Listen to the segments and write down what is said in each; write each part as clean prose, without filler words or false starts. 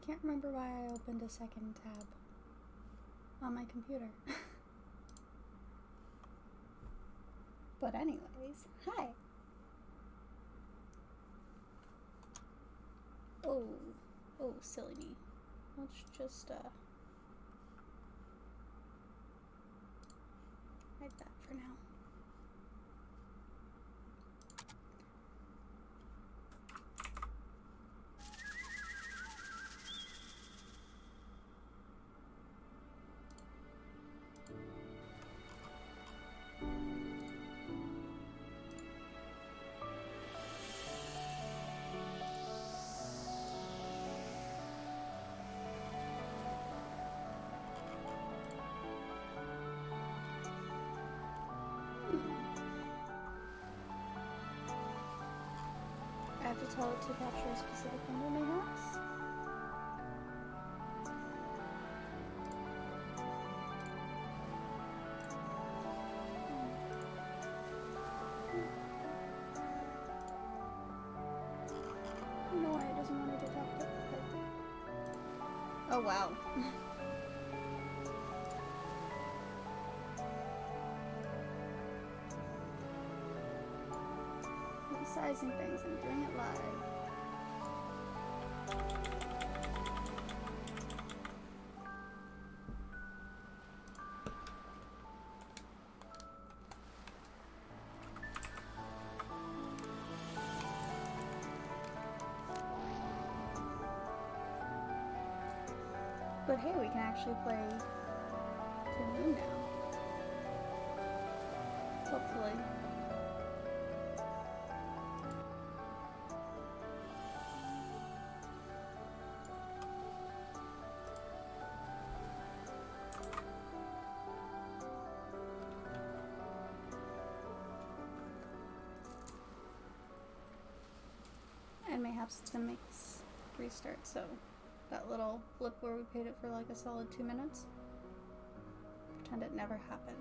can't remember why I opened a second tab on my computer. But anyways, hi. Oh, silly me. Let's just hide that for now. I have to tell it to capture a specific window in my house. No, it doesn't want to detect it. Oh wow. Sizing things, I'm doing it live. But hey, we can actually play to the moon now. Hopefully. And mayhaps it's gonna make us restart, so that little blip where we paid it for like a solid 2 minutes, pretend it never happened.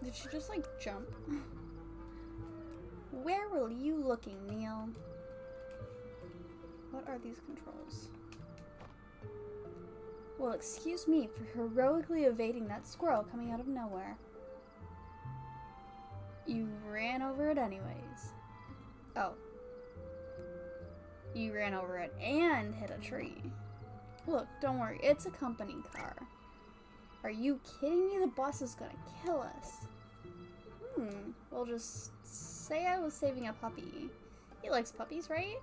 Did she just like jump? Where were you looking, Neil? What are these controls? Well, excuse me for heroically evading that squirrel coming out of nowhere. You ran over it anyways. Oh. You ran over it and hit a tree. Look, don't worry, it's a company car. Are you kidding me? The boss is gonna kill us. We'll just say I was saving a puppy. He likes puppies, right?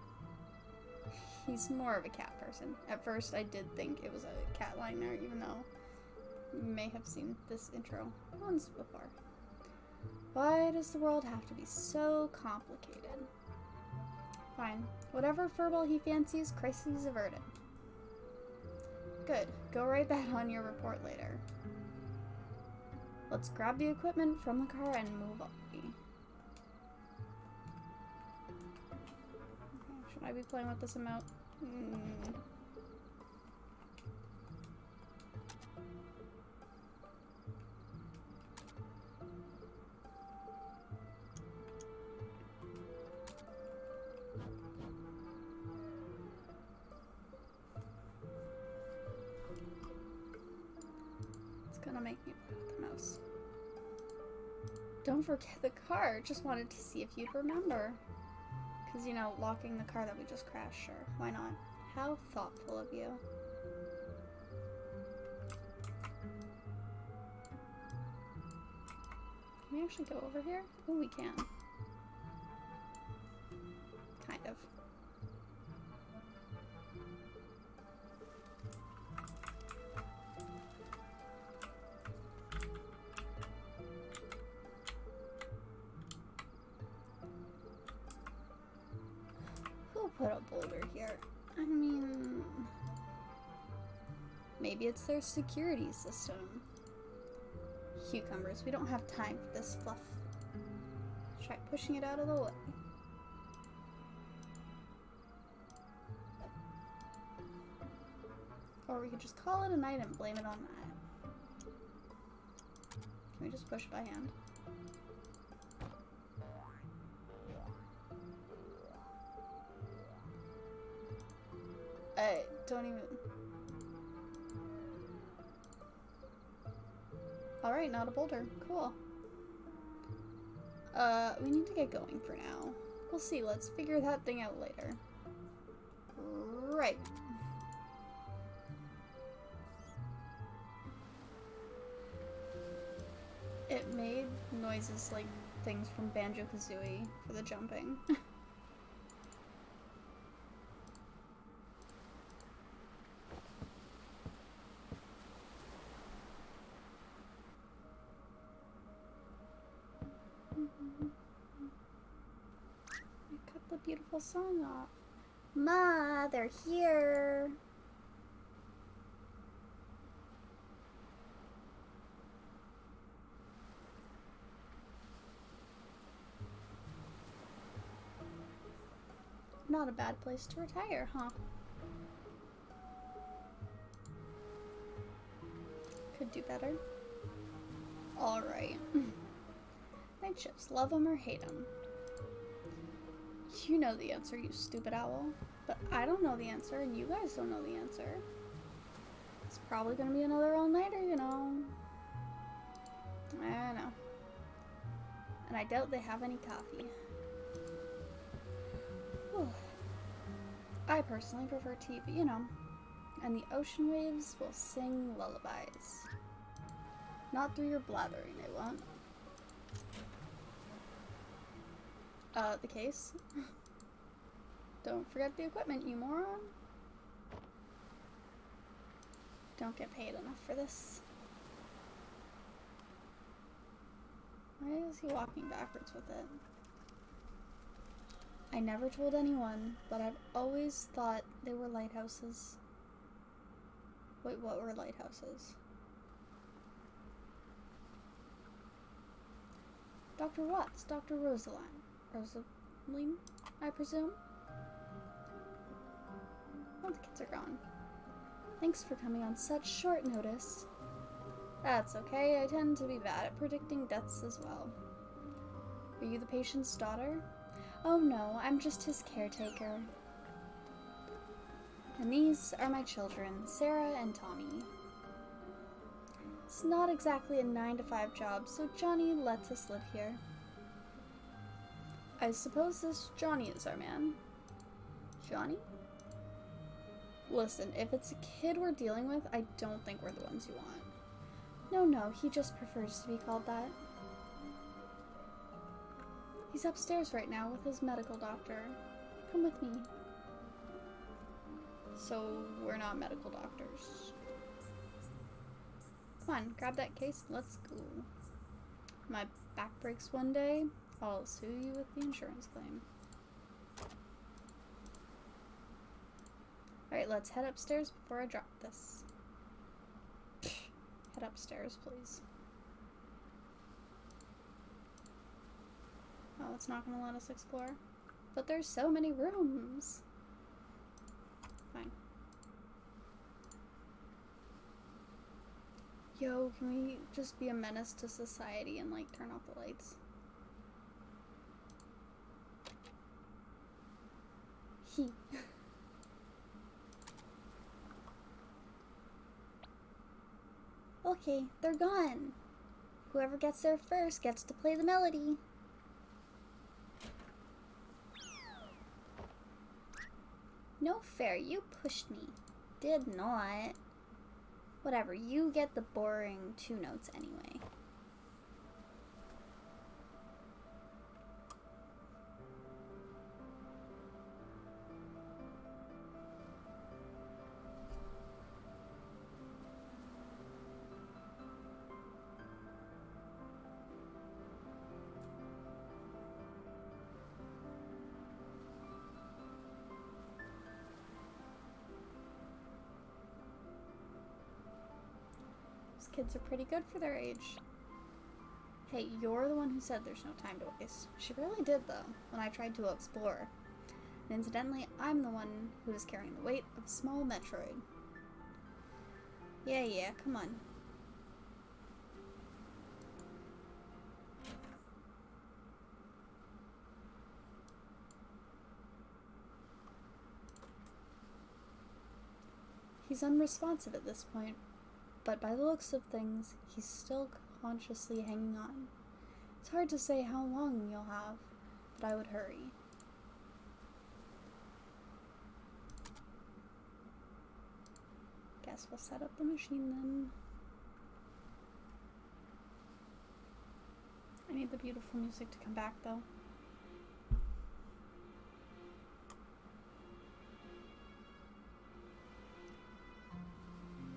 He's more of a cat person. At first, I did think it was a cat lying there, even though you may have seen this intro once before. Why does the world have to be so complicated? Fine. Whatever furball he fancies, crises averted. Good. Go write that on your report later. Let's grab the equipment from the car and move on. Okay, should I be playing with this emote? It's gonna make me play with the mouse. Don't forget the car. Just wanted to see if you'd remember. Because, you know, locking the car that we just crashed, sure. Why not? How thoughtful of you. Can we actually go over here? Oh, we can. Kind of. Put a boulder here. I mean, maybe it's their security system. Cucumbers, we don't have time for this fluff. Try pushing it out of the way. Or we could just call it a night and blame it on that. Can we just push it by hand? I don't even... Alright, not a boulder. Cool. We need to get going for now. We'll see. Let's figure that thing out later. Right. It made noises like things from Banjo-Kazooie for the jumping. I cut the beautiful song off. Ma, they're here. Not a bad place to retire, huh? Could do better. Alright. Night shifts. Love them or hate them? You know the answer, you stupid owl. But I don't know the answer, and you guys don't know the answer. It's probably gonna be another all-nighter, you know. I don't know. And I doubt they have any coffee. Whew. I personally prefer TV, you know. And the ocean waves will sing lullabies. Not through your blathering, they won't. The case. Don't forget the equipment, you moron. Don't get paid enough for this. Why is he walking backwards with it? I never told anyone, but I've always thought they were lighthouses. Wait, what were lighthouses? Dr. Watts, Dr. Rosaline, I presume? Oh, the kids are gone. Thanks for coming on such short notice. That's okay, I tend to be bad at predicting deaths as well. Are you the patient's daughter? Oh no, I'm just his caretaker. And these are my children, Sarah and Tommy. It's not exactly a 9-to-5 job, so Johnny lets us live here. I suppose this Johnny is our man. Johnny? Listen, if it's a kid we're dealing with, I don't think we're the ones you want. No, he just prefers to be called that. He's upstairs right now with his medical doctor. Come with me. So, we're not medical doctors. Come on, grab that case and let's go. My back breaks one day, I'll sue you with the insurance claim. Alright, let's head upstairs before I drop this. Head upstairs, please. Oh, it's not gonna let us explore. But there's so many rooms. Fine. Yo, can we just be a menace to society and, like, turn off the lights? Okay, they're gone. Whoever gets there first gets to play the melody. No fair, you pushed me. Did not. Whatever, you get the boring 2 notes anyway. Kids are pretty good for their age. Hey, you're the one who said there's no time to waste. She really did, though, when I tried to explore. And incidentally, I'm the one who is carrying the weight of a small Metroid. Yeah, come on. He's unresponsive at this point, but by the looks of things, he's still consciously hanging on. It's hard to say how long you'll have, but I would hurry. Guess we'll set up the machine then. I need the beautiful music to come back though.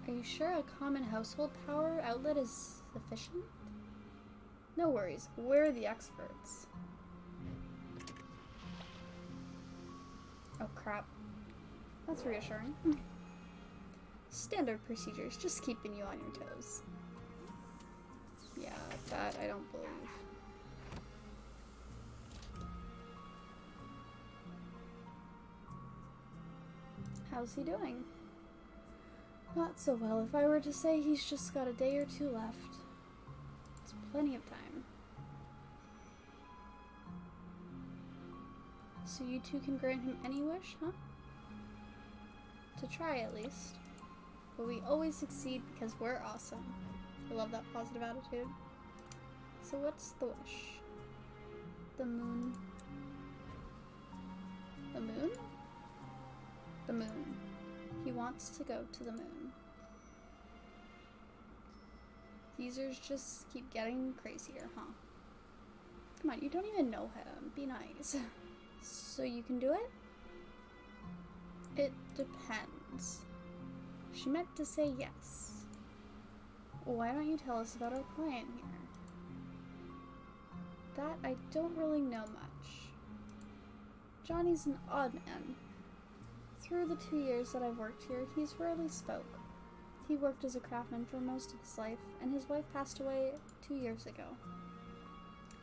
Are you sure a common household power outlet is sufficient? No worries, we're the experts. Oh crap. That's reassuring. Standard procedures, just keeping you on your toes. Yeah, that I don't believe. How's he doing? Not so well. If I were to say he's just got a day or two left. It's plenty of time. So you two can grant him any wish, huh? To try, at least. But we always succeed because we're awesome. I love that positive attitude. So what's the wish? The moon. The moon? The moon. He wants to go to the moon. Users just keep getting crazier, huh? Come on, you don't even know him. Be nice. So you can do it? It depends. She meant to say yes. Why don't you tell us about our plan here? That I don't really know much. Johnny's an odd man. Through the 2 years that I've worked here, he's rarely spoke. He worked as a craftsman for most of his life, and his wife passed away 2 years ago.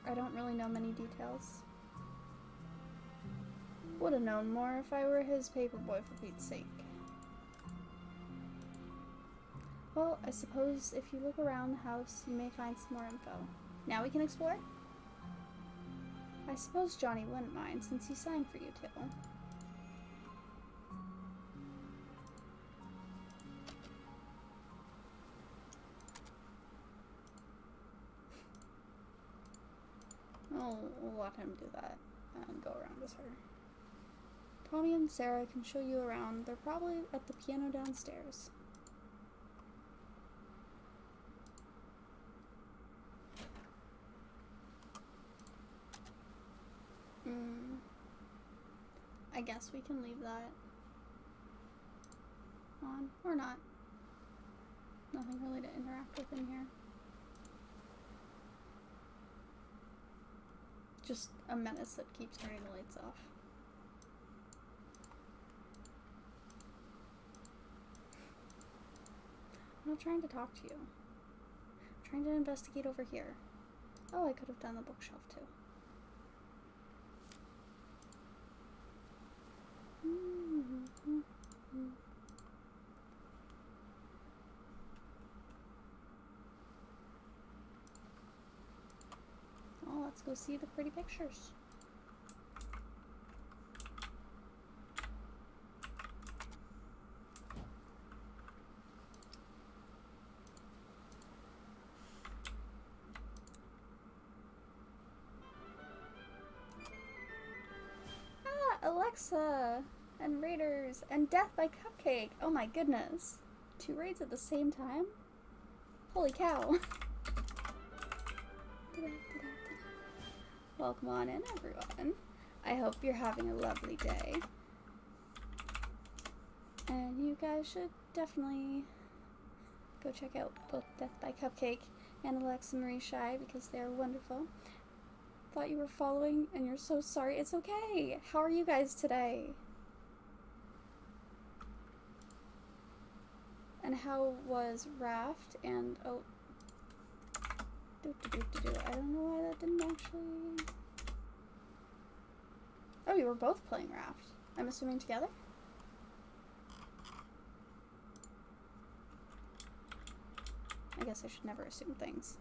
I don't really know many details. Would have known more if I were his paperboy, for Pete's sake. Well, I suppose if you look around the house, you may find some more info. Now we can explore? I suppose Johnny wouldn't mind, since he signed for you too. We'll let him do that and go around as her. Tommy and Sarah can show you around. They're probably at the piano downstairs. I guess we can leave that on, or not. Nothing really to interact with in here. Just a menace that keeps turning the lights off. I'm not trying to talk to you. I'm trying to investigate over here. Oh, I could have done the bookshelf too. Oh, let's go see the pretty pictures. Alexa and Raiders and Death by Cupcake. Oh my goodness. 2 raids at the same time? Holy cow. Welcome on in, everyone. I hope you're having a lovely day. And you guys should definitely go check out both Death by Cupcake and Alexa Marie Shy because they're wonderful. Thought you were following and you're so sorry. It's okay. How are you guys today? And how was Raft and I don't know why that didn't actually... Oh, you were both playing Raft. I'm assuming together? I guess I should never assume things.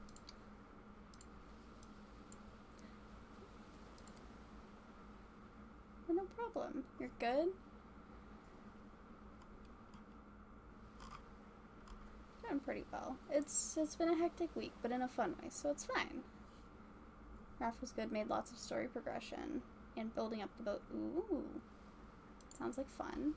But no problem. You're good? Doing pretty well. It's been a hectic week, but in a fun way, so it's fine. Raft was good, made lots of story progression, and building up the boat. Ooh. Sounds like fun.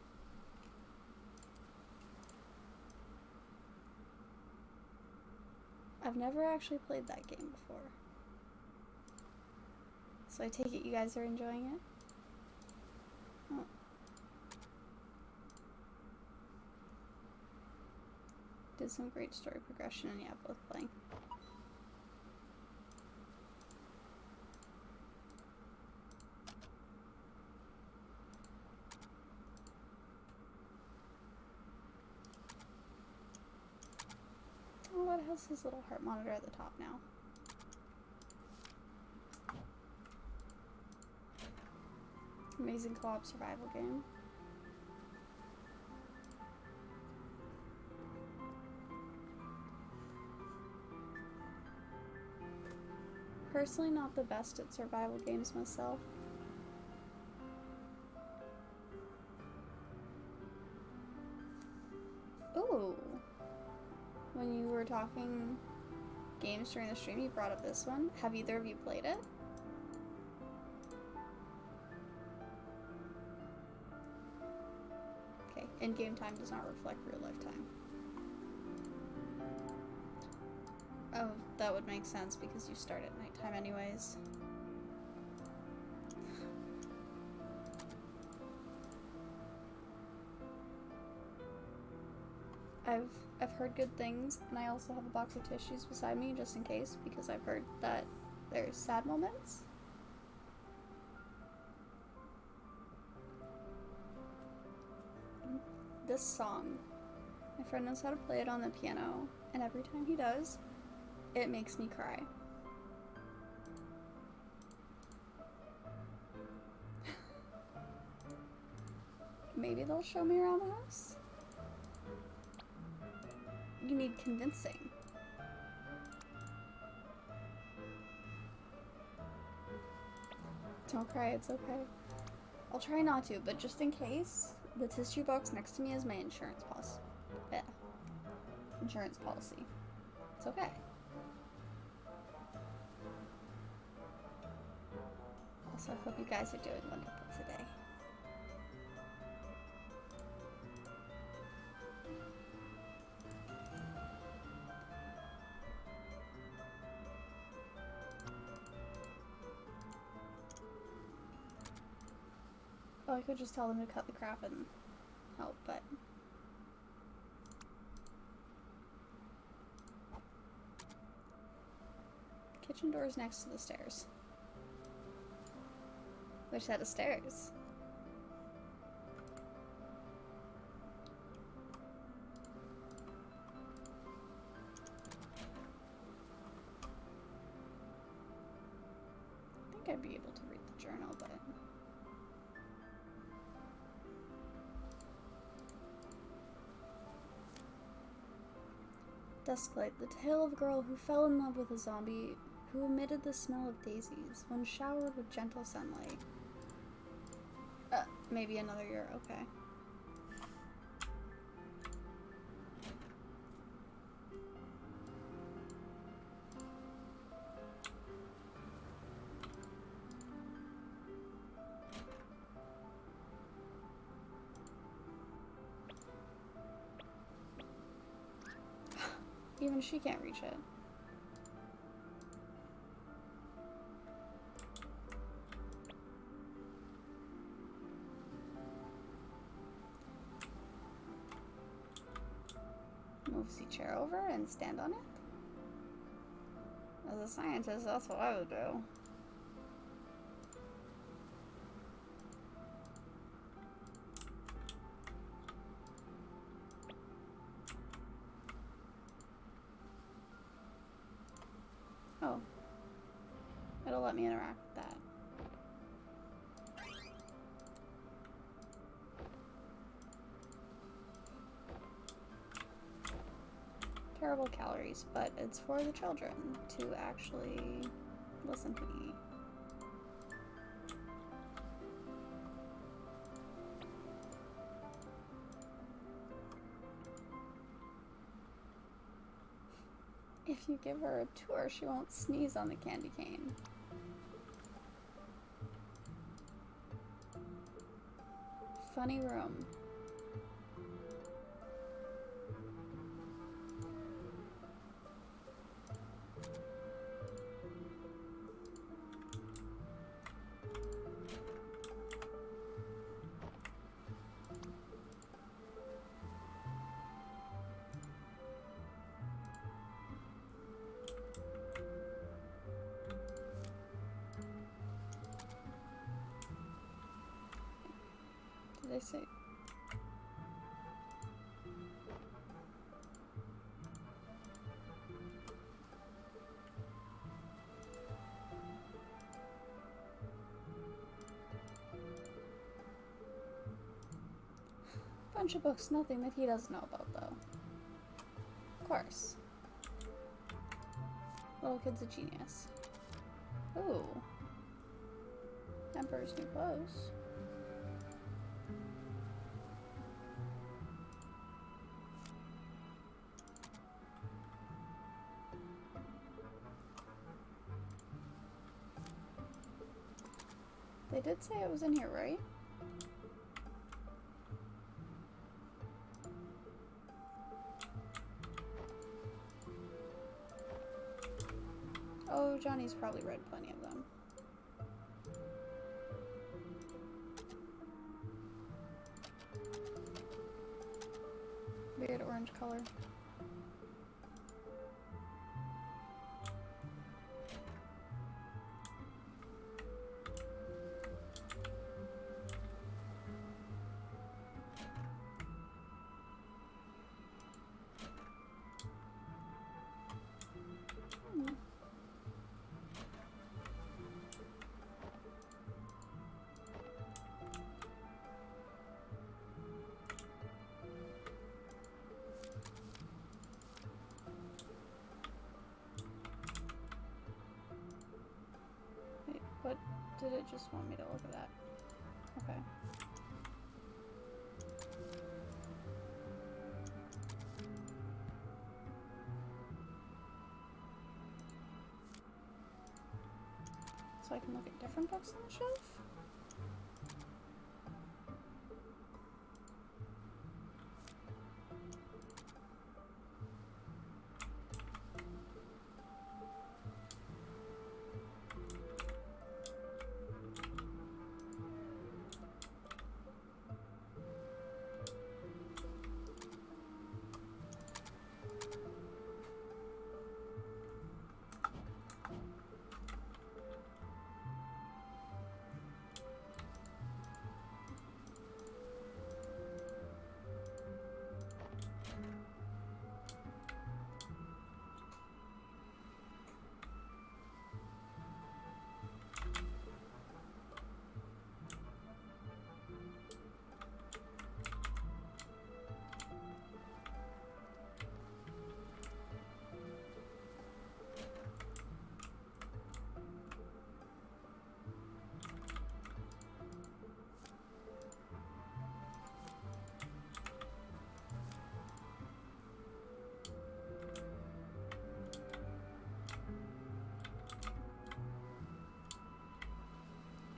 I've never actually played that game before. So I take it you guys are enjoying it? Oh. Did some great story progression, and yeah, both playing. Oh, it has his little heart monitor at the top now. Amazing co-op survival game. Personally, not the best at survival games myself. Ooh. When you were talking games during the stream, you brought up this one. Have either of you played it? Okay, in-game time does not reflect real life time. Oh, that would make sense because you start at nighttime anyways. I've heard good things, and I also have a box of tissues beside me just in case, because I've heard that there's sad moments. This song, my friend knows how to play it on the piano, and every time he does, it makes me cry. Maybe they'll show me around the house? You need convincing. Don't cry, it's okay. I'll try not to, but just in case, the tissue box next to me is my insurance policy. Yeah. Insurance policy. It's okay. Also, I hope you guys are doing wonderful today. Oh, I could just tell them to cut the crap and help, but... Kitchen door is next to the stairs. Which set of stairs? I think I'd be able to read the journal, but... Dusklight, the tale of a girl who fell in love with a zombie who emitted the smell of daisies when showered with gentle sunlight. Maybe another year, okay. Even she can't reach it. Move the chair over and stand on it? As a scientist, that's what I would do. Oh. It'll let me interact with that. Terrible calories, but it's for the children to actually listen to me. If you give her a tour, she won't sneeze on the candy cane. Funny room. They say bunch of books, nothing that he doesn't know about though. Of course. Little kid's a genius. Ooh. Emperor's new clothes. They did say it was in here, right? Oh, Johnny's probably read plenty of them. Weird orange color. What did it just want me to look at that? Okay. So I can look at different books on the shelf?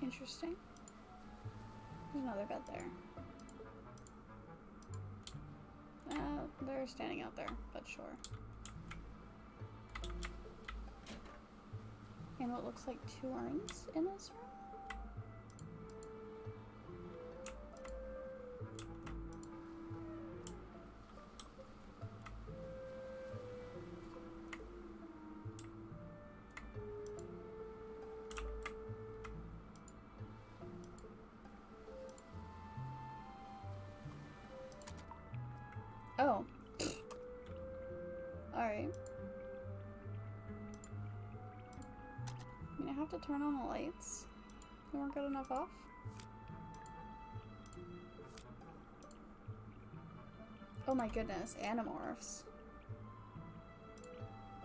Interesting. There's another bed there. They're standing out there, but sure. And what looks like 2 urns in this room? Oh. Alright. have to turn on the lights? They weren't good enough off? Oh my goodness, Animorphs.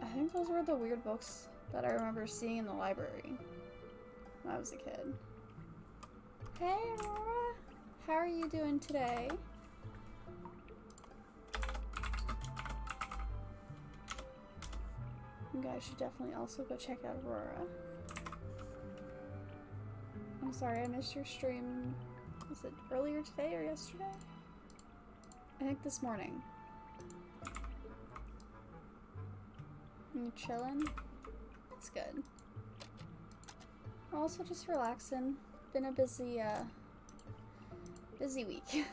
I think those were the weird books that I remember seeing in the library when I was a kid. Hey Aurora! How are you doing today? You guys should definitely also go check out Aurora. I'm sorry, I missed your stream. Was it earlier today or yesterday? I think this morning. You chillin'? That's good. Also just relaxing. Been a busy week.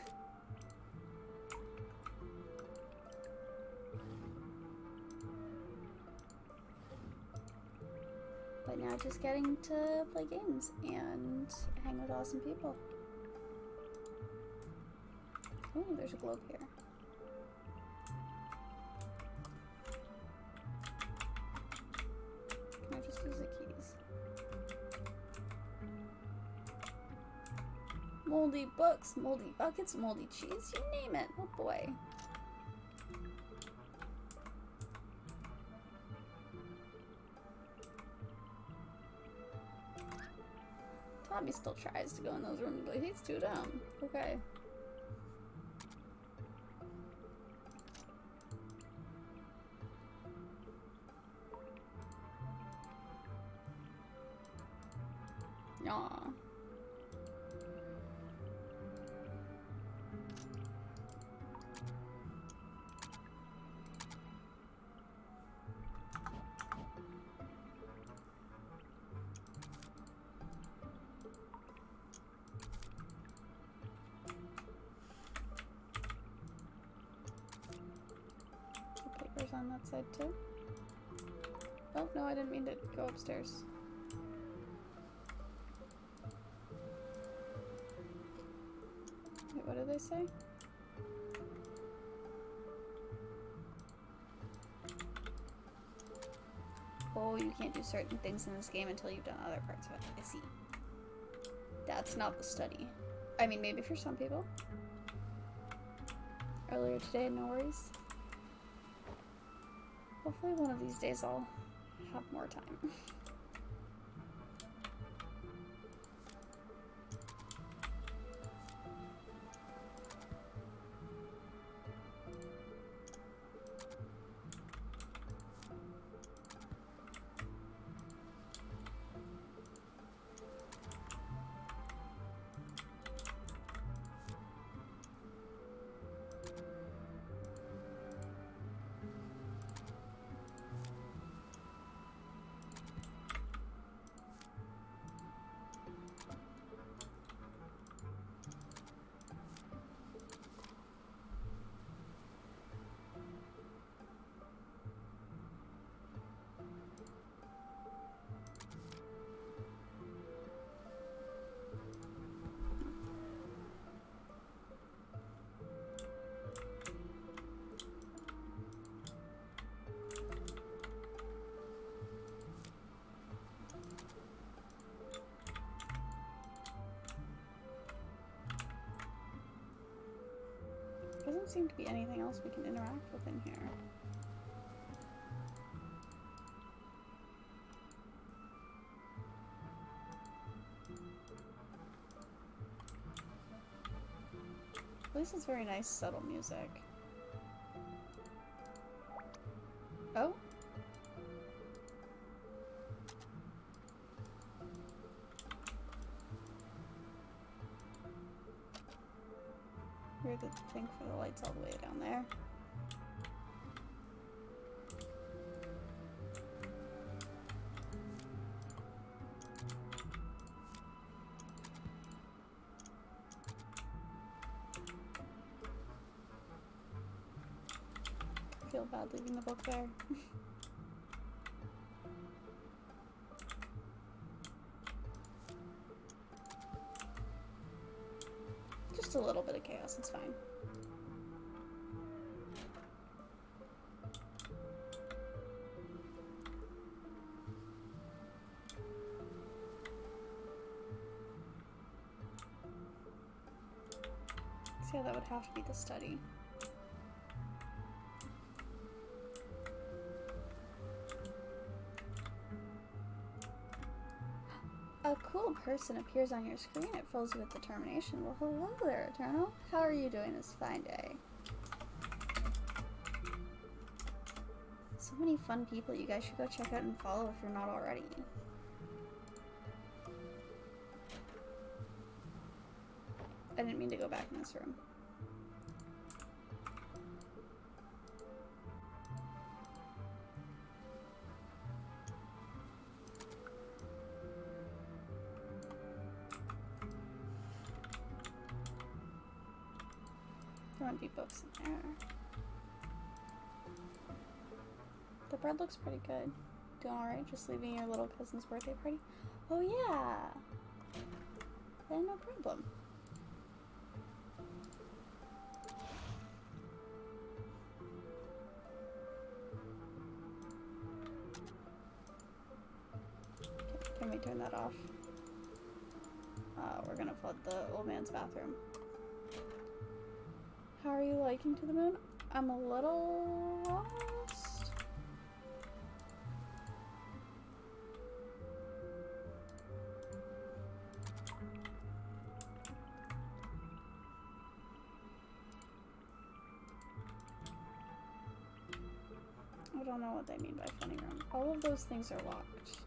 But now just getting to play games and hang with awesome people. Oh, there's a globe here. Can I just use the keys? Moldy books, moldy buckets, moldy cheese, you name it. Oh boy. Tommy still tries to go in those rooms, but he's too dumb. Okay. Aw. Papers on that side too. Oh, no, I didn't mean to go upstairs. Wait, what did they say? Oh, you can't do certain things in this game until you've done other parts of it. I see. That's not the study. I mean, maybe for some people. Earlier today, no worries. Hopefully one of these days I'll have more time. Doesn't seem to be anything else we can interact with in here. At least it's very nice, subtle music. Oh? Weird to think for the lights all the way down there. I feel bad leaving the book there. Just a little bit of chaos, it's fine. Yeah, that would have to be the study. A cool person appears on your screen. It fills you with determination. Well, hello there, Eternal. How are you doing this fine day? So many fun people. You guys should go check out and follow if you're not already. I didn't mean to go back in this room. There won't be books in there. The bread looks pretty good. Doing alright? Just leaving your little cousin's birthday party? Oh yeah! Then no problem. Can we turn that off? We're gonna flood the old man's bathroom. How are you liking To the Moon? I'm a little lost. I don't know what they mean by funny room. All of those things are locked.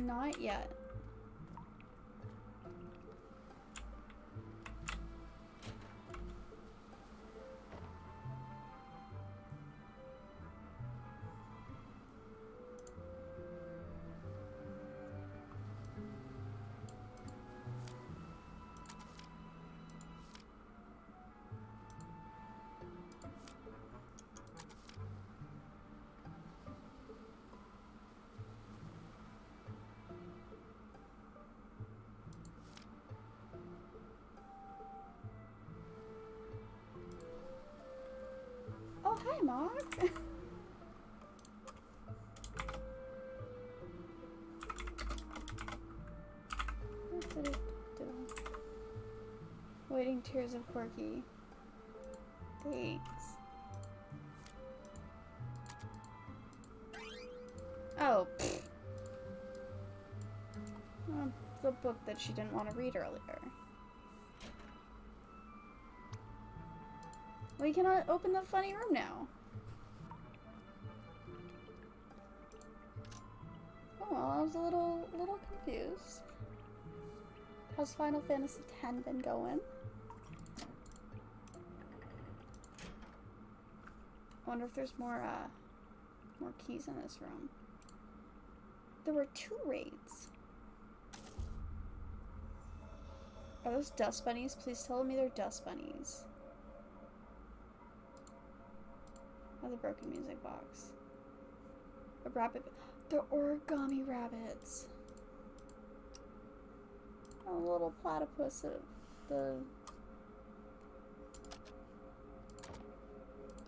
Not yet. Oh, hi, Mark. What did it do? Waiting tears of Quirky. Thanks. Oh, pfft. The book that she didn't want to read earlier. We cannot open the funny room now. Oh, well, I was a little confused. How's Final Fantasy X been going? I wonder if there's more keys in this room. There were 2 raids. Are those dust bunnies? Please tell me they're dust bunnies. Oh, the broken music box. A rabbit. They're origami rabbits. A little platypus of the...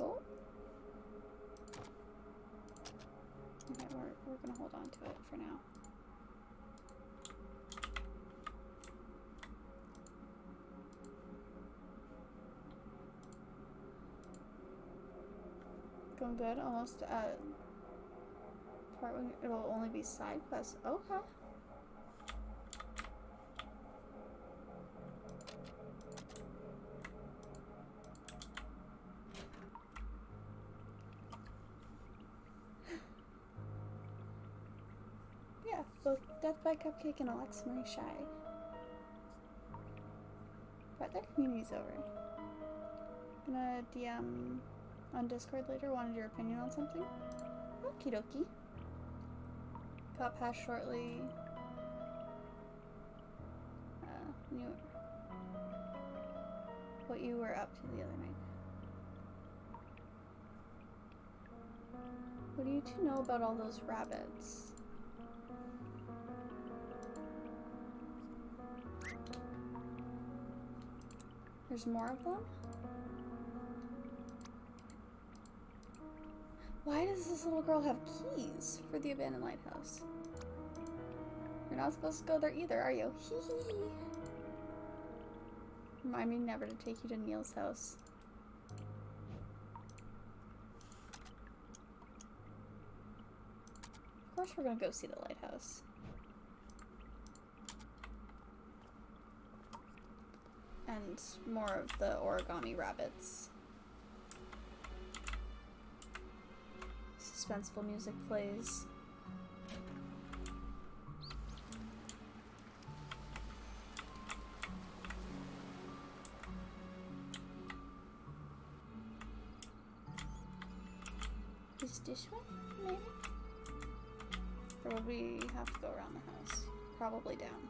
Oh. Okay, we're gonna hold on to it for now. Going good, almost at part when it'll only be side quests. Okay. Yeah, both Death by Cupcake and Alex Marie Shy. But their community's over. Gonna DM on Discord later. Wanted your opinion on something? Okie dokie. Got passed shortly. What you were up to the other night. What do you two know about all those rabbits? There's more of them? Why does this little girl have keys for the abandoned lighthouse? not supposed to go there either, are you? Hee hee hee. Remind me never to take you to Neil's house. Of course we're gonna go see the lighthouse. And more of the origami rabbits. Suspenseful music plays. Is this one, maybe? Or would we have to go around the house? Probably down.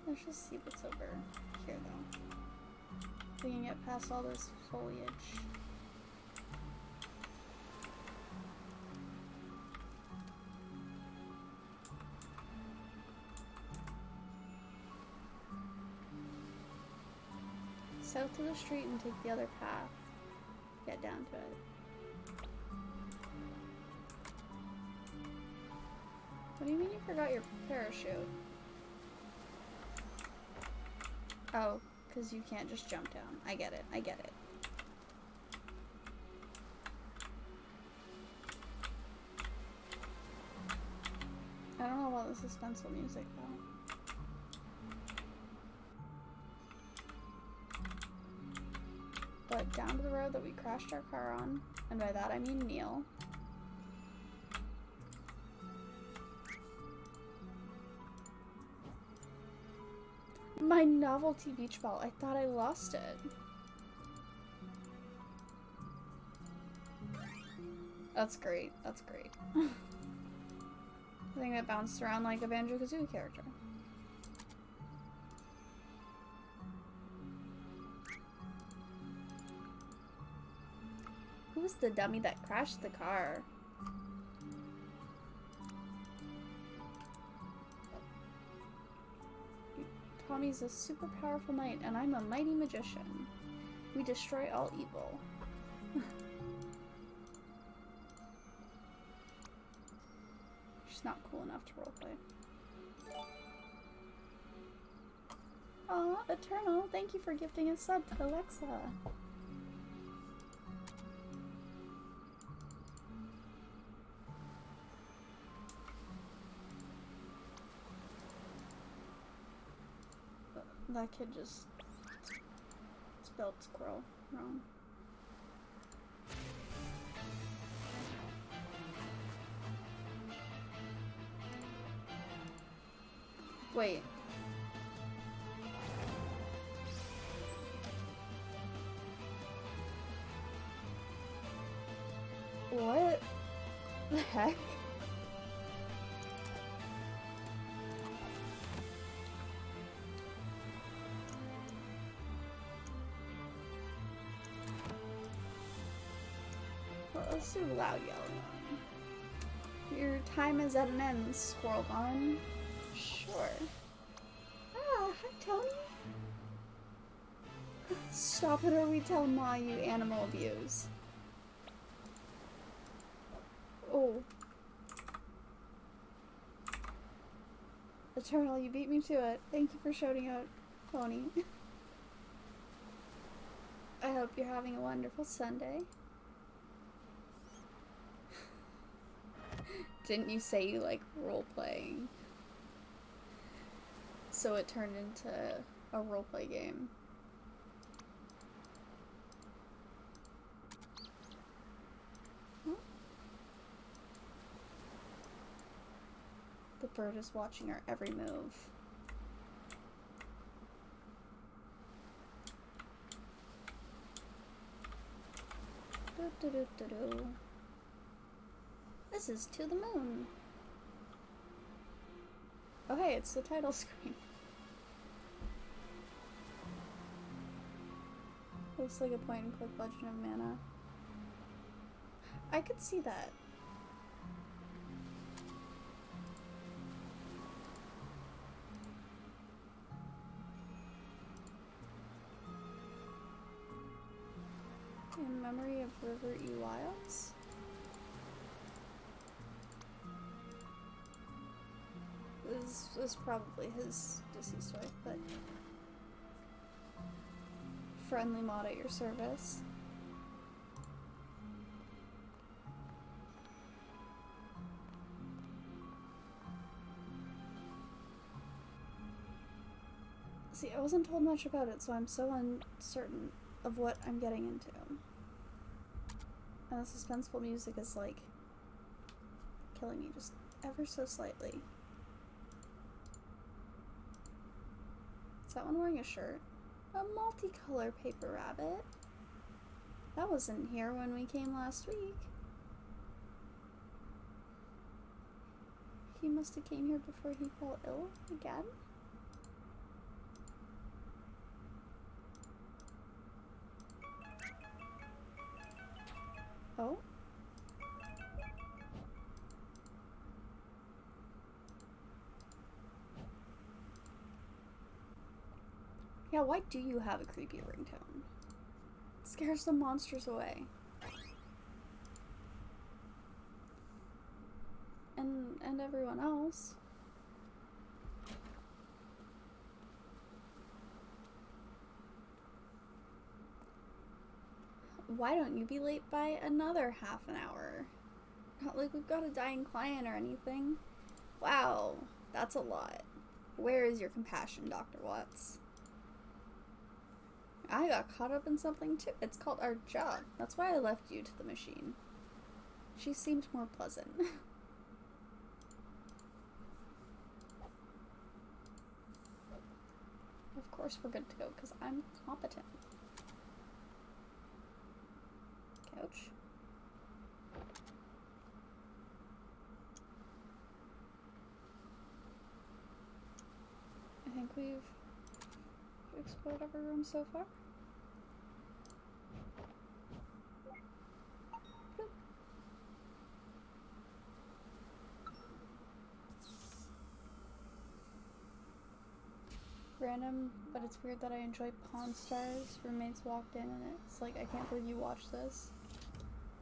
Let's just see what's over here, though. We can get past all this foliage. South to the street and take the other path. Get down to it. What do you mean you forgot your parachute? Oh, because you can't just jump down. I get it. I get it. I don't know about the suspenseful music, though. But down to the road that we crashed our car on, and by that I mean Neil. My novelty beach ball. I thought I lost it. That's great. That's great. I think that bounced around like a Banjo-Kazooie character. Who's the dummy that crashed the car? Tommy's a super powerful knight, and I'm a mighty magician. We destroy all evil. She's not cool enough to roleplay. Aw, Eternal, thank you for gifting a sub to Alexa. That kid just spelled squirrel wrong. Wait. What the heck? Let's do loud yelling. Your time is at an end, Squirrel Bun. Sure. Ah, hi Tony. Stop it or we tell Ma you animal abuse. Oh. Eternal, you beat me to it. Thank you for shouting out Tony. I hope you're having a wonderful Sunday. Didn't you say you like role-playing? So it turned into a roleplay game. Huh? The bird is watching our every move. Do-do-do-do-do. This is To the Moon. Oh hey, it's the title screen. Looks like a point and click Legend of Mana. I could see that. Memory of River E. Wilds? This is probably his deceased wife, but friendly mod at your service. See, I wasn't told much about it, so I'm so uncertain of what I'm getting into. And the suspenseful music is like killing me just ever so slightly. Is that one wearing a shirt? A multicolor paper rabbit? That wasn't here when we came last week. He must have came here before he fell ill again? Oh? Yeah, why do you have a creepy ringtone? It scares the monsters away. And everyone else. Why don't you be late by another half an hour? Not like we've got a dying client or anything. Wow, that's a lot. Where is your compassion, Dr. Watts? I got caught up in something too. It's called our job. That's why I left you to the machine. She seemed more pleasant. Of course we're good to go, because I'm competent. Couch. I think we've explored every room so far. Bloop. Random, but it's weird that I enjoy Pawn Stars. Roommates walked in and it's like, I can't believe you watched this.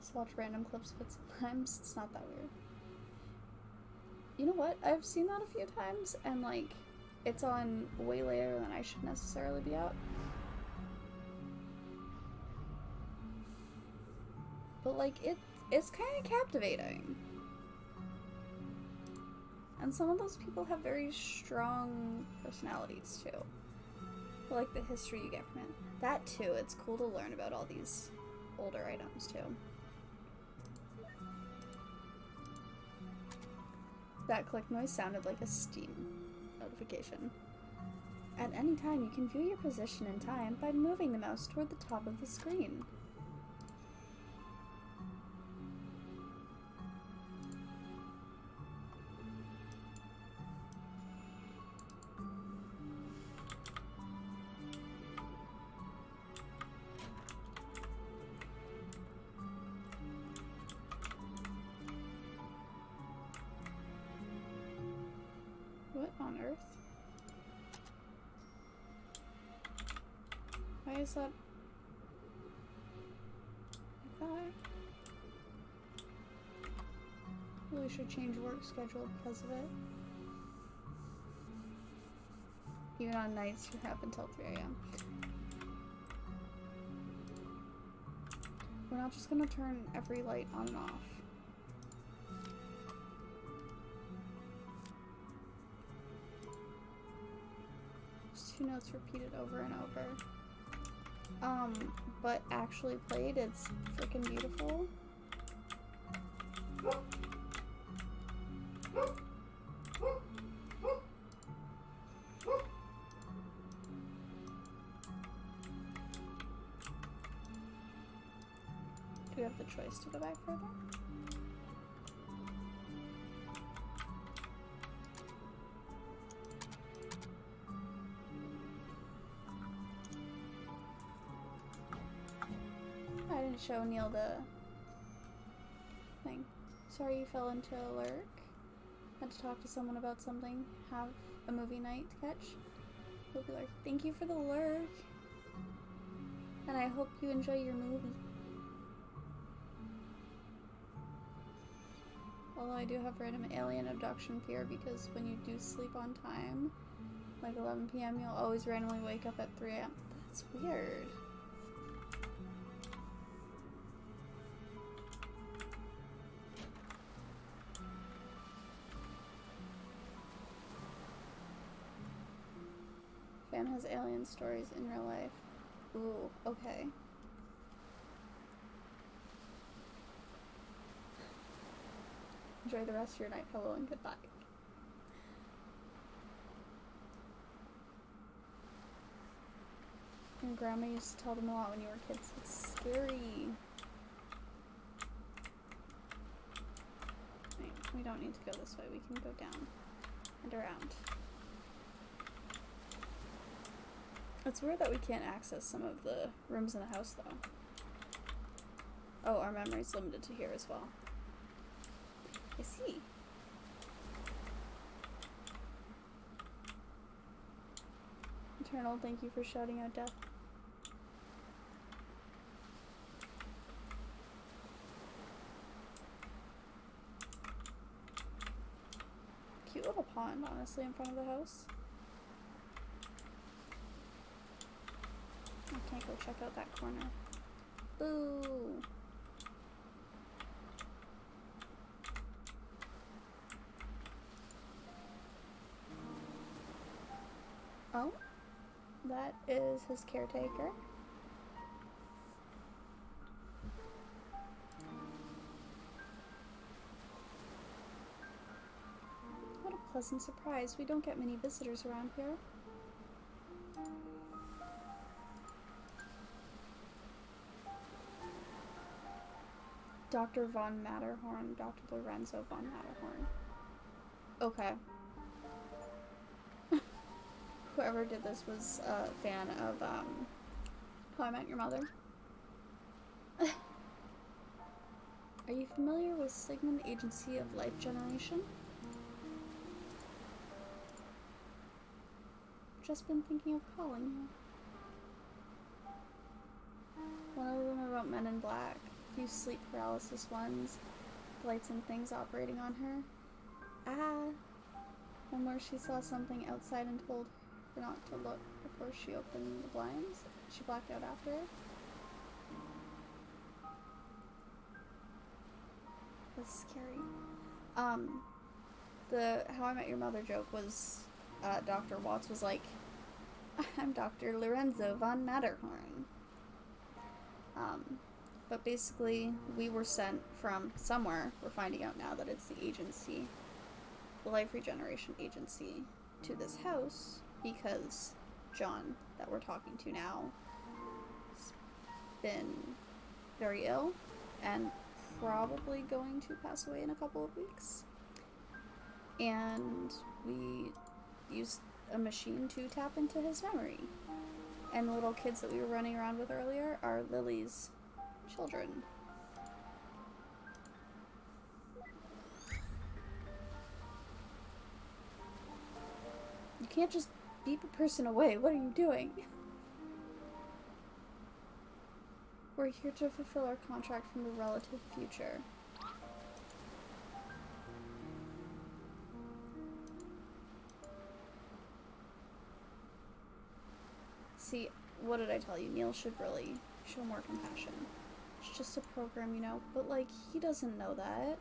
Just watch random clips of it sometimes. It's not that weird. You know what? I've seen that a few times and like, it's on way later than I should necessarily be out. But like, it's kind of captivating. And some of those people have very strong personalities too. Like the history you get from it. That too, it's cool to learn about all these older items too. That click noise sounded like a Steam notification. At any time, you can view your position in time by moving the mouse toward the top of the screen. What on earth? Why is that like that? Really should change work schedule because of it. Even on nights you have until 3 AM. We're not just gonna turn every light on and off. Two notes repeated over and over. But actually played, it's freaking beautiful. Do we have the choice to go back further? I didn't show Neil the thing. Sorry you fell into a lurk. Had to talk to someone about something. Have a movie night to catch. We'll be like, thank you for the lurk. And I hope you enjoy your movie. Although I do have random alien abduction fear because when you do sleep on time, like 11 p.m., you'll always randomly wake up at 3 a.m. That's weird. Fan has alien stories in real life. Ooh, okay. Enjoy the rest of your night. Hello and goodbye. And Grandma used to tell them a lot when you were kids. It's scary. Wait, we don't need to go this way. We can go down and around. It's weird that we can't access some of the rooms in the house, though. Oh, our memory's limited to here as well. I see. Eternal, thank you for shouting out death. Cute little pond, honestly, in front of the house. I can't go check out that corner. Boo! Oh, that is his caretaker. What a pleasant surprise. We don't get many visitors around here. Dr. von Matterhorn, Dr. Lorenzo von Matterhorn. Okay. Whoever did this was a fan of How I Met Your Mother. Are you familiar with Sigmund Agency of Life Generation? Just been thinking of calling you. One of them about Men in Black. A few sleep paralysis ones. The lights and things operating on her. Ah. One where she saw something outside and told her not to look before she opened the blinds. She blacked out after. That's scary. The How I Met Your Mother joke was Dr. Watts was like, I'm Dr. Lorenzo von Matterhorn. But basically, we were sent from somewhere. We're finding out now that it's the agency, the Life Regeneration Agency, to this house because John, that we're talking to now, has been very ill and probably going to pass away in a couple of weeks. And we used a machine to tap into his memory. And the little kids that we were running around with earlier are Lily's children. You can't just beep a person away. What are you doing? We're here to fulfill our contract from the relative future. See, what did I tell you? Neil should really show more compassion. It's just a program, you know, but like, he doesn't know that.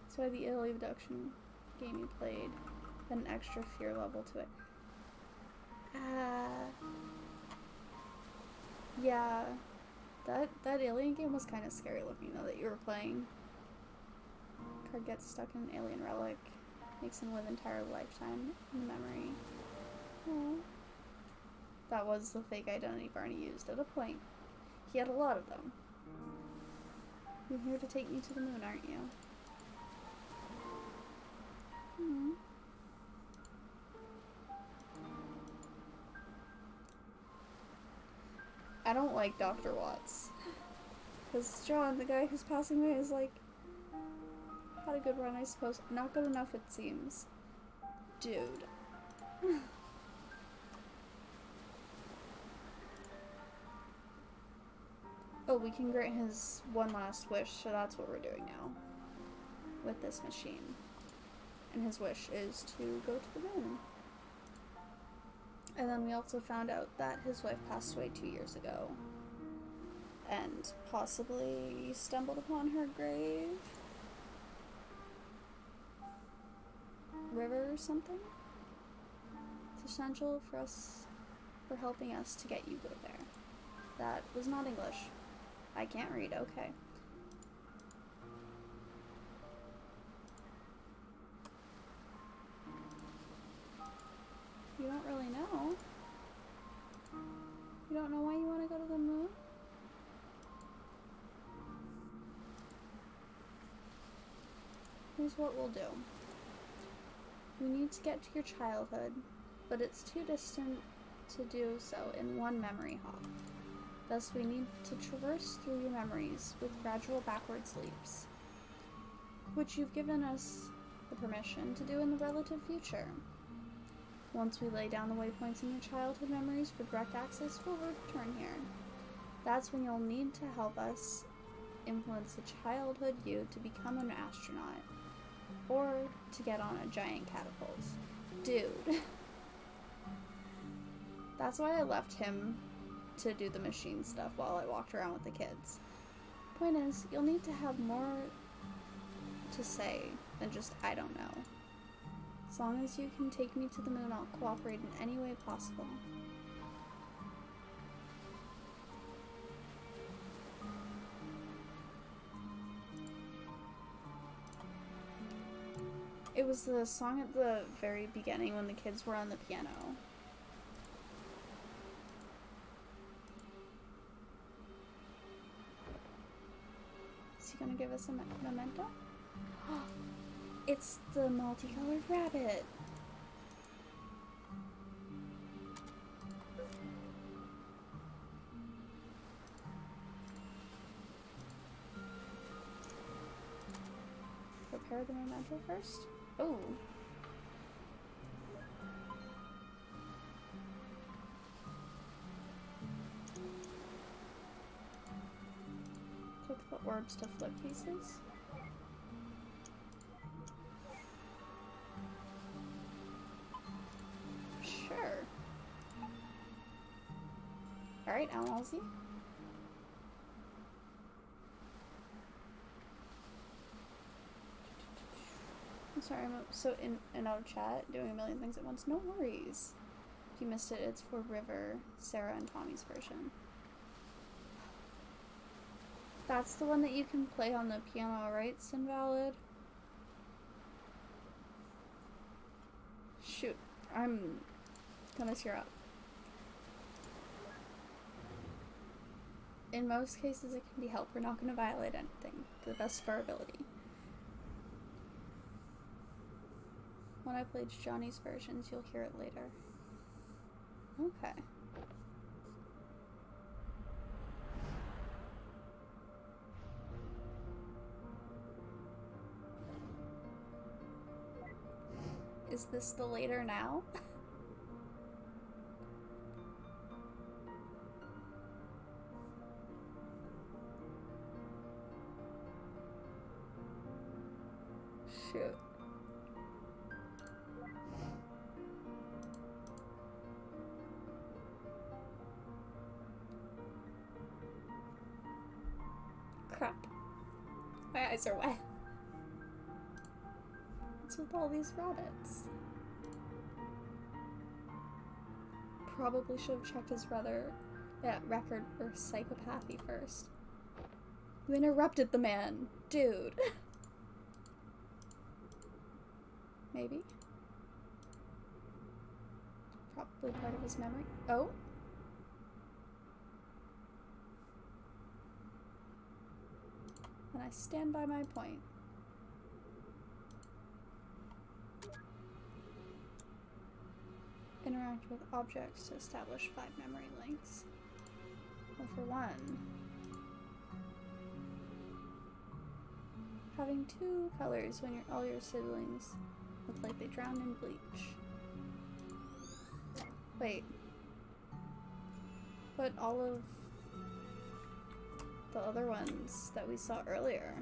That's why the alien abduction game you played had an extra fear level to it. Yeah, that alien game was kind of scary looking though that you were playing. Card gets stuck in an alien relic, makes him live entire lifetime in memory. Aww. That was the fake identity Barney used at a point. He had a lot of them. You're here to take me to the moon, aren't you? I don't like Dr. Watts. Because John, the guy who's passing away, is like, had a good run, I suppose. Not good enough, it seems. Dude. Oh, we can grant his one last wish, so that's what we're doing now with this machine. And his wish is to go to the moon. And then we also found out that his wife passed away 2 years ago. And possibly stumbled upon her grave. River or something. It's essential for helping us to get you go there. That was not English. I can't read, okay. You don't really know. You don't know why you want to go to the moon? Here's what we'll do. We need to get to your childhood, but it's too distant to do so in one memory hop. Thus, we need to traverse through your memories with gradual backwards leaps, which you've given us the permission to do in the relative future. Once we lay down the waypoints in your childhood memories for direct access, we'll return here. That's when you'll need to help us influence the childhood you to become an astronaut, or to get on a giant catapult. Dude. That's why I left him to do the machine stuff while I walked around with the kids. Point is, you'll need to have more to say than just, I don't know. As long as you can take me to the moon, I'll cooperate in any way possible. It was the song at the very beginning when the kids were on the piano. Is he gonna give us a memento? It's the multicolored rabbit. Prepare the memento first. Oh. Click the orbs to flip pieces. Sure. Alright, Almalzi. I'm sorry, I'm so in and out of chat, doing a million things at once. No worries. If you missed it, it's for River, Sarah, and Tommy's version. That's the one that you can play on the piano, right, Invalid? Shoot, I'm gonna tear up. In most cases, it can be helped. We're not gonna violate anything to the best of our ability. When I played Johnny's versions, you'll hear it later. Okay. Is this the later now? Shoot. Crap. My eyes are wet. What's with all these rabbits? Probably should have checked his record for psychopathy first. You interrupted the man, dude. Maybe. Probably part of his memory. Oh. And I stand by my point. Interact with objects to establish 5 memory links. Well, for one, having 2 colors when all your siblings look like they drowned in bleach. Wait. But all of the other ones that we saw earlier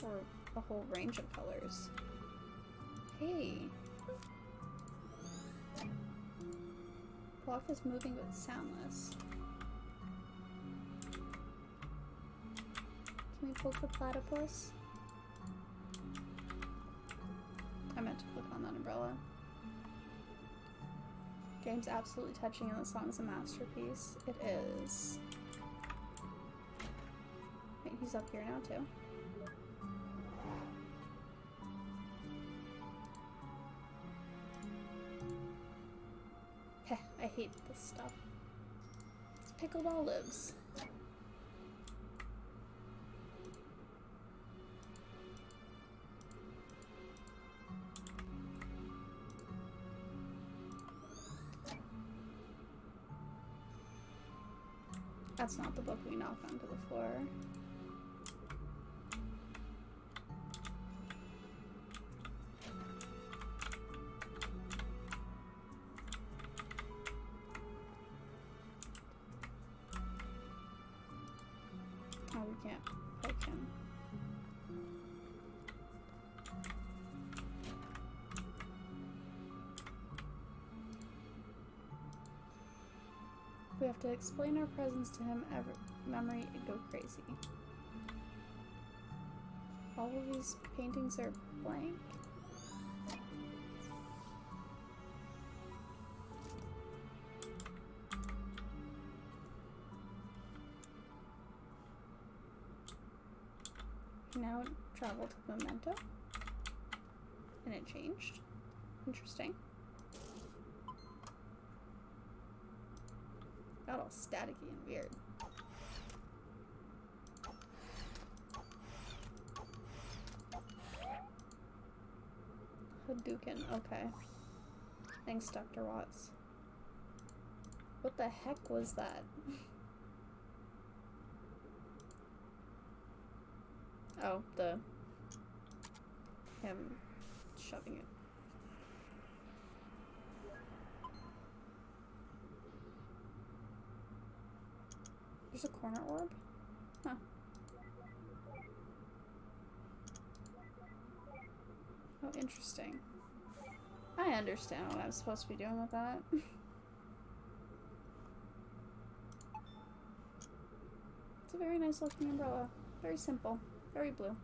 were a whole range of colors. Hey. Clock is moving but soundless. Can we poke the platypus? I meant to click on that umbrella. Game's absolutely touching and the song's a masterpiece. It is. Wait, he's up here now too. Heh, I hate this stuff. It's pickled olives. That's not the book we knocked onto the floor. Oh, we can't poke him. We have to explain our presence to him. Memory and go crazy. All of these paintings are blank. Now travel to Memento. And it changed. Interesting. Got all staticky and weird. Hadouken, okay. Thanks, Dr. Watts. What the heck was that? Oh, him shoving it. There's a corner orb? Huh. Oh, interesting. I understand what I'm supposed to be doing with that. It's a very nice looking umbrella. Very simple. Very blue.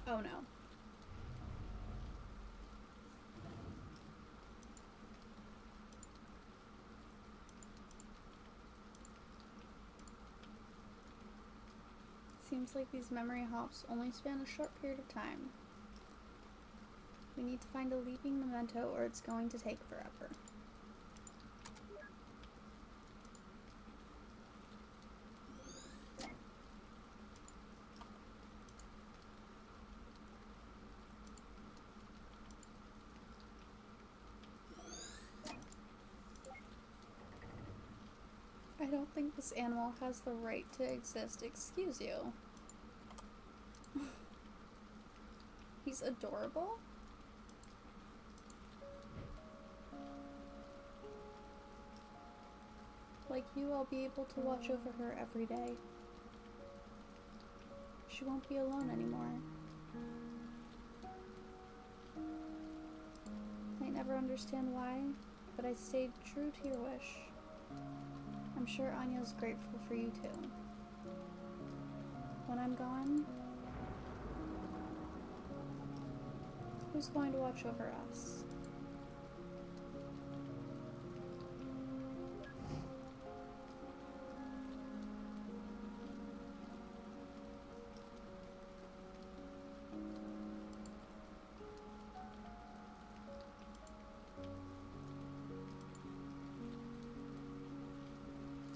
Oh no. Seems like these memory hops only span a short period of time. We need to find a leaping memento or it's going to take forever. I don't think this animal has the right to exist. Excuse you. He's adorable? Like you, I'll be able to watch over her every day. She won't be alone anymore. I never understand why, but I stayed true to your wish. I'm sure Anya's grateful for you too. When I'm gone, who's going to watch over us?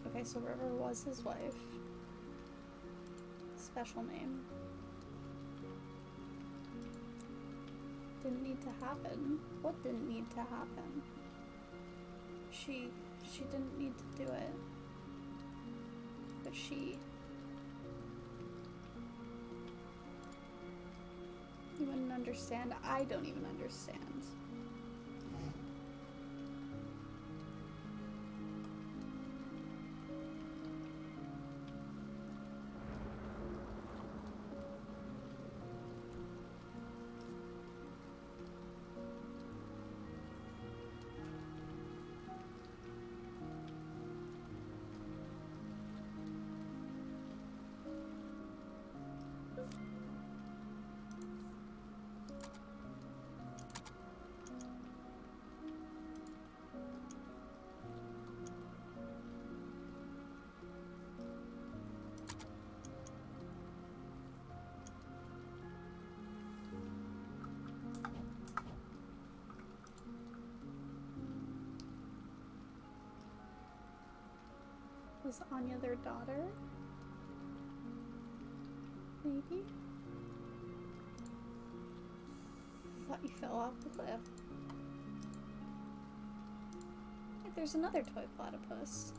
Okay, so River was his wife. Special name. Didn't need to happen. What didn't need to happen? She didn't need to do it. But she... You wouldn't understand. I don't even understand. Was Anya their daughter? Maybe? I thought you fell off the cliff. Hey, there's another toy platypus.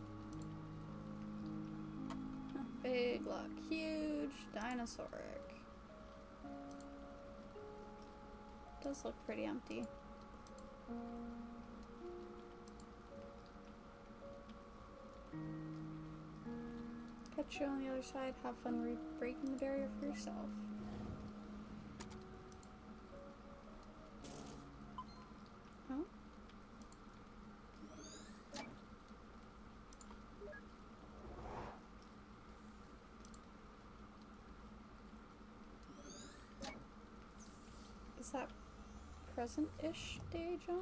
Oh, big look. Huge, dinosauric. Does look pretty empty. Catch you on the other side. Have fun breaking the barrier for yourself. Oh? Is that present-ish day, John?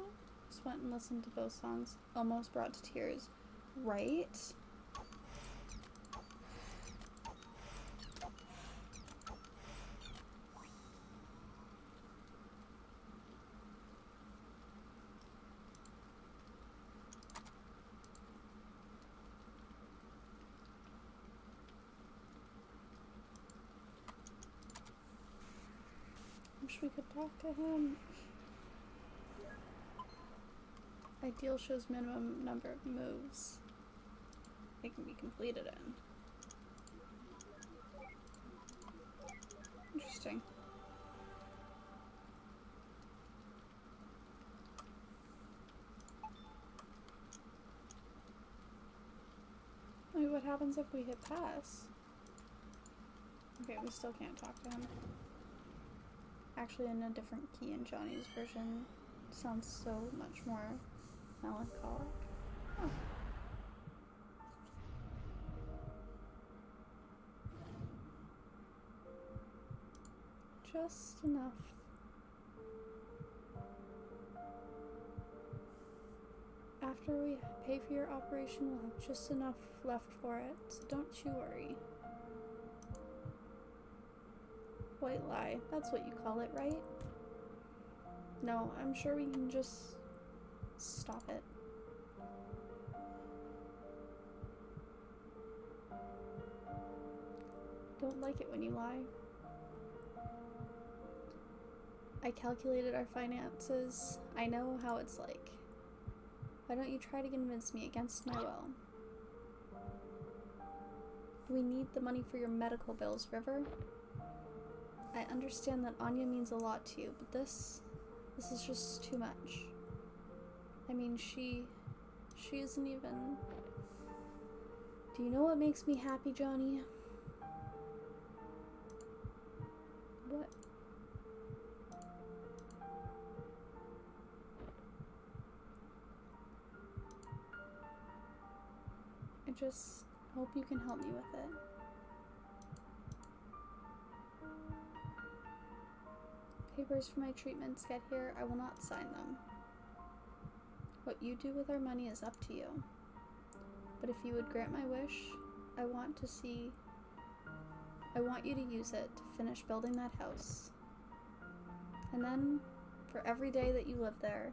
Just went and listened to both songs. Almost brought to tears. Right? Wish we could talk to him. Ideal shows minimum number of moves they can be completed in. Interesting. Wait, what happens if we hit pass? Okay, we still can't talk to him. Actually, in a different key in Johnny's version, sounds so much more melancholic. Huh. Just enough. After we pay for your operation, we'll have just enough left for it, so don't you worry. White lie. That's what you call it, right? No, I'm sure we can just stop it. Don't like it when you lie. I calculated our finances. I know how it's like. Why don't you try to convince me against my will? We need the money for your medical bills, River. I understand that Anya means a lot to you, but this is just too much. I mean, she isn't even... Do you know what makes me happy, Johnny? What? I just hope you can help me with it. Papers for my treatments get here, I will not sign them. What you do with our money is up to you. But if you would grant my wish, I want you to use it to finish building that house. And then, for every day that you live there,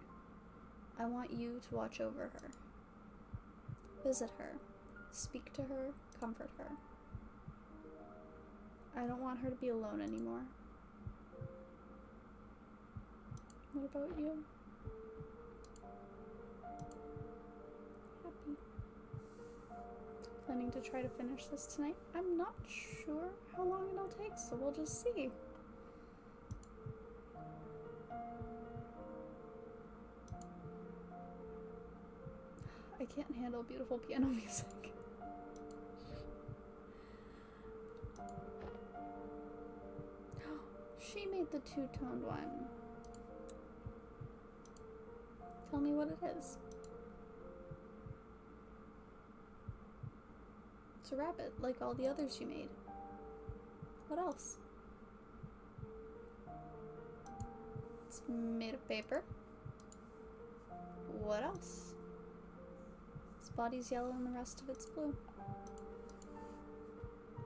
I want you to watch over her. Visit her. Speak to her. Comfort her. I don't want her to be alone anymore. What about you? Happy. Planning to try to finish this tonight? I'm not sure how long it'll take, so we'll just see. I can't handle beautiful piano music. She made the two-toned one. Tell me what it is. It's a rabbit, like all the others you made. What else? It's made of paper. What else? Its body's yellow and the rest of it's blue.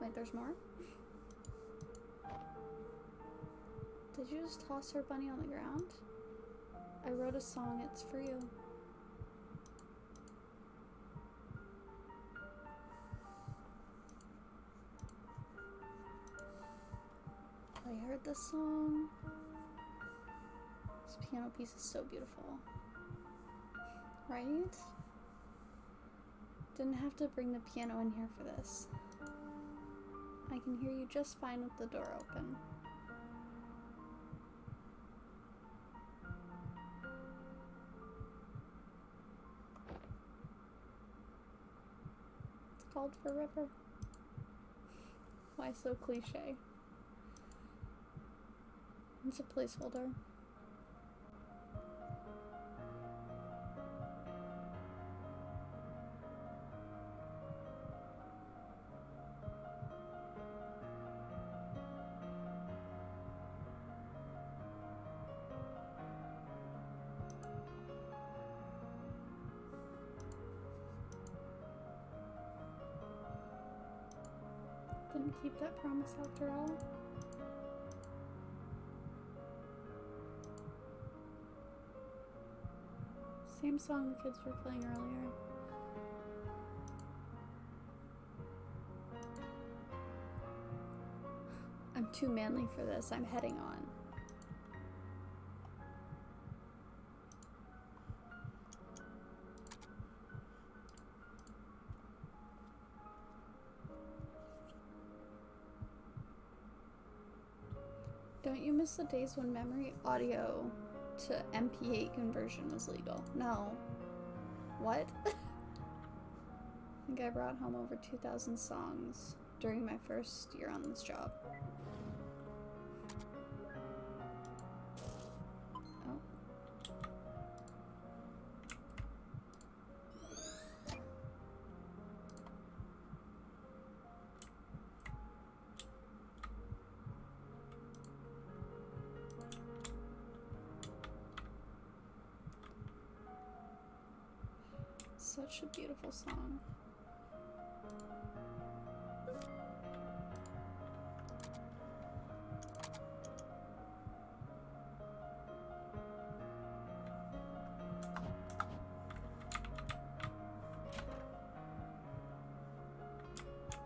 Wait, there's more? Did you just toss her bunny on the ground? I wrote a song, it's for you. I heard this song. This piano piece is so beautiful. Right? Didn't have to bring the piano in here for this. I can hear you just fine with the door open. It's called Forever. Why so cliche? It's a placeholder. Didn't keep that promise after all. Same song the kids were playing earlier. I'm too manly for this. I'm heading on. Don't you miss the days when memory audio to MP8 conversion was legal? No. What? I think I brought home over 2,000 songs during my first year on this job. Oh. Such a beautiful song.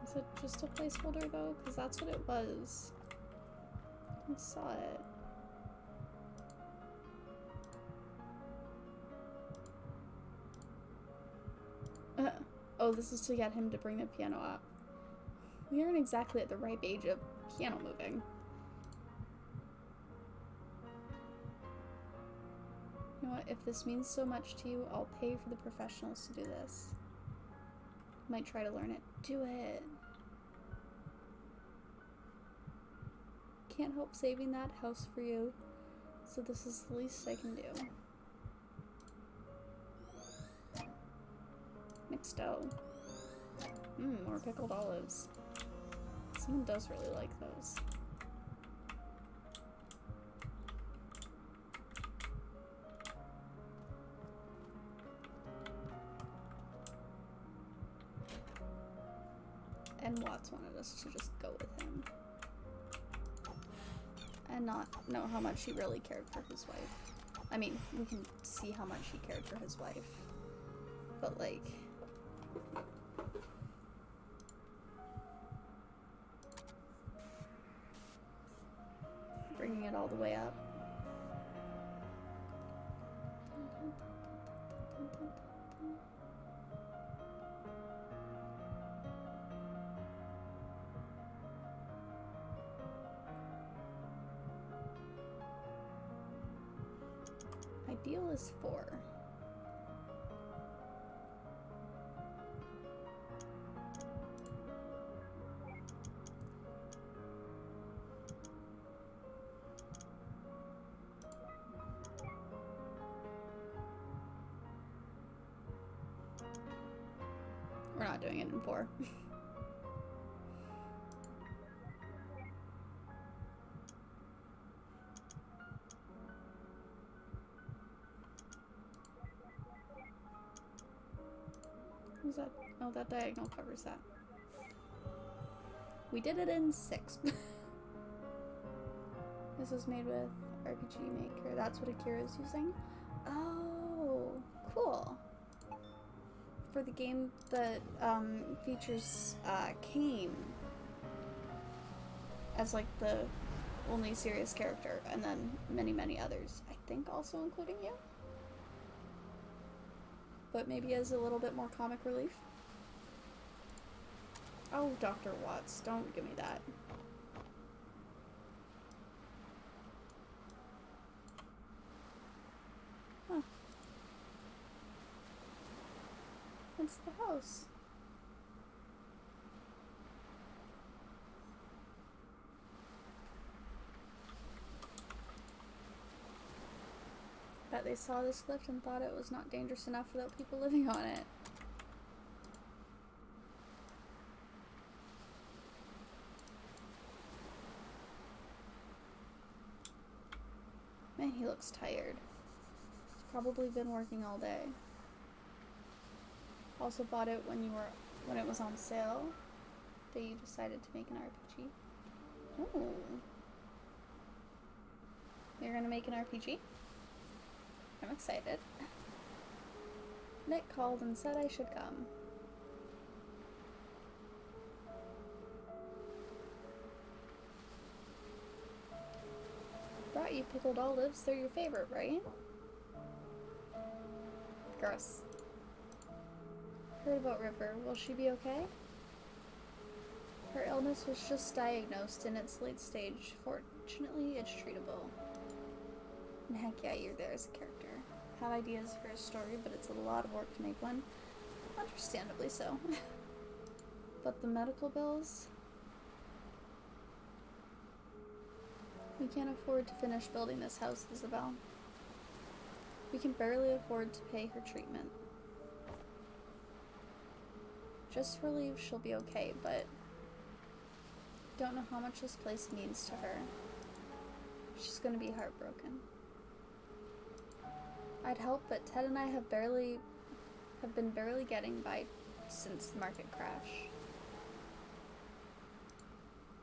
Is it just a placeholder though? Because that's what it was. I saw it. Oh, this is to get him to bring the piano up. We aren't exactly at the ripe age of piano moving. You know what, if this means so much to you, I'll pay for the professionals to do this. Might try to learn it. Do it. Can't help saving that house for you, so this is the least I can do. Mixed dough. More pickled olives. Someone does really like those. And Watts wanted us to just go with him. And not know how much he really cared for his wife. I mean, we can see how much he cared for his wife. But like... bringing it all the way up. Ideal is 4. We're not doing it in 4. Who's that? Oh, that diagonal covers that. We did it in 6. This is made with RPG Maker. That's what Akira is using. Oh, cool. For the game that features came as like the only serious character, and then many, many others. I think also including you. But maybe as a little bit more comic relief. Oh, Dr. Watts, don't give me that. Huh. It's the house. Bet they saw this lift and thought it was not dangerous enough without people living on it. Man, he looks tired. He's probably been working all day. Also bought it when it was on sale. That you decided to make an RPG. Ooh. You're gonna make an RPG? I'm excited. Nick called and said I should come. Brought you pickled olives. They're your favorite, right? Gross. Heard about River. Will she be okay? Her illness was just diagnosed in its late stage. Fortunately, it's treatable. And heck yeah, you're there as a character. Have ideas for a story, but it's a lot of work to make one. Understandably so. But the medical bills? We can't afford to finish building this house, Isabel. We can barely afford to pay her treatment. Just relieved she'll be okay, but don't know how much this place means to her. She's gonna be heartbroken. I'd help, but Ted and I have been barely getting by since the market crash.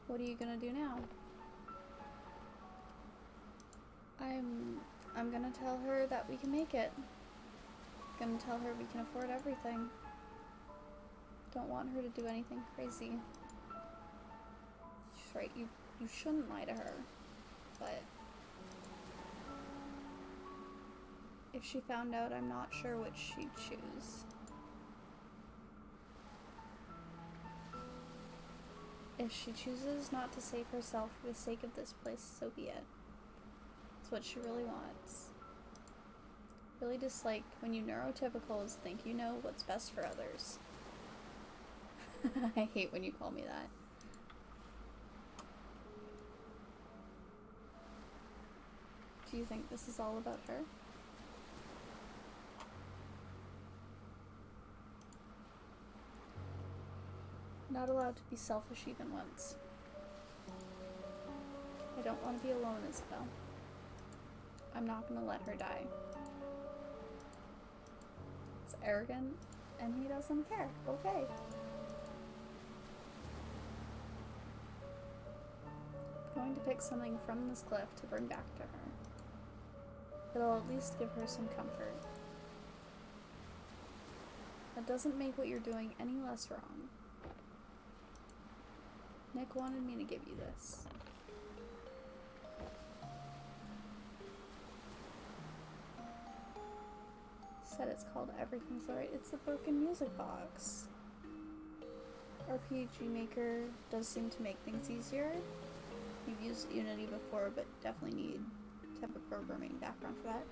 What are you gonna do now? I'm gonna tell her that we can make it. Gonna tell her we can afford everything. Don't want her to do anything crazy. She's right, you shouldn't lie to her. But if she found out, I'm not sure which she'd choose. If she chooses not to save herself for the sake of this place, so be it. It's what she really wants. Really dislike when you neurotypicals think you know what's best for others. I hate when you call me that. Do you think this is all about her? Not allowed to be selfish even once. I don't want to be alone, Isabel. I'm not gonna let her die. It's arrogant, and he doesn't care. Okay. I'm going to pick something from this cliff to bring back to her. It'll at least give her some comfort. That doesn't make what you're doing any less wrong. Nick wanted me to give you this. Said it's called Everything's Alright. It's the broken music box. RPG Maker does seem to make things easier. You've used Unity before, but definitely need to have a programming background for that.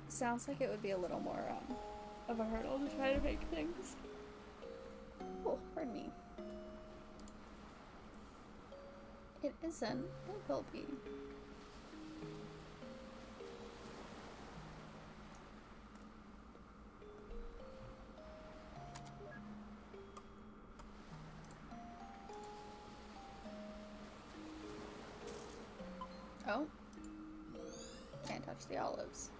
Sounds like it would be a little more of a hurdle to try to make things. Oh, pardon me. It isn't. It will be. Oh. Can't touch the olives.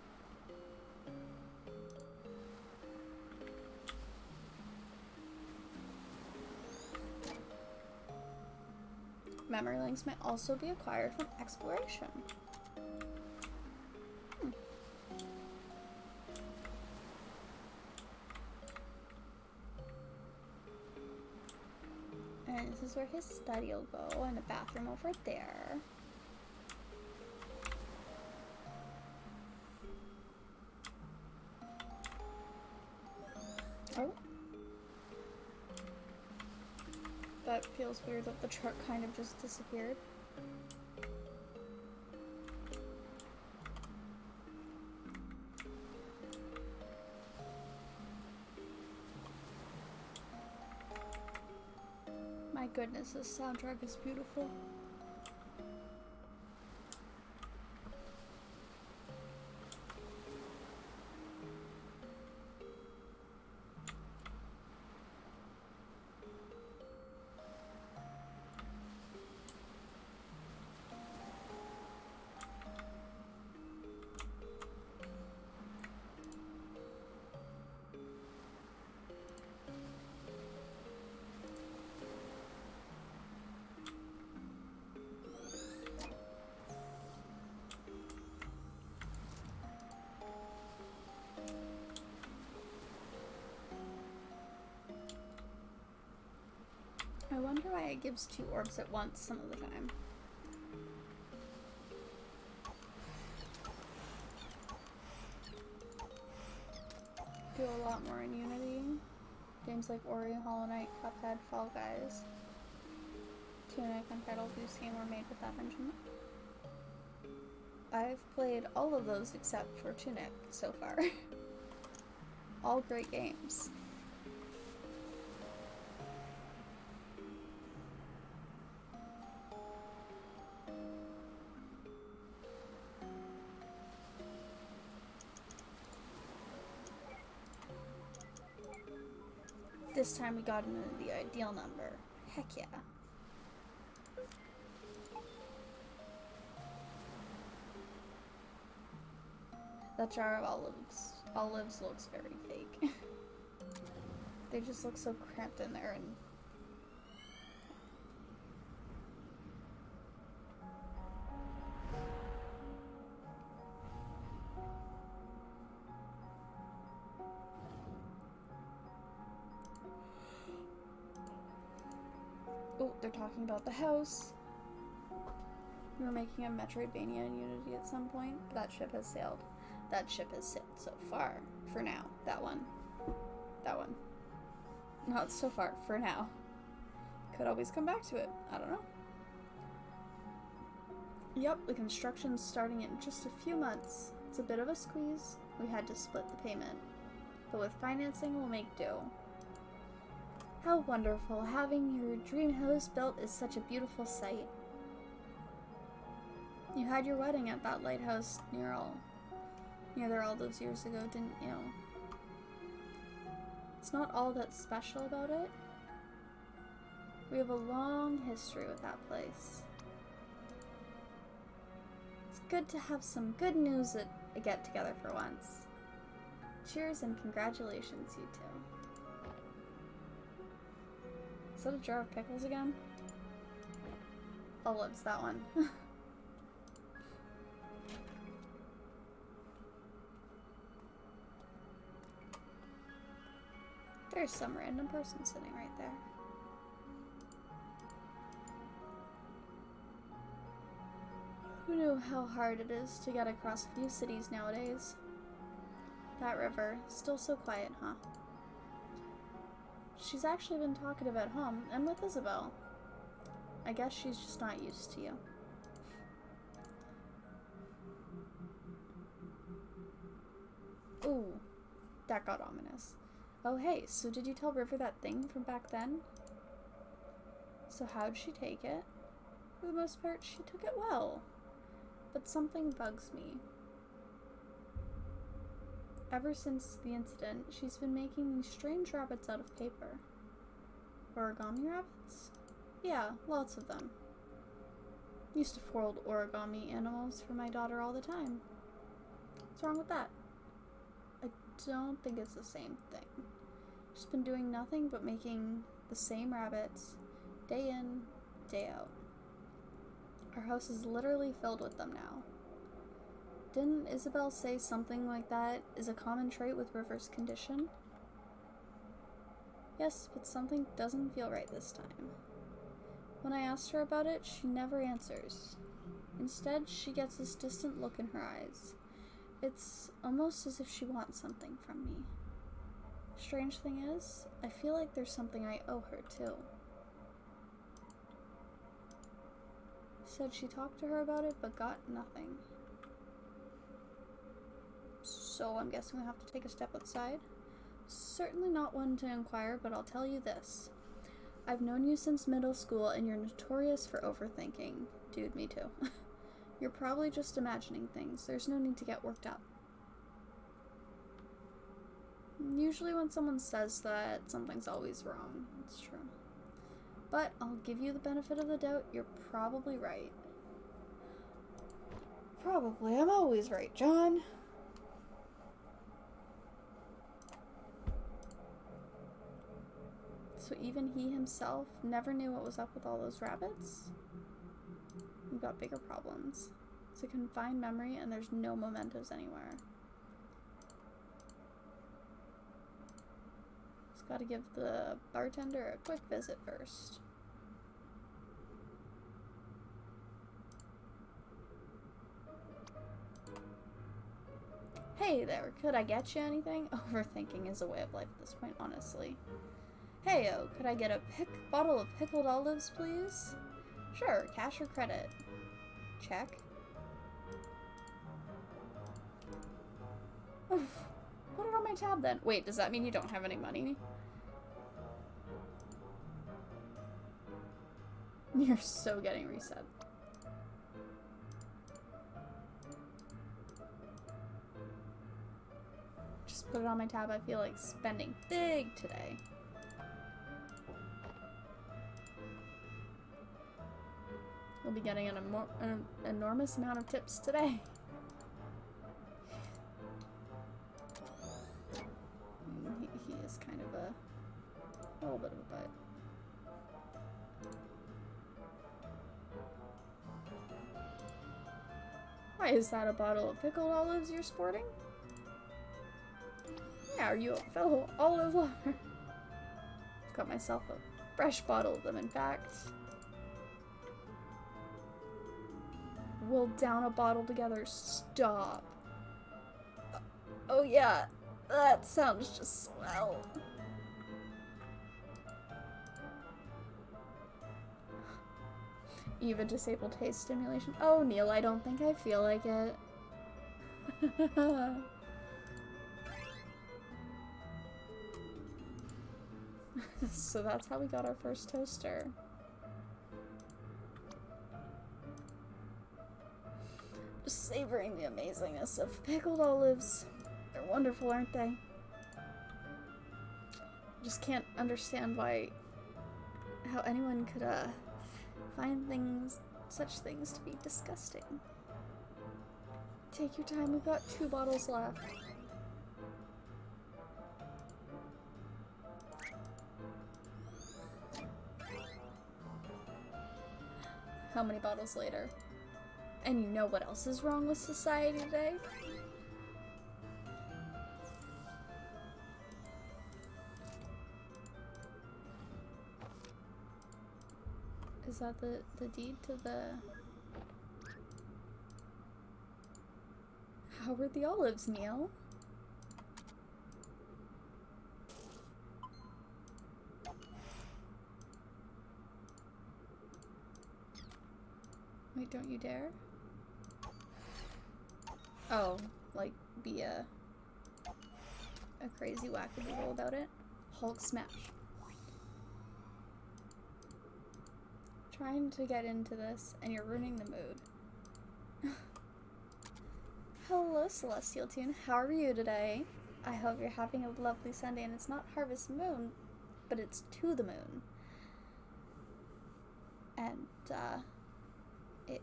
Memory links may also be acquired from exploration. And this is where his study will go, and a bathroom over there. Oh. That feels weird that the truck kind of just disappeared. My goodness, this soundtrack is beautiful. I wonder why it gives 2 orbs at once some of the time. Do a lot more in Unity. Games like Ori, Hollow Knight, Cuphead, Fall Guys, Tunic, and Pedal Goose Game were made with that engine. I've played all of those except for Tunic so far. All great games. This time we got into the ideal number. Heck yeah. That jar of olives looks very fake. They just look so cramped in there and... Oh, they're talking about the house. We were making a Metroidvania in Unity at some point, but that ship has sailed. That ship has sailed so far. For now. That one. That one. Not so far. For now. Could always come back to it. I don't know. Yep, the construction's starting in just a few months. It's a bit of a squeeze. We had to split the payment. But with financing, we'll make do. How wonderful. Having your dream house built is such a beautiful sight. You had your wedding at that lighthouse near there all those years ago, didn't you? It's not all that special about it. We have a long history with that place. It's good to have some good news at a get-together for once. Cheers and congratulations, you two. Is that a jar of pickles again? Olives, that one. There's some random person sitting right there. Who knew how hard it is to get across a few cities nowadays? That river, still so quiet, huh? She's actually been talkative at home, and with Isabel. I guess she's just not used to you. Ooh, that got ominous. Oh hey, so did you tell River that thing from back then? So how'd she take it? For the most part, she took it well. But something bugs me. Ever since the incident, she's been making these strange rabbits out of paper. Origami rabbits? Yeah, lots of them. Used to fold origami animals for my daughter all the time. What's wrong with that? I don't think it's the same thing. She's been doing nothing but making the same rabbits, day in, day out. Our house is literally filled with them now. Didn't Isabel say something like that is a common trait with River's condition? Yes, but something doesn't feel right this time. When I asked her about it, she never answers. Instead, she gets this distant look in her eyes. It's almost as if she wants something from me. Strange thing is, I feel like there's something I owe her too. Said she talked to her about it, but got nothing. So I'm guessing we have to take a step outside. Certainly not one to inquire, but I'll tell you this. I've known you since middle school, and you're notorious for overthinking. Dude, me too. You're probably just imagining things. There's no need to get worked up. Usually when someone says that, something's always wrong. It's true. But I'll give you the benefit of the doubt. You're probably right. Probably. I'm always right, John. So even he himself never knew what was up with all those rabbits? We've got bigger problems. It's a confined memory and there's no mementos anywhere. Just gotta give the bartender a quick visit first. Hey there, could I get you anything? Overthinking is a way of life at this point, honestly. Hey-o, could I get a bottle of pickled olives, please? Sure, cash or credit? Check. Oof. Put it on my tab then. Wait, does that mean you don't have any money? You're so getting reset. Just put it on my tab. I feel like spending big today. We'll be getting an enormous amount of tips today. He is kind of a little bit of a butt. Why, is that a bottle of pickled olives you're sporting? Yeah, are you a fellow olive lover? Got myself a fresh bottle of them, in fact. We'll down a bottle together. Stop. Oh yeah, that sounds just swell. Even disabled taste stimulation. Oh, Neil, I don't think I feel like it. So that's how we got our first toaster. Just savoring the amazingness of pickled olives. They're wonderful, aren't they? Just can't understand how anyone could find such things to be disgusting. Take your time, we've got 2 bottles left. How many bottles later? And you know what else is wrong with society today? Is that the deed to the... How were the olives, Neil? Wait, don't you dare? Oh, like, be a crazy wackadoodle about it? Hulk smash. Trying to get into this, and you're ruining the mood. Hello, Celestial Tune. How are you today? I hope you're having a lovely Sunday, and it's not Harvest Moon, but it's to the moon. And,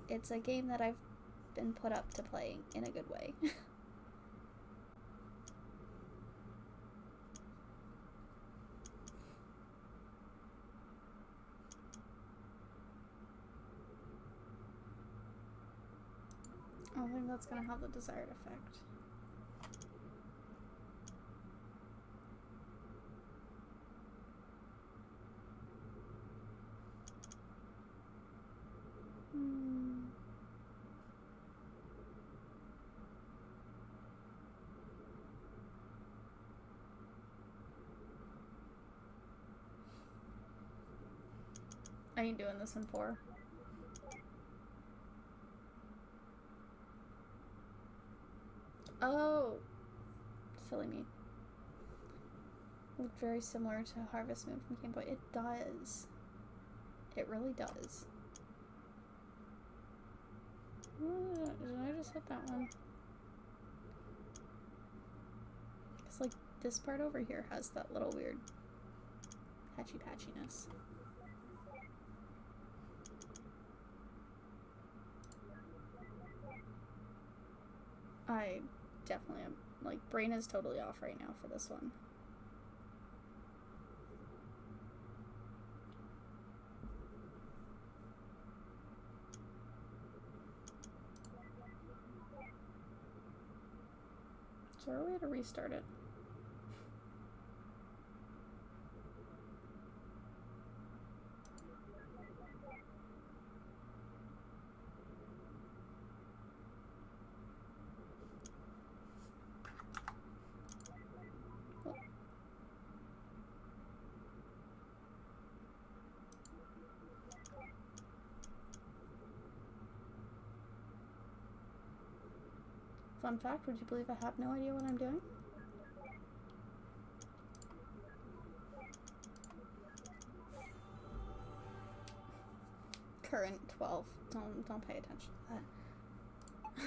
it's a game that I've been put up to play in a good way. I don't think that's gonna have the desired effect. I ain't doing this in 4. Oh! Silly me. Looked very similar to Harvest Moon from Game Boy. It does. It really does. Did I just hit that one? It's like this part over here has that little weird patchiness. I definitely am, like, brain is totally off right now for this one. Is there a way to restart it? Fun fact, would you believe I have no idea what I'm doing? Current 12. Don't pay attention to that.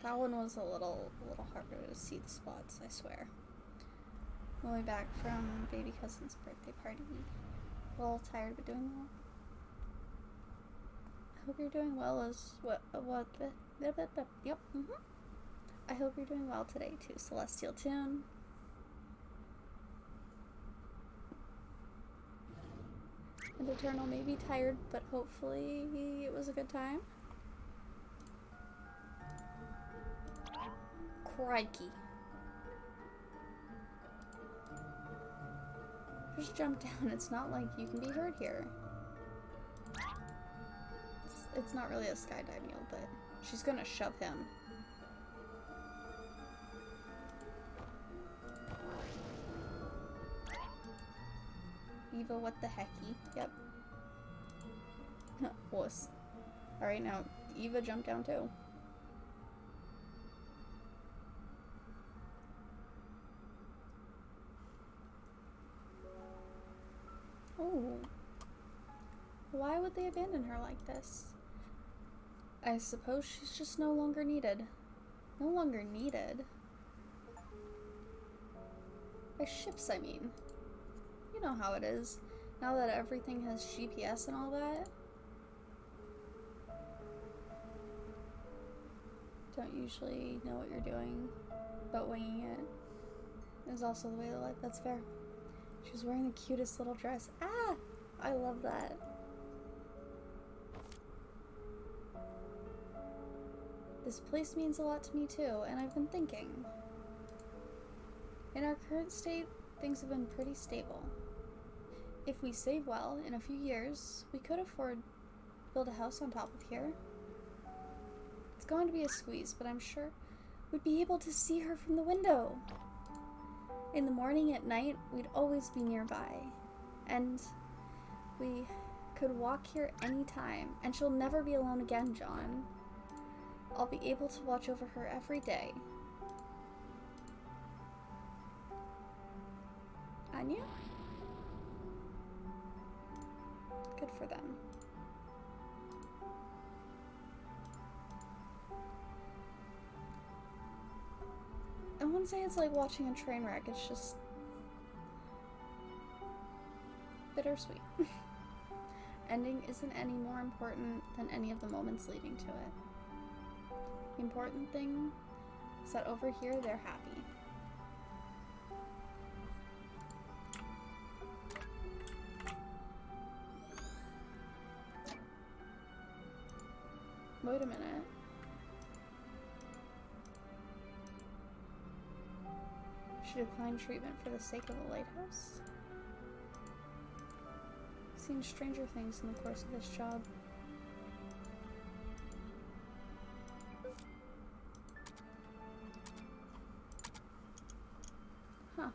That one was a little harder to see the spots, I swear. I'm only back from baby cousin's birthday party. A little tired, but doing well. I hope you're doing well yep. I hope you're doing well today too, Celestial Tune. And Eternal may be tired, but hopefully it was a good time. Quirky. Just jump down. It's not like you can be heard here. It's not really a skydive meal, but she's gonna shove him. Eva, what the hecky? Yep. Wuss. Alright, now Eva jumped down too. Oh. Why would they abandon her like this? I suppose she's just no longer needed. No longer needed? By ships, I mean. You know how it is. Now that everything has GPS and all that. Don't usually know what you're doing, but winging it is also the way of life. That's fair. She's wearing the cutest little dress. Ah! I love that. This place means a lot to me too, and I've been thinking. In our current state, things have been pretty stable. If we save well, in a few years, we could afford to build a house on top of here. It's going to be a squeeze, but I'm sure we'd be able to see her from the window. In the morning, at night, we'd always be nearby. And we could walk here anytime, and she'll never be alone again, John. I'll be able to watch over her every day. Anya? Good for them. I wouldn't say it's like watching a train wreck, it's just bittersweet. Ending isn't any more important than any of the moments leading to it. The important thing is that over here they're happy. Wait a minute. She declined treatment for the sake of a lighthouse? I've seen stranger things in the course of this job. Huh.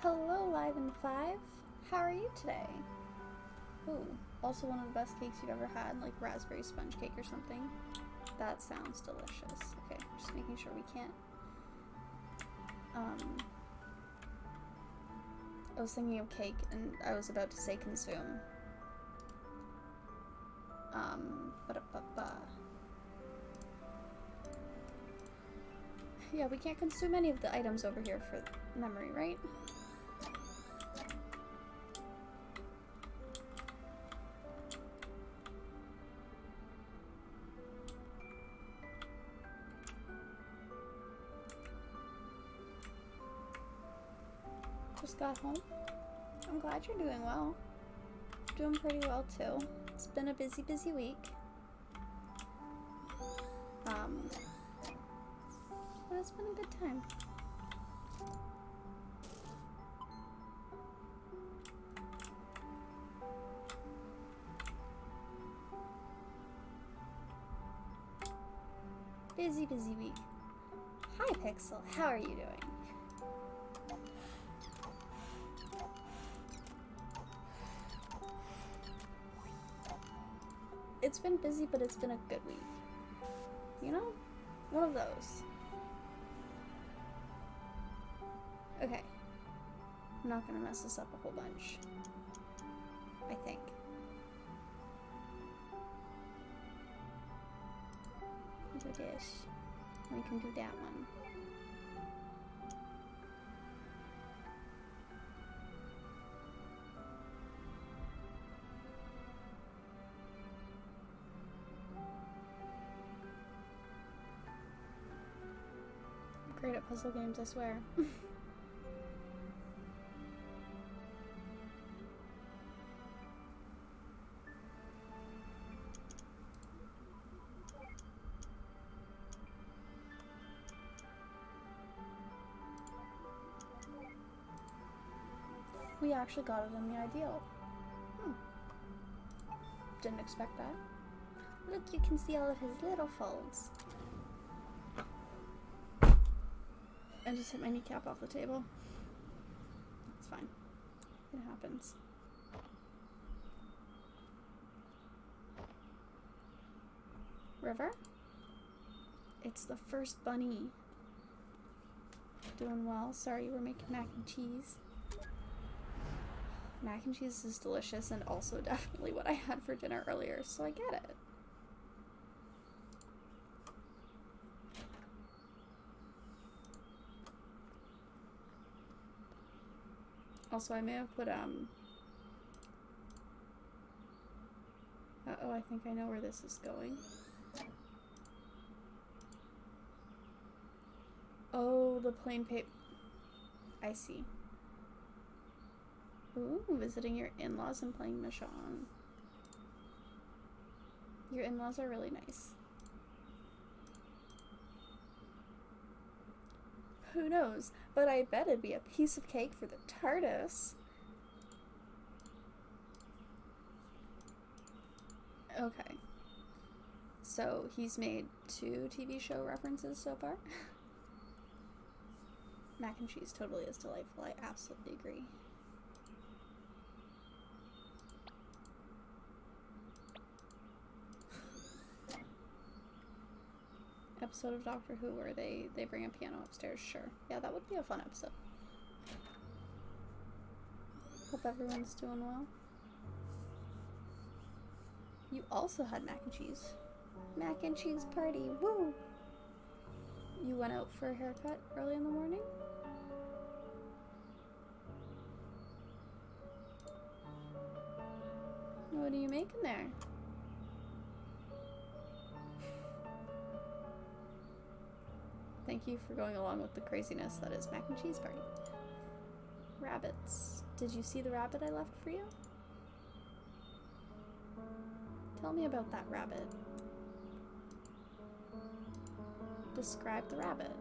Hello, Live in 5. How are you today? Ooh, also one of the best cakes you've ever had, like raspberry sponge cake or something. That sounds delicious. Okay, just making sure we can't. I was thinking of cake and I was about to say consume. Yeah, we can't consume any of the items over here for memory, right? Just got home. I'm glad you're doing well. Doing pretty well too. It's been a busy, busy week. But it's been a good time. Busy, busy week. Hi, Pixel. How are you doing? It's been busy, but it's been a good week. You know? One of those. Okay. I'm not gonna mess this up a whole bunch. I think. Do this. We can do that one. I'm great at puzzle games, I swear. We actually got it in the ideal. Didn't expect that. Look, you can see all of his little folds. I just hit my kneecap off the table. It's fine. It happens. River? It's the first bunny. Doing well. Sorry, we're making mac and cheese. Mac and cheese is delicious and also definitely what I had for dinner earlier, so I get it. Also, I may have put, uh-oh, I think I know where this is going. Oh, the plain paper. I see. Ooh, visiting your in-laws and playing Mahjong. Your in-laws are really nice. Who knows? But I bet it'd be a piece of cake for the TARDIS. Okay. So he's made 2 TV show references so far. Mac and cheese totally is delightful. I absolutely agree. Episode of Doctor Who where they bring a piano upstairs, sure. Yeah, that would be a fun episode. Hope everyone's doing well. You also had mac and cheese. Mac and cheese party, woo! You went out for a haircut early in the morning? What are you making there? Thank you for going along with the craziness that is mac and cheese party. Rabbits. Did you see the rabbit I left for you? Tell me about that rabbit. Describe the rabbit.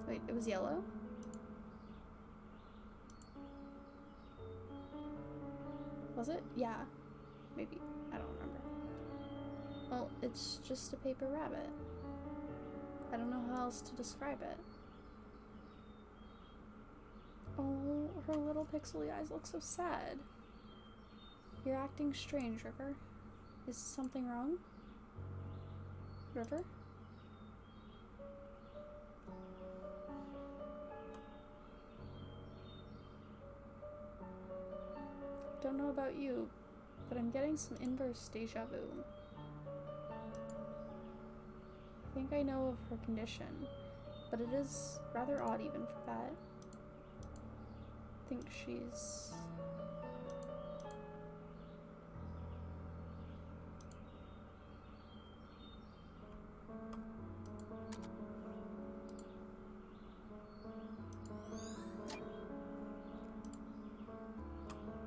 Wait, it was yellow? Was it? Yeah. Maybe. I don't remember. Well, it's just a paper rabbit. I don't know how else to describe it. Oh, her little pixely eyes look so sad. You're acting strange, River. Is something wrong? River? Don't know about you, but I'm getting some inverse deja vu. I think I know of her condition, but it is rather odd even for that. I think she's...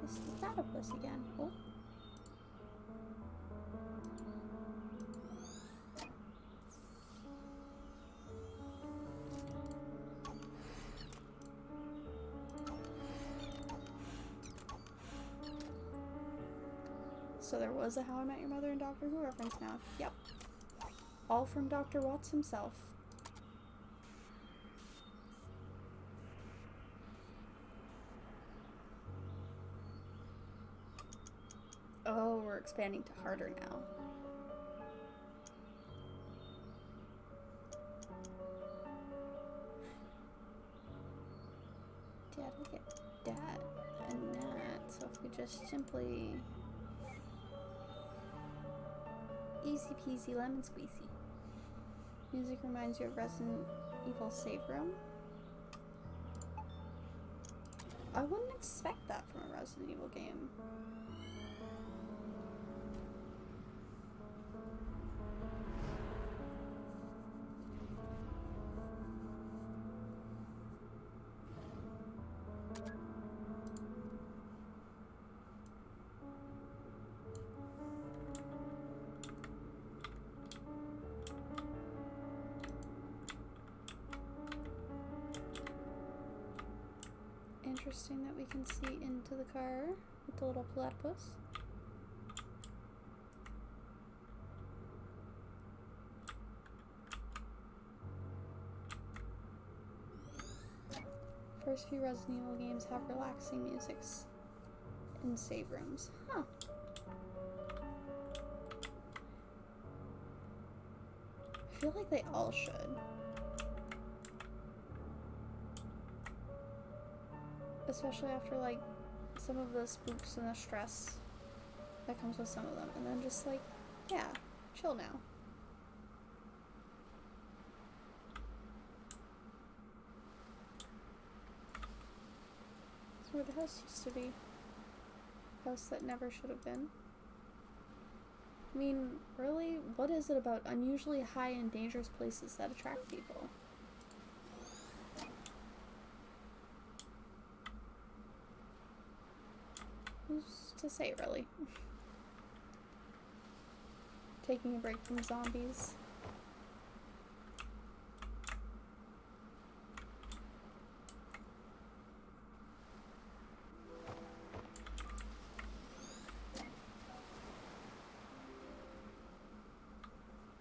This is the platypus again. Oh. So there was a How I Met Your Mother and Doctor Who reference now. Yep. All from Dr. Watts himself. Oh, we're expanding to harder now. Dad will get that and that. So if we just simply... Easy peasy lemon squeezy. Music reminds you of Resident Evil Save Room. I wouldn't expect that from a Resident Evil game. Interesting that we can see into the car with the little platypus. First few Resident Evil games have relaxing musics in save rooms. Huh. I feel like they all should. Especially after, like, some of the spooks and the stress that comes with some of them. And then just, like, yeah, chill now. That's where the house used to be. House that never should have been. I mean, really, what is it about unusually high and dangerous places that attract people? Who's to say, really? Taking a break from zombies.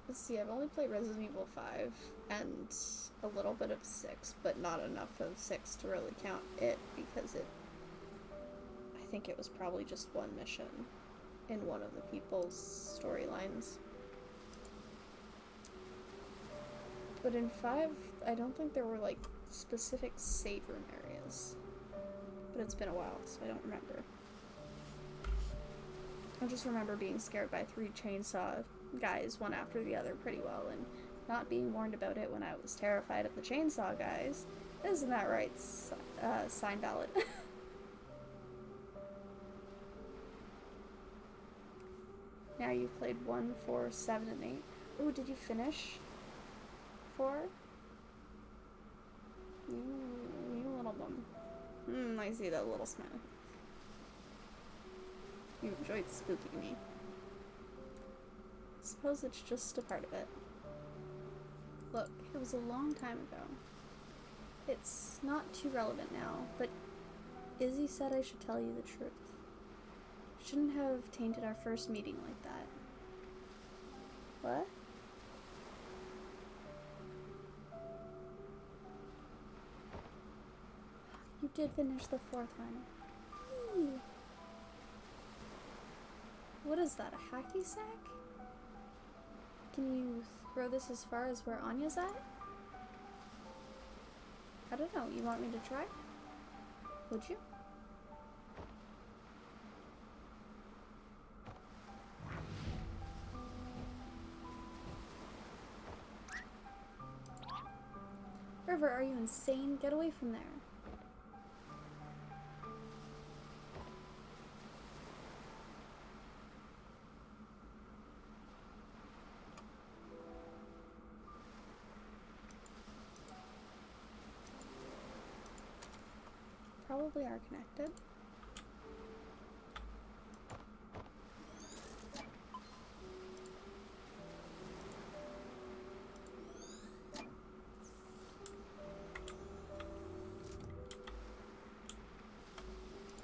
Let's see, I've only played Resident Evil 5 and a little bit of 6, but not enough of 6 to really count it because I think it was probably just one mission in one of the people's storylines. But in 5, I don't think there were, like, specific save room areas. But it's been a while, so I don't remember. I just remember being scared by 3 chainsaw guys, one after the other, pretty well, and not being warned about it when I was terrified of the chainsaw guys. Isn't that right, sign ballot? Now you've played 1, 4, 7, and 8. Ooh, did you finish 4? You little bum. I see that little smile. You enjoyed spooking me. Suppose it's just a part of it. Look, it was a long time ago. It's not too relevant now, but Izzy said I should tell you the truth. Shouldn't have tainted our first meeting like that. What? did finish the fourth one. Whee. What is that, a hacky sack? Can you throw this as far as where Anya's at? I don't know, you want me to try? Would you? River, are you insane? Get away from there. Probably are connected.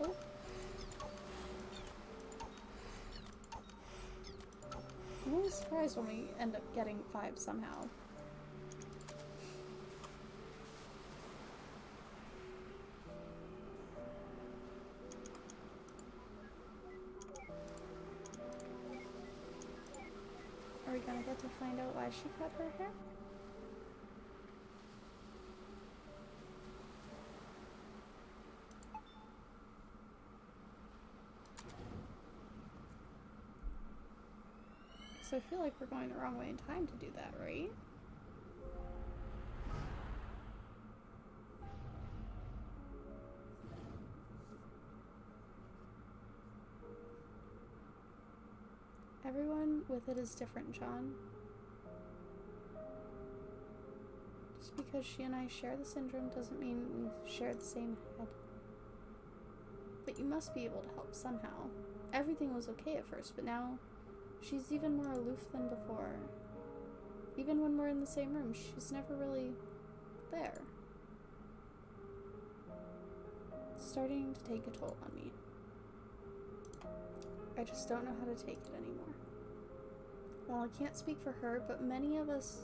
Oh. I'm always surprised when we end up getting 5 somehow. Are we gonna get to find out why she cut her hair? So I feel like we're going the wrong way in time to do that, right? Everyone with it is different, John. Just because she and I share the syndrome doesn't mean we share the same head. But you must be able to help somehow. Everything was okay at first, but now she's even more aloof than before. Even when we're in the same room, she's never really there. It's starting to take a toll on me. I just don't know how to take it anymore. Well, I can't speak for her, but many of us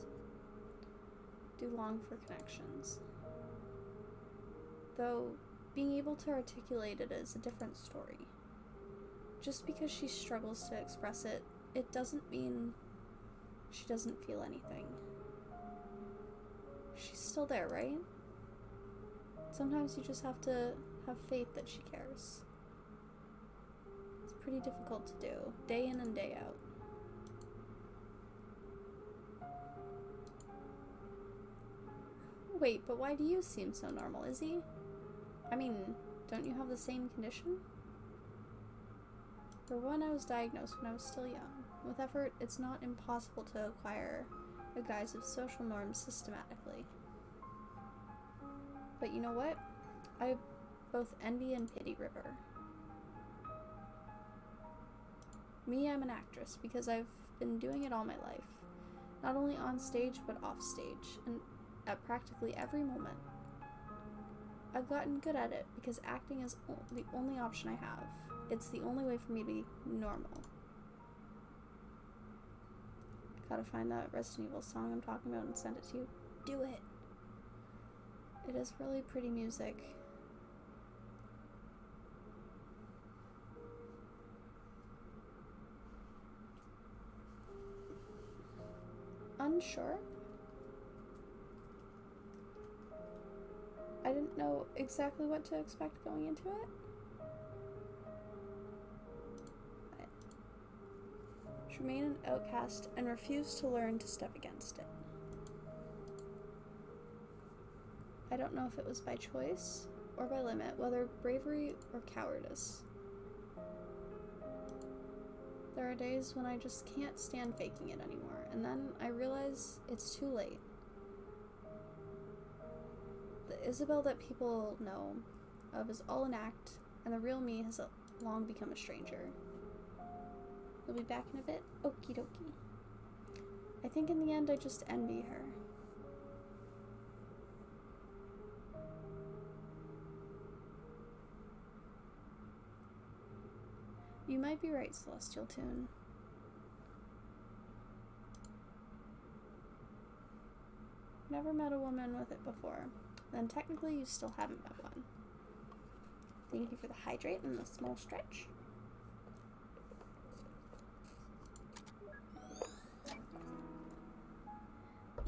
do long for connections. Though, being able to articulate it is a different story. Just because she struggles to express it, it doesn't mean she doesn't feel anything. She's still there, right? Sometimes you just have to have faith that she cares. It's pretty difficult to do, day in and day out. Wait, but why do you seem so normal, Izzy? I mean, don't you have the same condition? For one, I was diagnosed when I was still young. With effort, it's not impossible to acquire a guise of social norms systematically. But you know what? I both envy and pity River. Me, I'm an actress because I've been doing it all my life. Not only on stage, but off stage, and at practically every moment. I've gotten good at it because acting is the only option I have. It's the only way for me to be normal. Gotta find that Resident Evil song I'm talking about and send it to you. Do it! It is really pretty music. Unsure? I didn't know exactly what to expect going into it. I remain an outcast and refuse to learn to step against it. I don't know if it was by choice or by limit, whether bravery or cowardice. There are days when I just can't stand faking it anymore, and then I realize it's too late. The Isabel that people know of is all an act, and the real me has long become a stranger. You'll be back in a bit? Okie dokie. I think in the end I just envy her. You might be right, Celestial Tune. Never met a woman with it before. Then technically you still haven't met one. Thank you for the hydrate and the small stretch.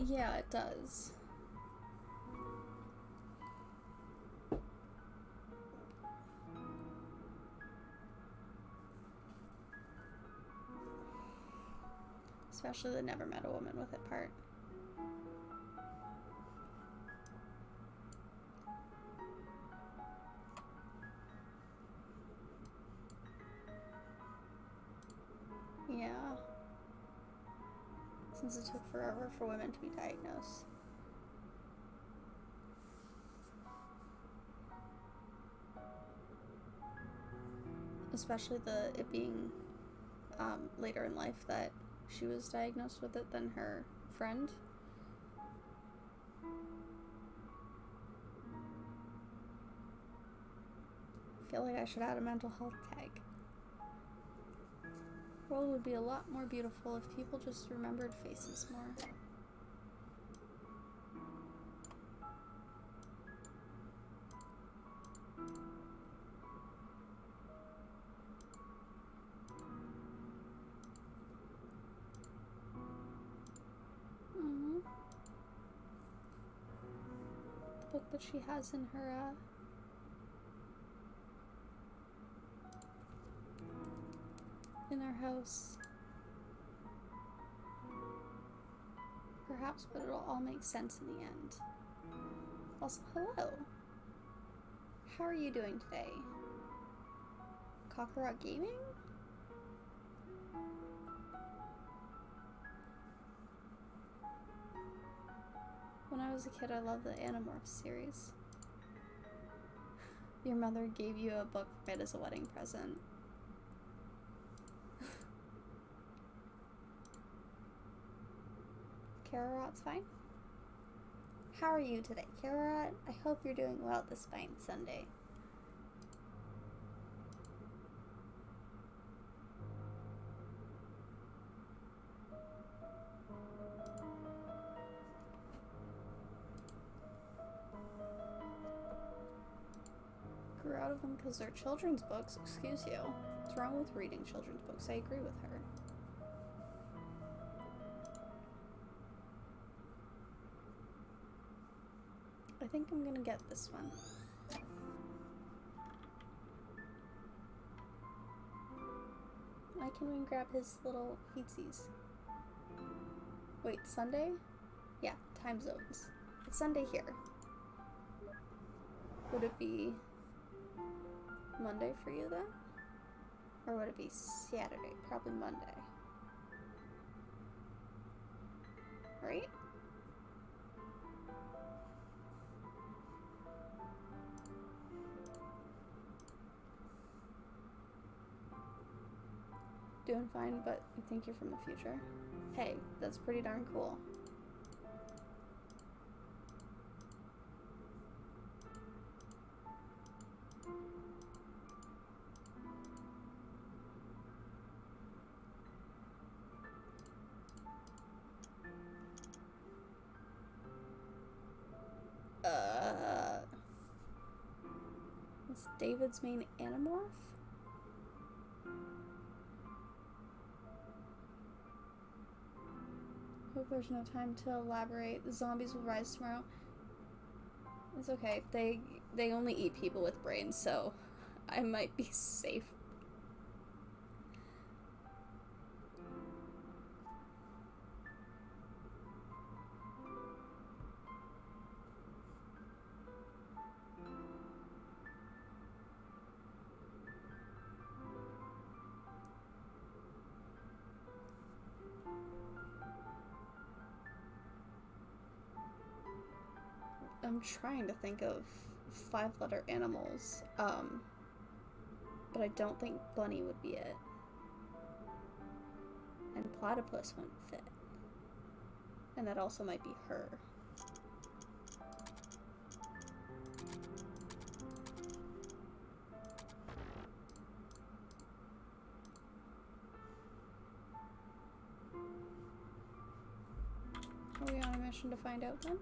Yeah, it does. Especially the never met a woman with it part. Yeah. Since it took forever for women to be diagnosed. Especially it being later in life that she was diagnosed with it than her friend. I feel like I should add a mental health tag. The world would be a lot more beautiful if people just remembered faces more. The book that she has in her house. Perhaps, but it'll all make sense in the end. Also, hello. How are you doing today? Kakarot Gaming? When I was a kid, I loved the Animorphs series. Your mother gave you a book for it as a wedding present. Kararot's fine. How are you today, Kararot? I hope you're doing well this fine Sunday. Grew out of them because they're children's books. Excuse you. What's wrong with reading children's books? I agree with her. I think I'm gonna get this one. Why can we grab his little feetsies? Wait, Sunday? Yeah, time zones. It's Sunday here. Would it be Monday for you then? Or would it be Saturday? Probably Monday. Right? Doing fine, but you think you're from the future? Hey, that's pretty darn cool. It's David's main Animorph? Hope there's no time to elaborate. The zombies will rise tomorrow. It's okay. They only eat people with brains, so I might be safe. I'm trying to think of 5-letter animals, but I don't think bunny would be it. And platypus wouldn't fit. And that also might be her. Are we on a mission to find out then?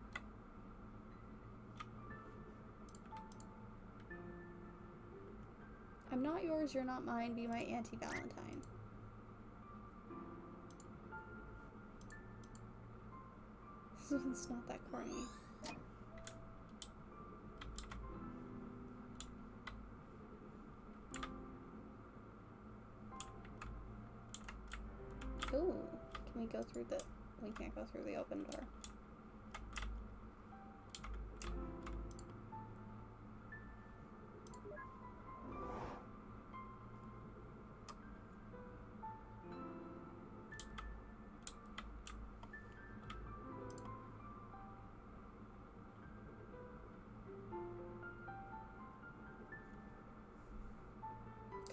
I'm not yours, you're not mine, be my Auntie Valentine. This one's not that corny. Ooh, can we go through the... We can't go through the open door.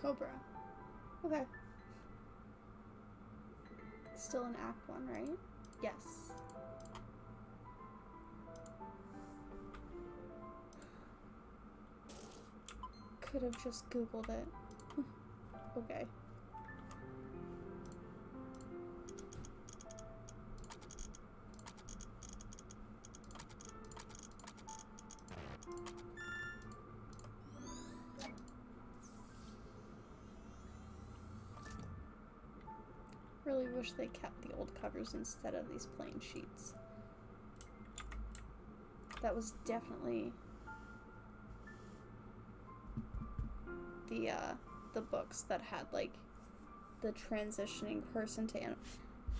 Cobra. Okay. Still in Act 1, right? Yes. Could have just Googled it. Okay. Really wish they kept the old covers instead of these plain sheets. That was definitely the books that had like the transitioning person to animal.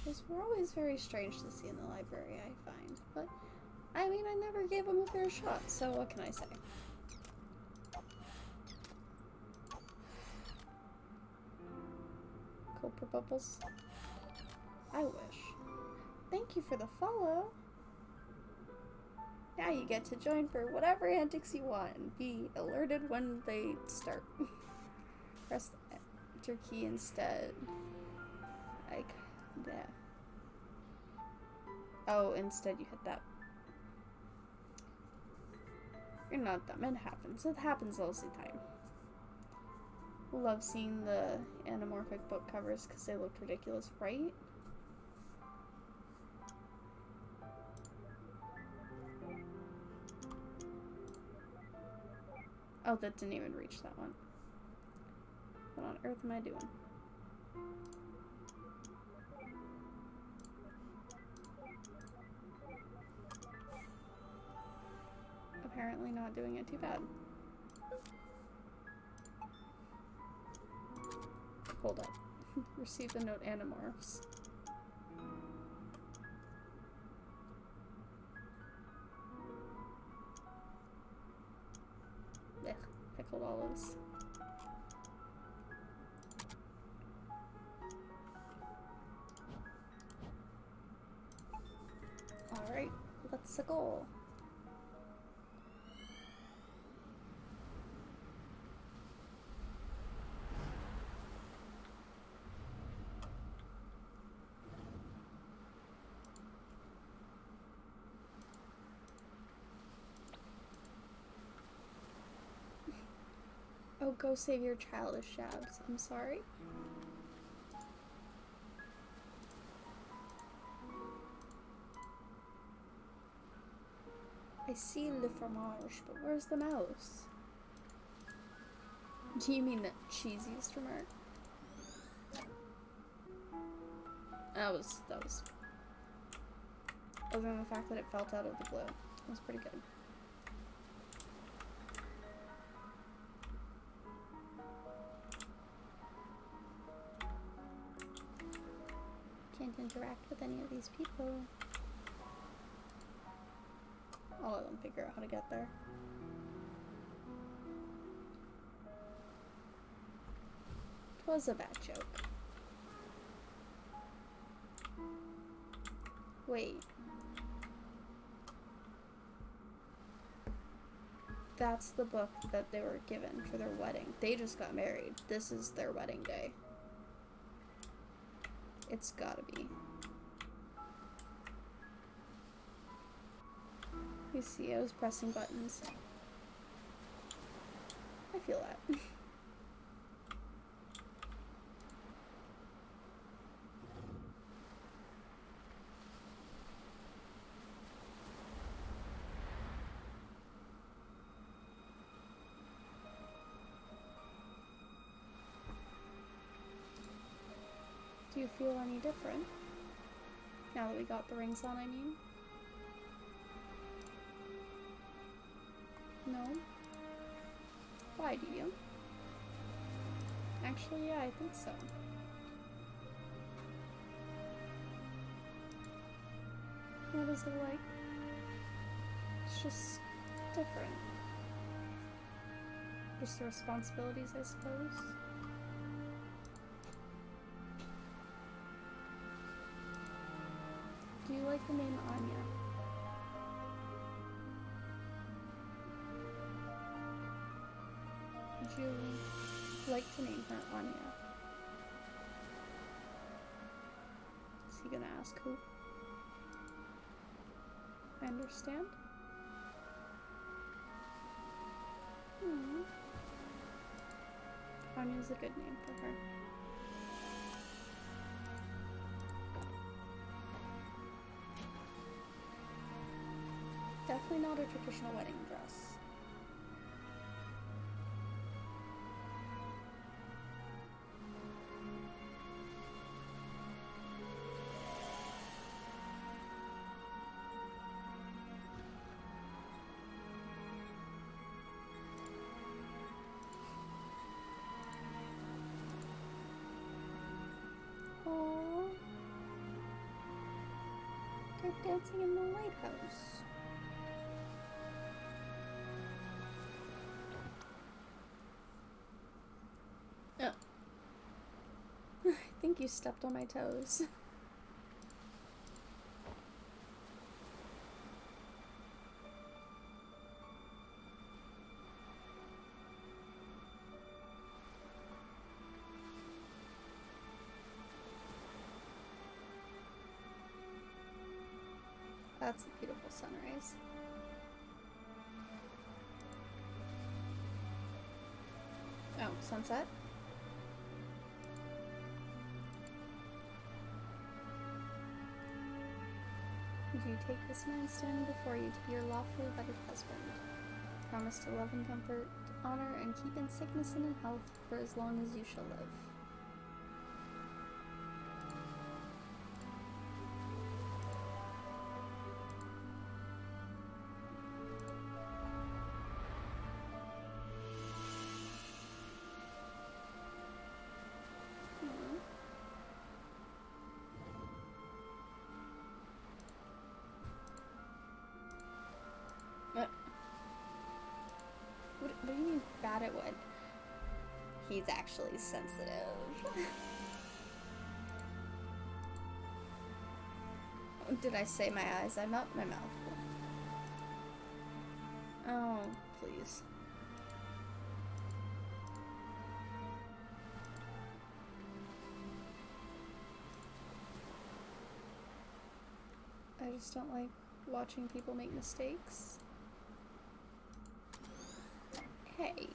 Those were always very strange to see in the library, I find. But I mean, I never gave them a fair shot, so what can I say? Cobra Bubbles. I wish. Thank you for the follow. Now you get to join for whatever antics you want and be alerted when they start. Press the enter key instead. Like that. Oh, instead you hit that. You're not dumb. It happens. It happens all the time. Love seeing the anamorphic book covers because they looked ridiculous, right? Oh, that didn't even reach that one. What on earth am I doing? Apparently not doing it too bad. Hold up. Receive the note Animorphs. Ugh, pickled olives. Alright, let's go. Oh, go save your childish shabs. I'm sorry. I see le fromage, but where's the mouse? Do you mean the cheesiest remark? Other than the fact that it felt out of the blue. It was pretty good. Can't interact with any of these people. I'll let them figure out how to get there. Twas a bad joke. Wait. That's the book that they were given for their wedding. They just got married. This is their wedding day. It's gotta be. You see, I was pressing buttons. I feel that. Do you feel any different? Now that we got the rings on, I mean. No? Why do you? Actually, yeah, I think so. What is it like? It's just different. Just the responsibilities, I suppose. Do you like the name Anya? Would you like to name her Anya? Is he gonna ask who? I understand. Anya's a good name for her. Definitely not a traditional wedding dress. Aww. They're dancing in the lighthouse. Oh. I think you stepped on my toes. That's a beautiful sunrise. Oh, sunset? Do you take this man standing before you to be your lawfully wedded husband? Promise to love and comfort, honor, and keep in sickness and in health for as long as you shall live. What do you mean bad at what? He's actually sensitive. Did I say my eyes? I meant my mouth. Oh, please. I just don't like watching people make mistakes. Hey.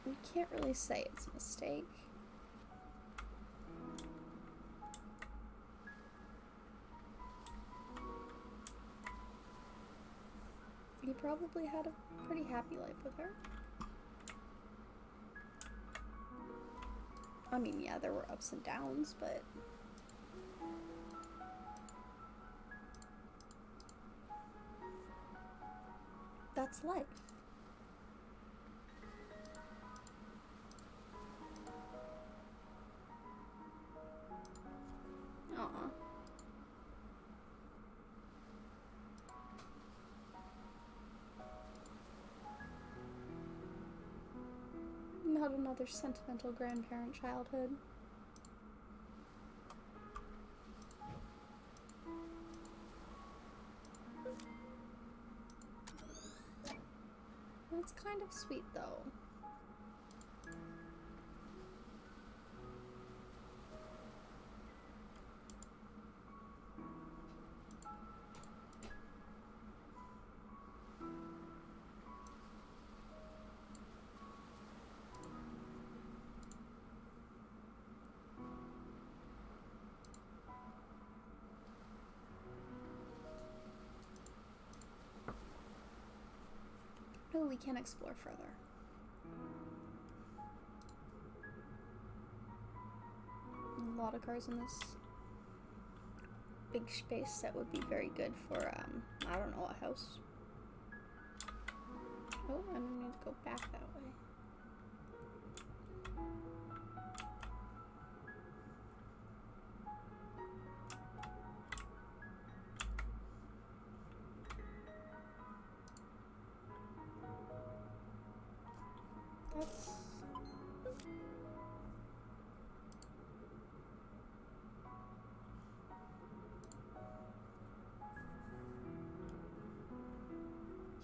We can't really say it's a mistake. You probably had a pretty happy life with her. I mean, yeah, there were ups and downs, but... that's life. Aw. Not another sentimental grandparent childhood. That's kind of sweet, though. Oh, we can explore further. lot of cars in this big space that would be very good for, I don't know, a house. Oh, I don't need to go back that way. That's...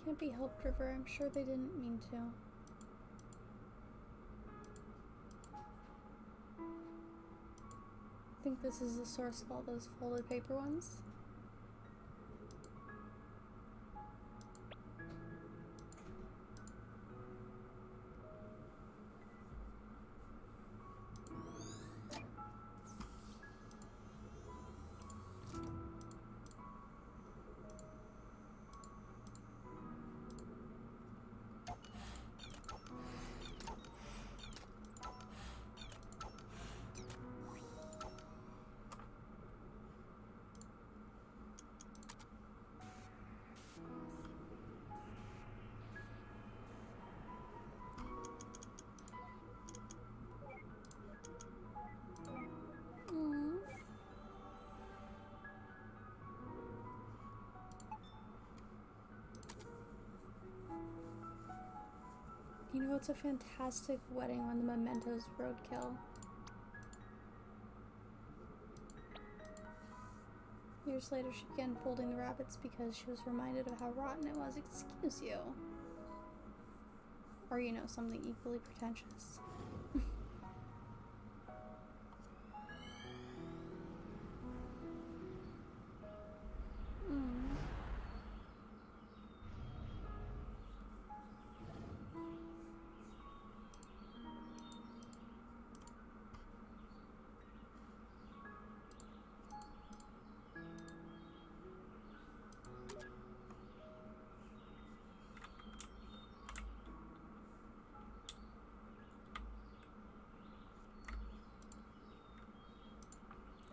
Can't be helped, River. I'm sure they didn't mean to. I think this is the source of all those folded paper ones. You know, it's a fantastic wedding when the mementos roadkill. Years later, she began folding the rabbits because she was reminded of how rotten it was. Excuse you. Or, you know, something equally pretentious.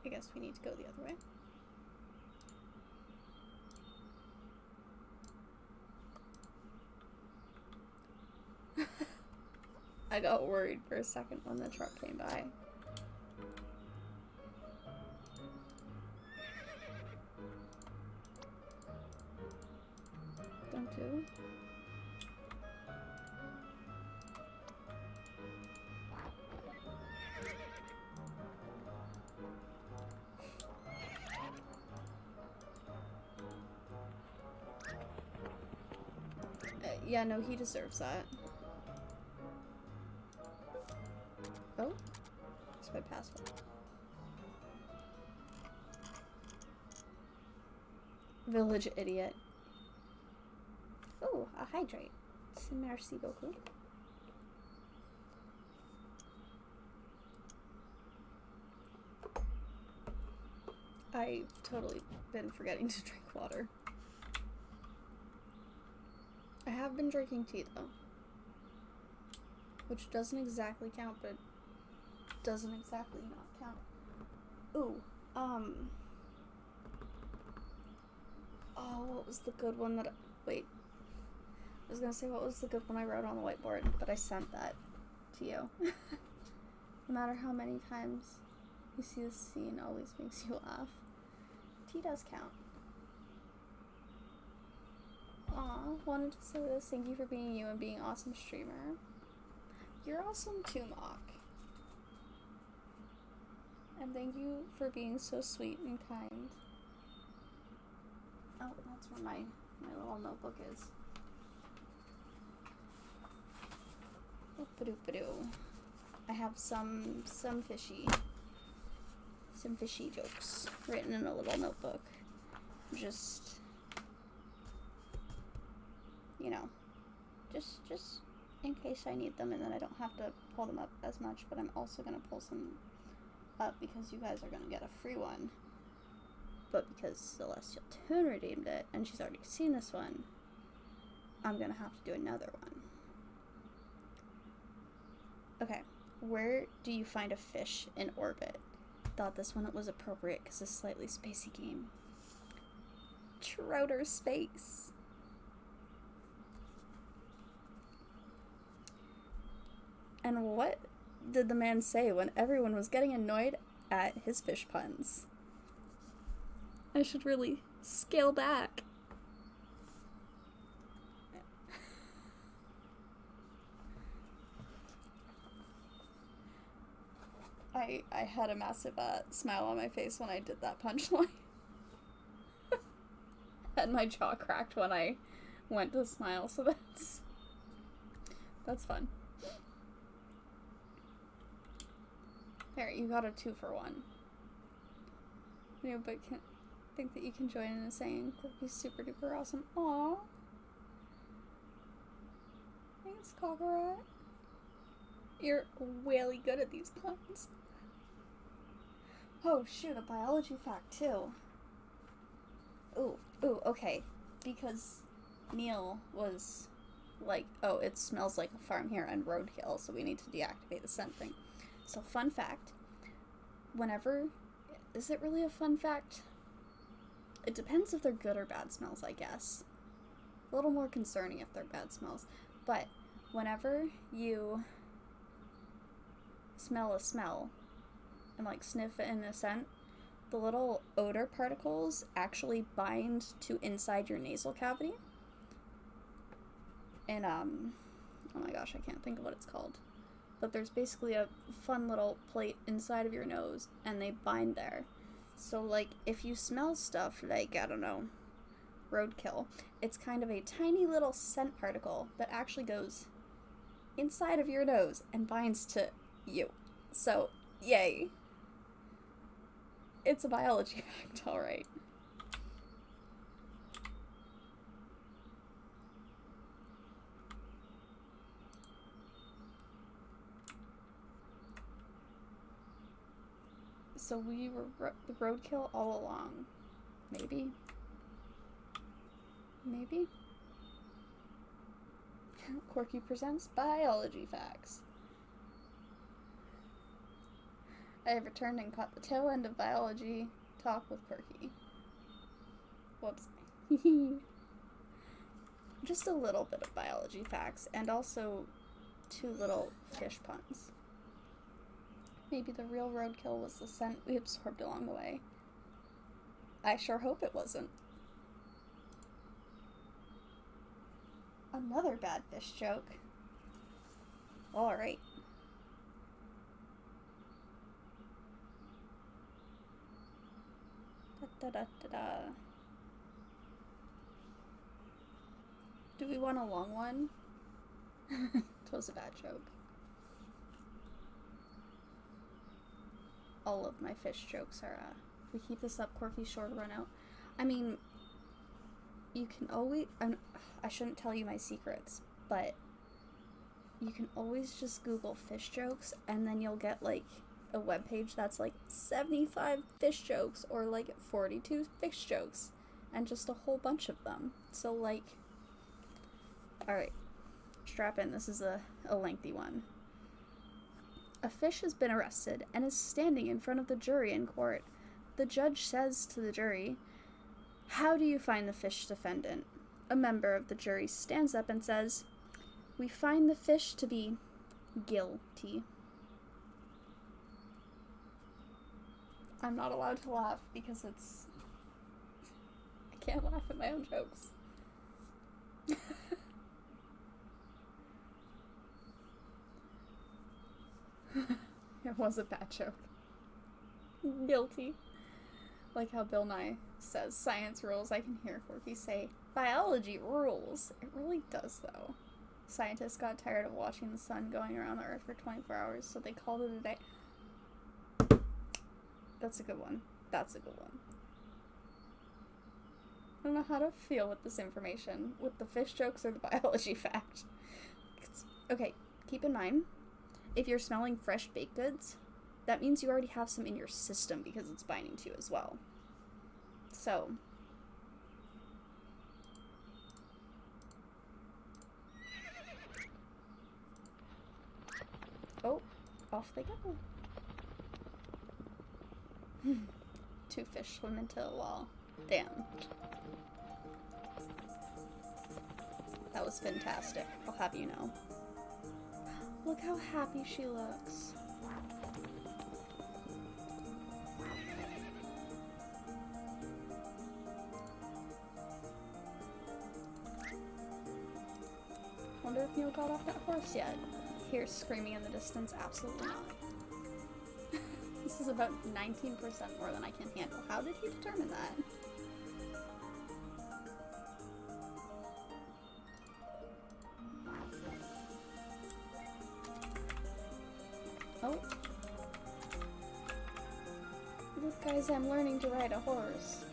I guess we need to go the other way. I got worried for a second when the truck came by. Don't do. Yeah, no, he deserves that. Oh, that's my password. Village idiot. Oh, a hydrate. Merci beaucoup. I've totally been forgetting to drink water. I have been drinking tea though, which doesn't exactly count, but doesn't exactly not count. Ooh, oh, what was the good one that, wait, I was gonna say what was the good one I wrote on the whiteboard, but I sent that to you. No matter how many times you see this scene, it always makes you laugh. Tea does count. Aw, wanted to say this. Thank you for being you and being an awesome streamer. You're awesome too, Mock. And thank you for being so sweet and kind. Oh, that's where my little notebook is. Oop-a-doop-a-doo. I have some fishy jokes written in a little notebook. Just, you know, just in case I need them, and then I don't have to pull them up as much, but I'm also going to pull some up because you guys are going to get a free one. But because Celestial Toon redeemed it, and she's already seen this one, I'm going to have to do another one. Okay, where do you find a fish in orbit? thought this one was appropriate because it's a slightly spacey game. Trouter Space. And what did the man say when everyone was getting annoyed at his fish puns? I should really scale back. I had a massive smile on my face when I did that punchline. And my jaw cracked when I went to smile, so that's fun. There, you got a 2 for 1. Yeah, but think that you can join in a saying Quirky's super duper awesome. Aww. Thanks, Cockroach. You're really good at these puns. Oh shoot, a biology fact too. Ooh, okay. Because Neil was like, oh, it smells like a farm here and roadkill, so we need to deactivate the scent thing. So fun fact, whenever, is it really a fun fact? It depends if they're good or bad smells, I guess. A little more concerning if they're bad smells. But whenever you smell a smell and like sniff in a scent, the little odor particles actually bind to inside your nasal cavity. And oh my gosh, I can't think of what it's called. But there's basically a fun little plate inside of your nose and they bind there. So like if you smell stuff like, I don't know, roadkill, it's kind of a tiny little scent particle that actually goes inside of your nose and binds to you. So, yay. It's a biology fact, alright. So we were the roadkill all along. Maybe? Maybe? Quirky presents biology facts. I have returned and caught the tail end of biology talk with Quirky. Whoops. Just a little bit of biology facts, and also 2 little fish puns. Maybe the real roadkill was the scent we absorbed along the way. I sure hope it wasn't. Another bad fish joke. Alright. Da-da-da-da-da. Do we want a long one? It was a bad joke. All of my fish jokes are, if we keep this up, Quirky's sure to run out. I mean, you can always, I shouldn't tell you my secrets, but you can always just Google fish jokes, and then you'll get, like, a webpage that's, like, 75 fish jokes, or, like, 42 fish jokes, and just a whole bunch of them. So, like, alright, strap in, this is a lengthy one. A fish has been arrested and is standing in front of the jury in court. The judge says to the jury, "How do you find the fish defendant?" A member of the jury stands up and says, "We find the fish to be guilty." I'm not allowed to laugh because it's... I can't laugh at my own jokes. It was a bad joke. Guilty. Like how Bill Nye says, "Science rules." I can hear Quirky say, "Biology rules." It really does, though. Scientists got tired of watching the sun going around the Earth for 24 hours, so they called it a day. That's a good one. That's a good one. I don't know how to feel with this information, with the fish jokes or the biology fact. Okay, keep in mind, if you're smelling fresh baked goods, that means you already have some in your system because it's binding to you as well. So, oh, off they go. Two fish swim into a wall. Damn. That was fantastic, I'll have you know. Look how happy she looks. Wonder if Neil got off that horse yet. Hear screaming in the distance, absolutely not. This is about 19% more than I can handle. How did he determine that? Oh. Look guys, I'm learning to ride a horse.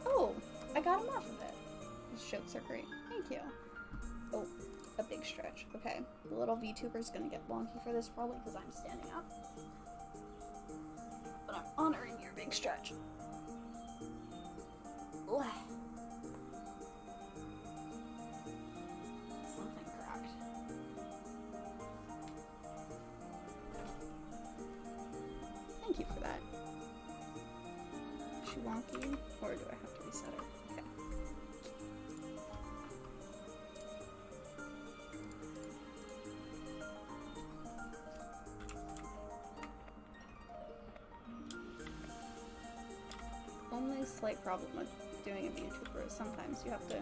Oh, I got him off of it. These jokes are great. Thank you. Oh, a big stretch. Okay, the little VTuber's gonna get wonky for this probably because I'm standing up. But I'm honoring your big stretch. Ugh. Something cracked. Thank you for that. Is she wonky? Or do I have to reset her? Okay. Only slight problem with doing a VTuber is sometimes you have to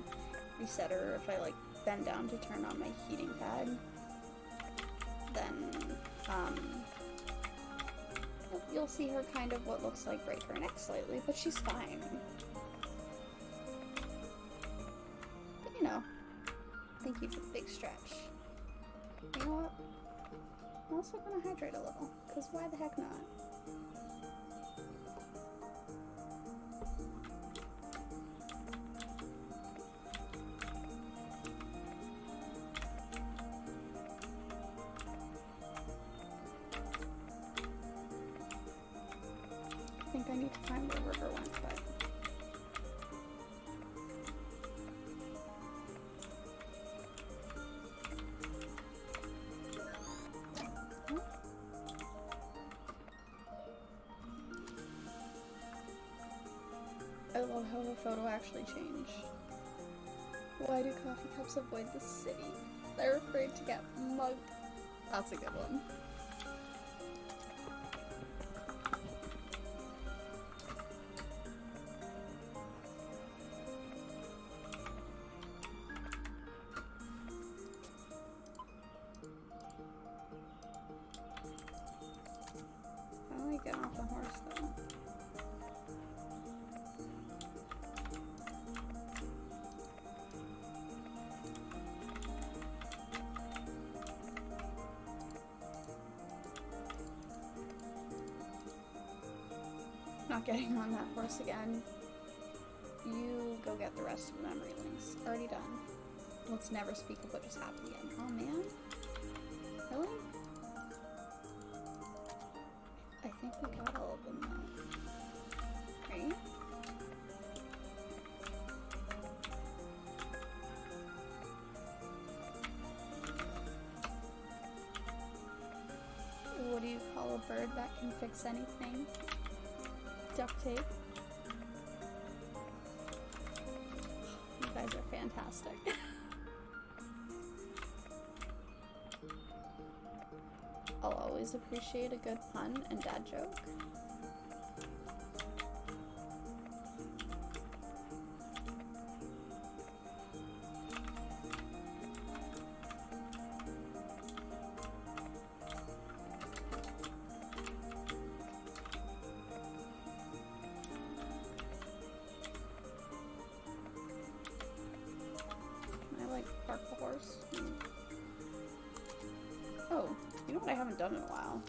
reset her. If I like bend down to turn on my heating pad, then you'll see her kind of what looks like break her neck slightly, but she's fine. But you know, thank you for the big stretch. You know what? I'm also gonna hydrate a little, because why the heck not? I think I need to find where the river went, but... I love how the photo actually changed. Why do coffee cups avoid the city? They're afraid to get mugged. That's a good one. How do I get off the horse though? Not getting on that horse again. You go get the rest of the memory links. Already done. Let's never speak of what just happened again. Oh man? Really? I think we got all of them though. Right? What do you call a bird that can fix anything? Duct tape. You guys are fantastic. I'll always appreciate a good pun and dad joke. Park the horse. Oh, you know what I haven't done in a while?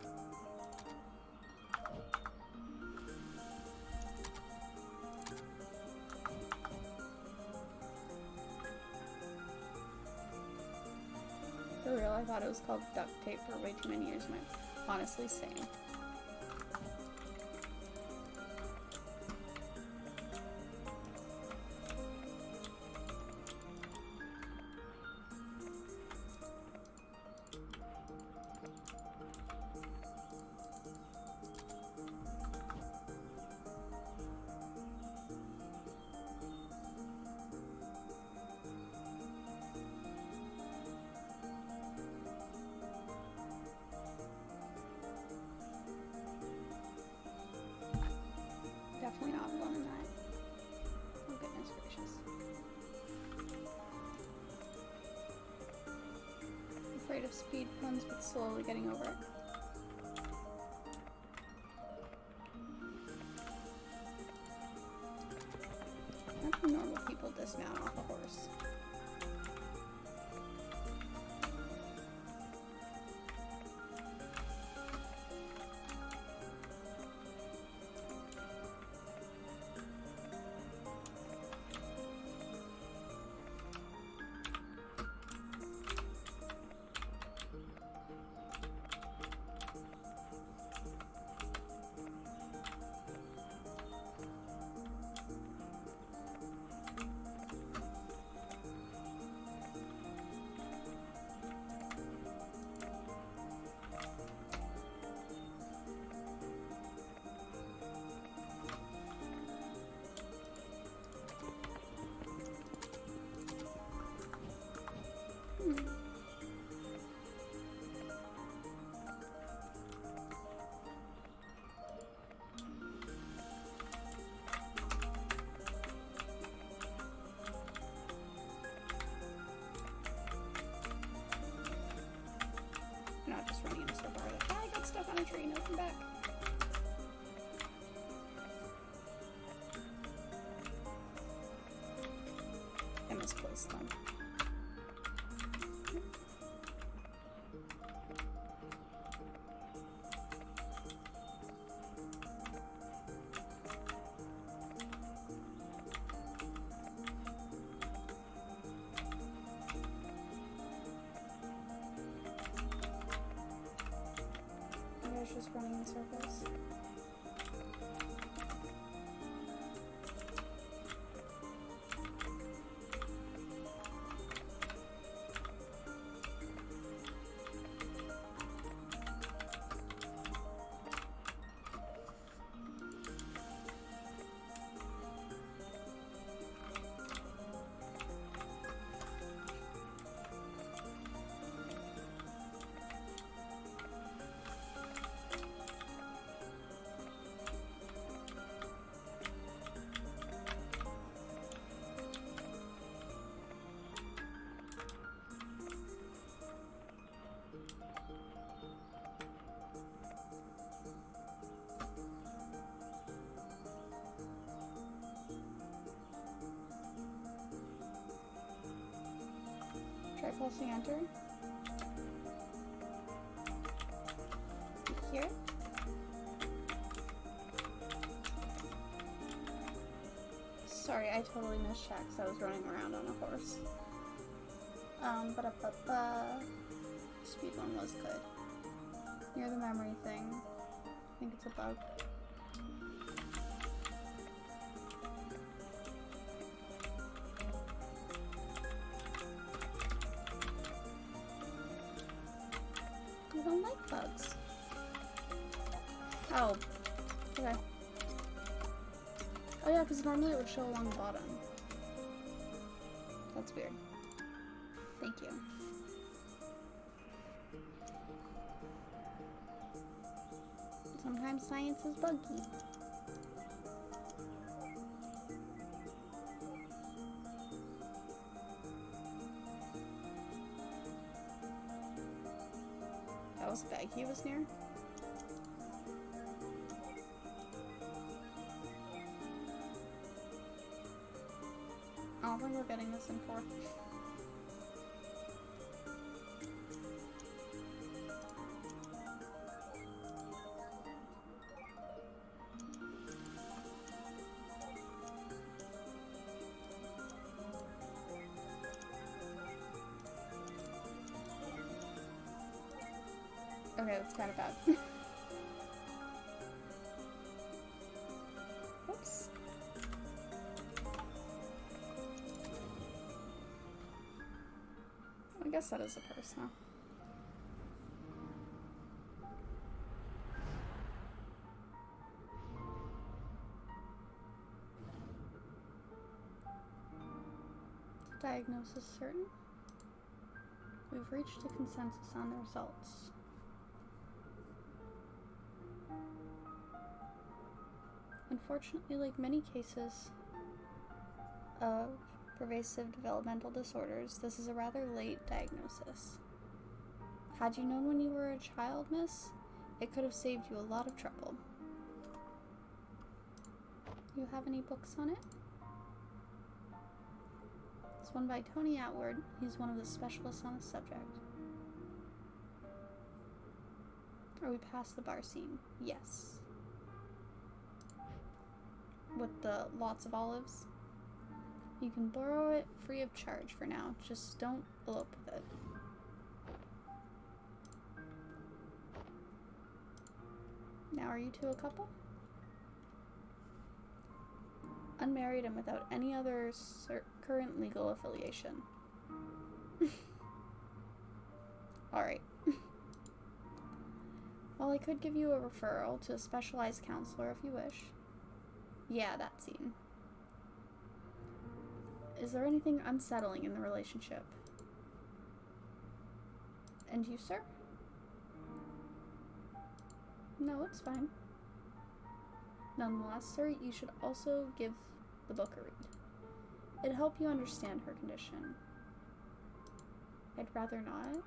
For real, I thought it was called duct tape for way too many years. Honestly, same. speed runs, but slowly getting over it. How do normal people dismount off a horse? Not just running in a circle. Like, I got stuck on a tree, no come back. I misplaced them. Just running in circles. Try pulsing enter. Here. Sorry, I totally missed checks. I was running around on a horse. Speed one was good. Near the memory thing. I think it's a bug. I don't like bugs. Oh. Okay. Oh yeah, because normally it would show along the bottom. That's weird. Thank you. Sometimes science is buggy. That was a bag he was near. I don't think we're getting this in fourth. Okay, that's kind of bad. Oops. I guess that is a purse, huh? Diagnosis certain? We've reached a consensus on the results. Unfortunately, like many cases of pervasive developmental disorders, this is a rather late diagnosis. Had you known when you were a child, miss, it could have saved you a lot of trouble. You have any books on it? It's one by Tony Atwood. He's one of the specialists on the subject. Are we past the bar scene? Yes. With the lots of olives? You can borrow it free of charge for now. Just don't elope with it. Now, are you two a couple? Unmarried and without any other current legal affiliation. Alright. Well, I could give you a referral to a specialized counselor if you wish. Yeah, that scene. Is there anything unsettling in the relationship? And you, sir? No, it's fine. Nonetheless, sir, you should also give the book a read. It'd help you understand her condition. I'd rather not.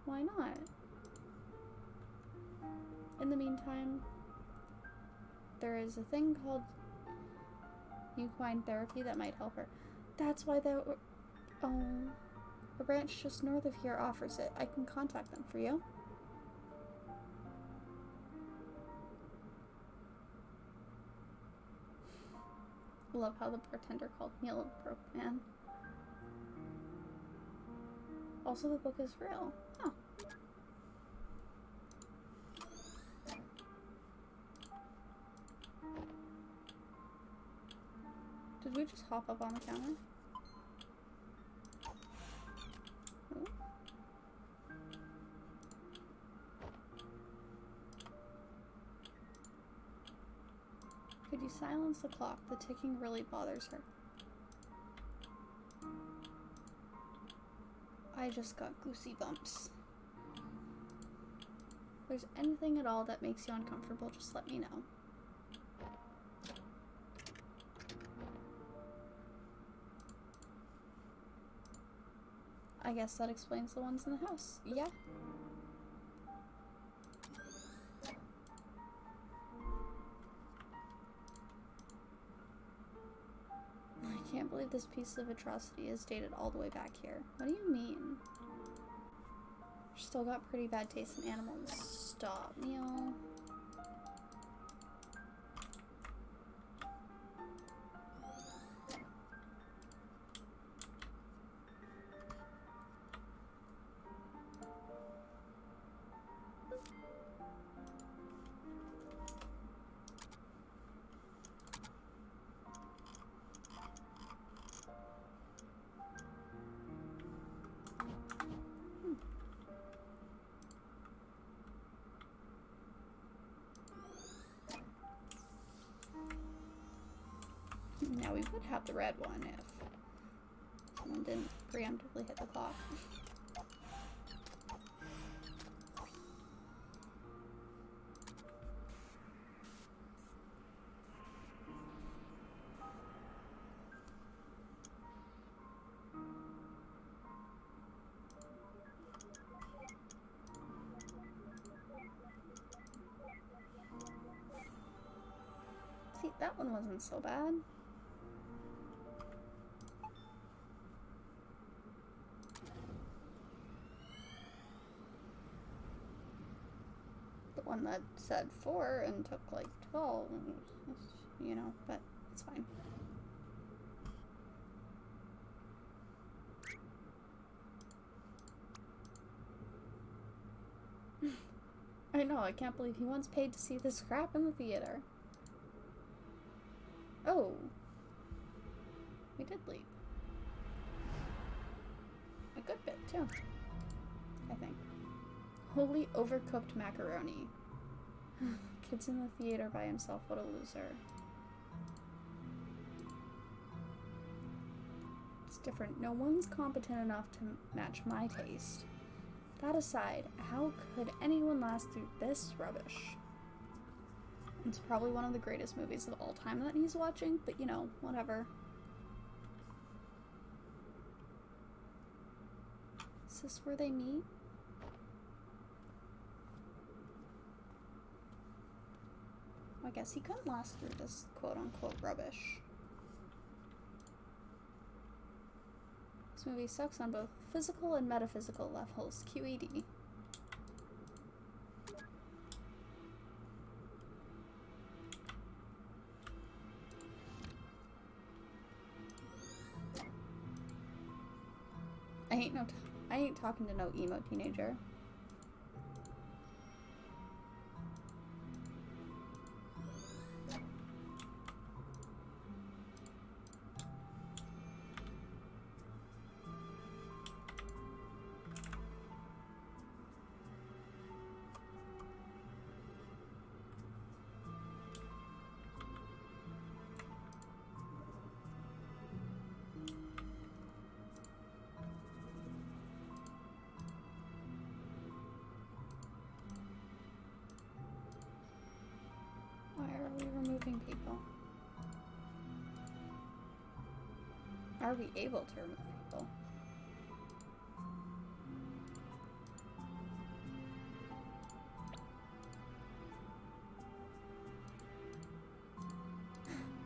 Why not? In the meantime, there is a thing called equine therapy that might help her. That's why a branch just north of here offers it. I can contact them for you. Love how the bartender called me a little broke man. Also, the book is real. Huh. Did we just hop up on the counter? Ooh. Could you silence the clock? The ticking really bothers her. I just got goosey bumps. If there's anything at all that makes you uncomfortable, just let me know. I guess that explains the ones in the house. Yeah. I can't believe this piece of atrocity is dated all the way back here. What do you mean? Still got pretty bad taste in animals. Stop, Neil. Now we would have the red one if someone didn't preemptively hit the clock. See, that one wasn't so bad. One that said 4 and took like 12, you know, but it's fine. I know, I can't believe he once paid to see this crap in the theater. Oh. We did leave. A good bit, too. I think. Holy overcooked macaroni. Kid's in the theater by himself, what a loser. It's different. No one's competent enough to match my taste. That aside, how could anyone last through this rubbish? It's probably one of the greatest movies of all time that he's watching, but you know, whatever. Is this where they meet? I guess he couldn't last through this quote-unquote rubbish. This movie sucks on both physical and metaphysical levels. QED. I ain't talking to no emo teenager. Removing people. Are we able to remove people?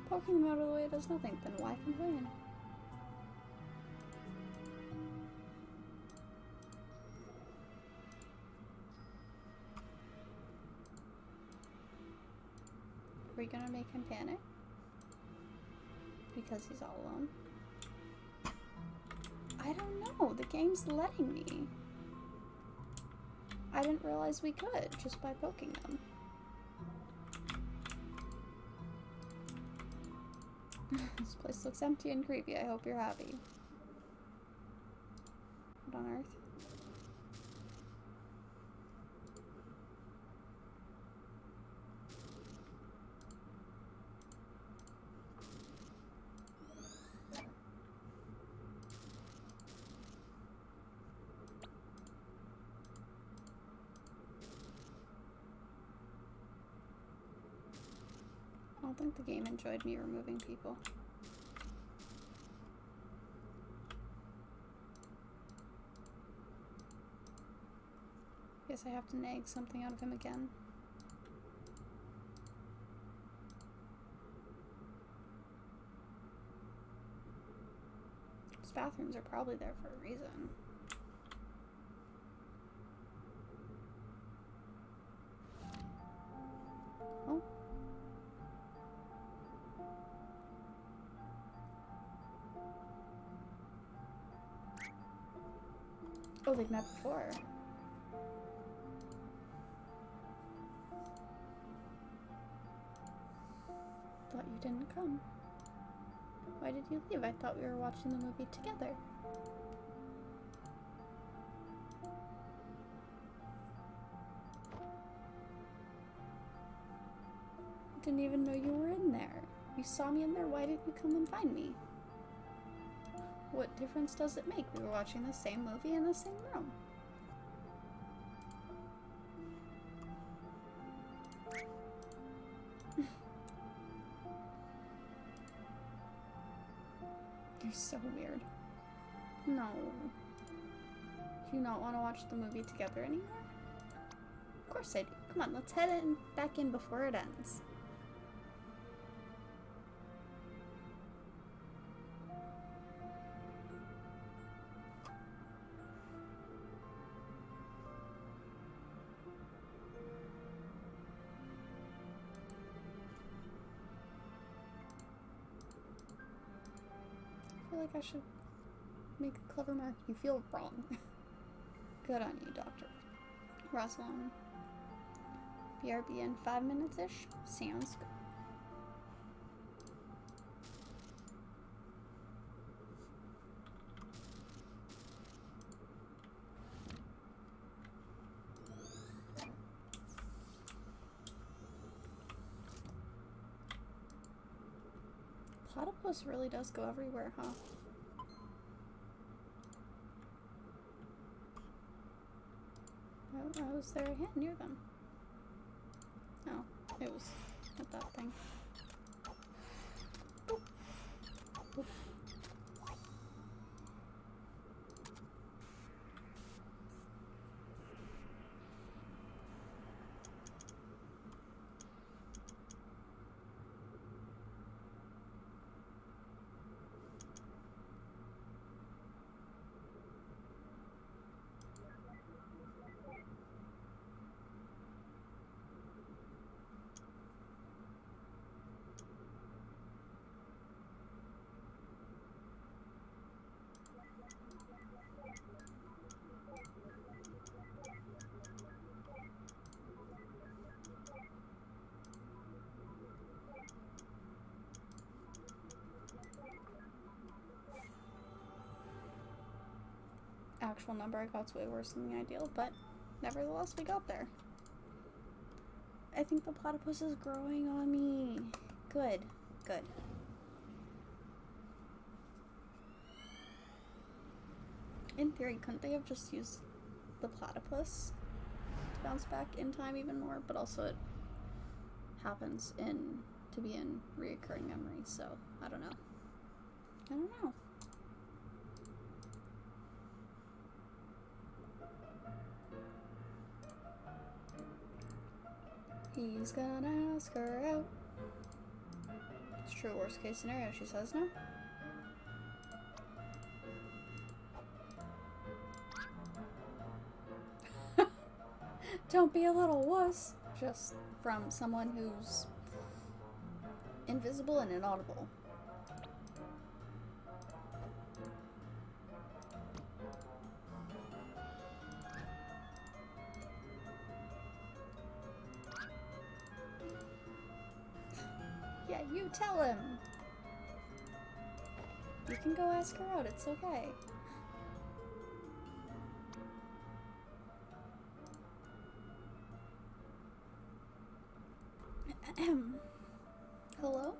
Poking them out of the way does nothing, then why complain? Are we gonna make him panic? Because he's all alone? I don't know. The game's letting me. I didn't realize we could just by poking them. This place looks empty and creepy. I hope you're happy. What on earth? I don't think the game enjoyed me removing people. Guess I have to nag something out of him again. These bathrooms are probably there for a reason. Oh. Oh, they've met before. Thought you didn't come. Why did you leave? I thought we were watching the movie together. I didn't even know you were in there. You saw me in there, why didn't you come and find me? What difference does it make? We were watching the same movie in the same room. You're so weird. No. Do you not want to watch the movie together anymore? Of course I do. Come on, let's head back in before it ends. I feel like I should make a clever mark. You feel wrong. Good on you, Dr. Rosalind. BRB in 5 minutes-ish? Sounds good. Platypus really does go everywhere, huh? I was there near them. No, it was at that thing. Boop. Boop. actual number I got's way worse than the ideal, but nevertheless, we got there. I think the platypus is growing on me. Good. Good. In theory, couldn't they have just used the platypus to bounce back in time even more? But also it happens to be in reoccurring memory, so I don't know. I don't know. He's gonna ask her out. It's true, worst case scenario, she says no. Don't be a little wuss. Just from someone who's invisible and inaudible. Yeah, you tell him. You can go ask her out, it's okay. Hello?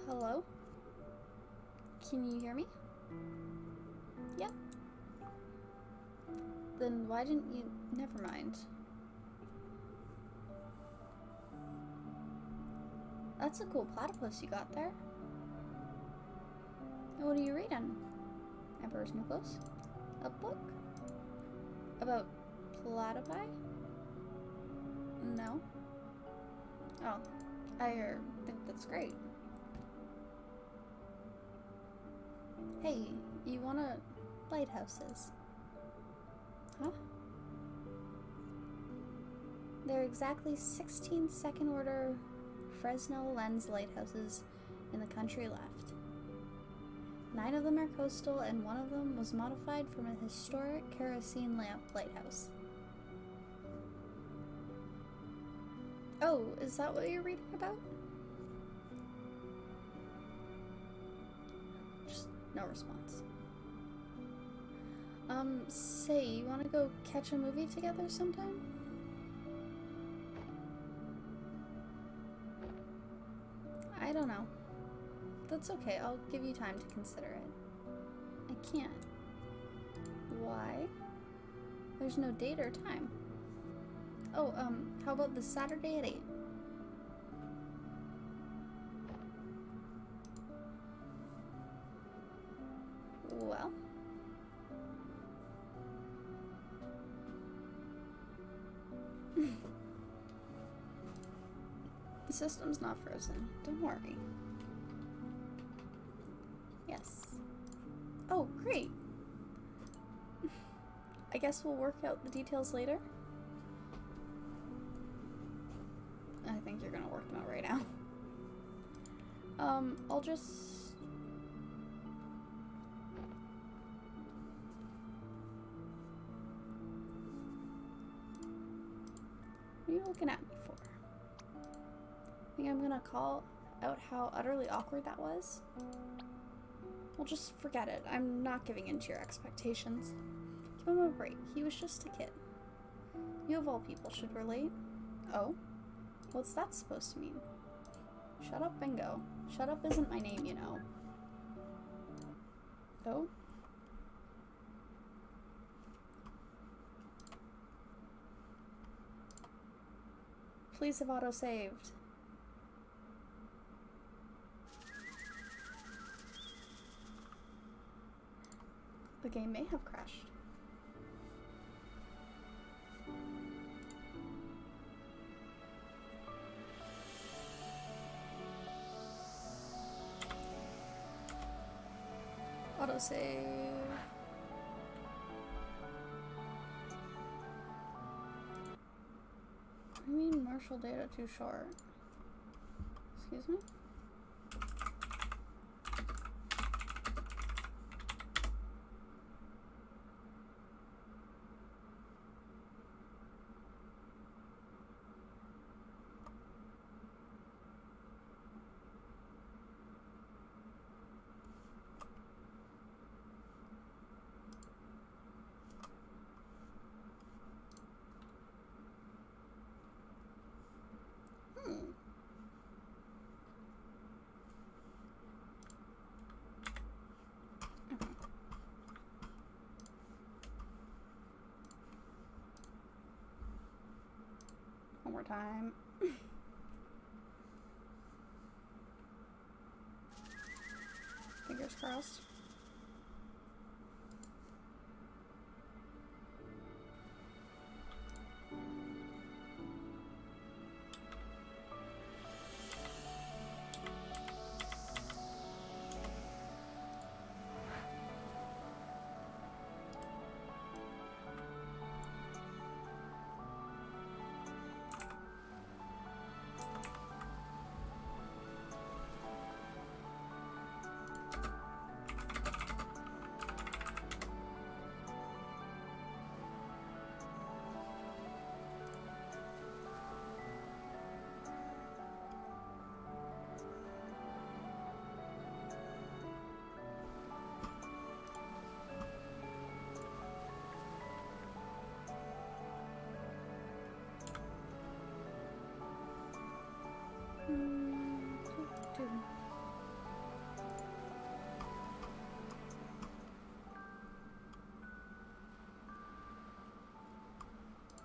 Hello? Can you hear me? Yeah. Then why didn't you... Never mind. That's a cool platypus you got there. What are you reading? Emperor's New Clothes? A book? About platypi? No. Oh, I think that's great. Hey, you wanna lighthouses? Huh? They're exactly 16 second order Fresnel lens lighthouses in the country left. 9 of them are coastal, and 1 of them was modified from a historic kerosene lamp lighthouse. Oh, is that what you're reading about? Just no response. Say, you wanna go catch a movie together sometime? I don't know. That's okay, I'll give you time to consider it. I can't. Why? There's no date or time. Oh, how about this Saturday at 8? Well. The system's not frozen. Don't worry. Yes. Oh, great. I guess we'll work out the details later. I think you're gonna work them out right now. I'll just... What are you looking at me for? Think I'm gonna call out how utterly awkward that was? Well, just forget it. I'm not giving in to your expectations. Give him a break. He was just a kid. You of all people should relate. Oh? What's that supposed to mean? Shut up, Bingo. Shut up isn't my name, you know. Oh? Please have auto-saved. The game may have crashed. Autosave. I mean, Marshall data too short. Excuse me? One more time. Fingers crossed.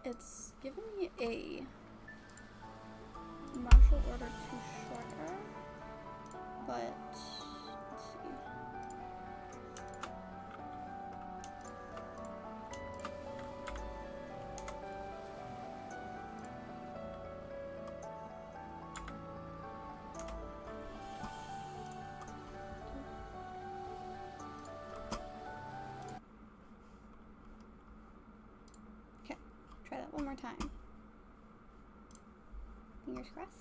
It's giving me a martial order too shorter, but let's see. Try that one more time. Fingers crossed.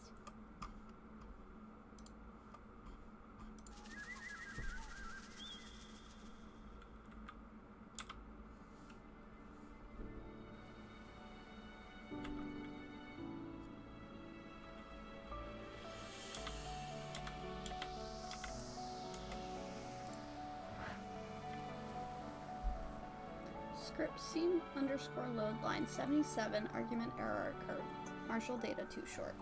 Script C_load line 77 argument error occurred. Marshal data too short.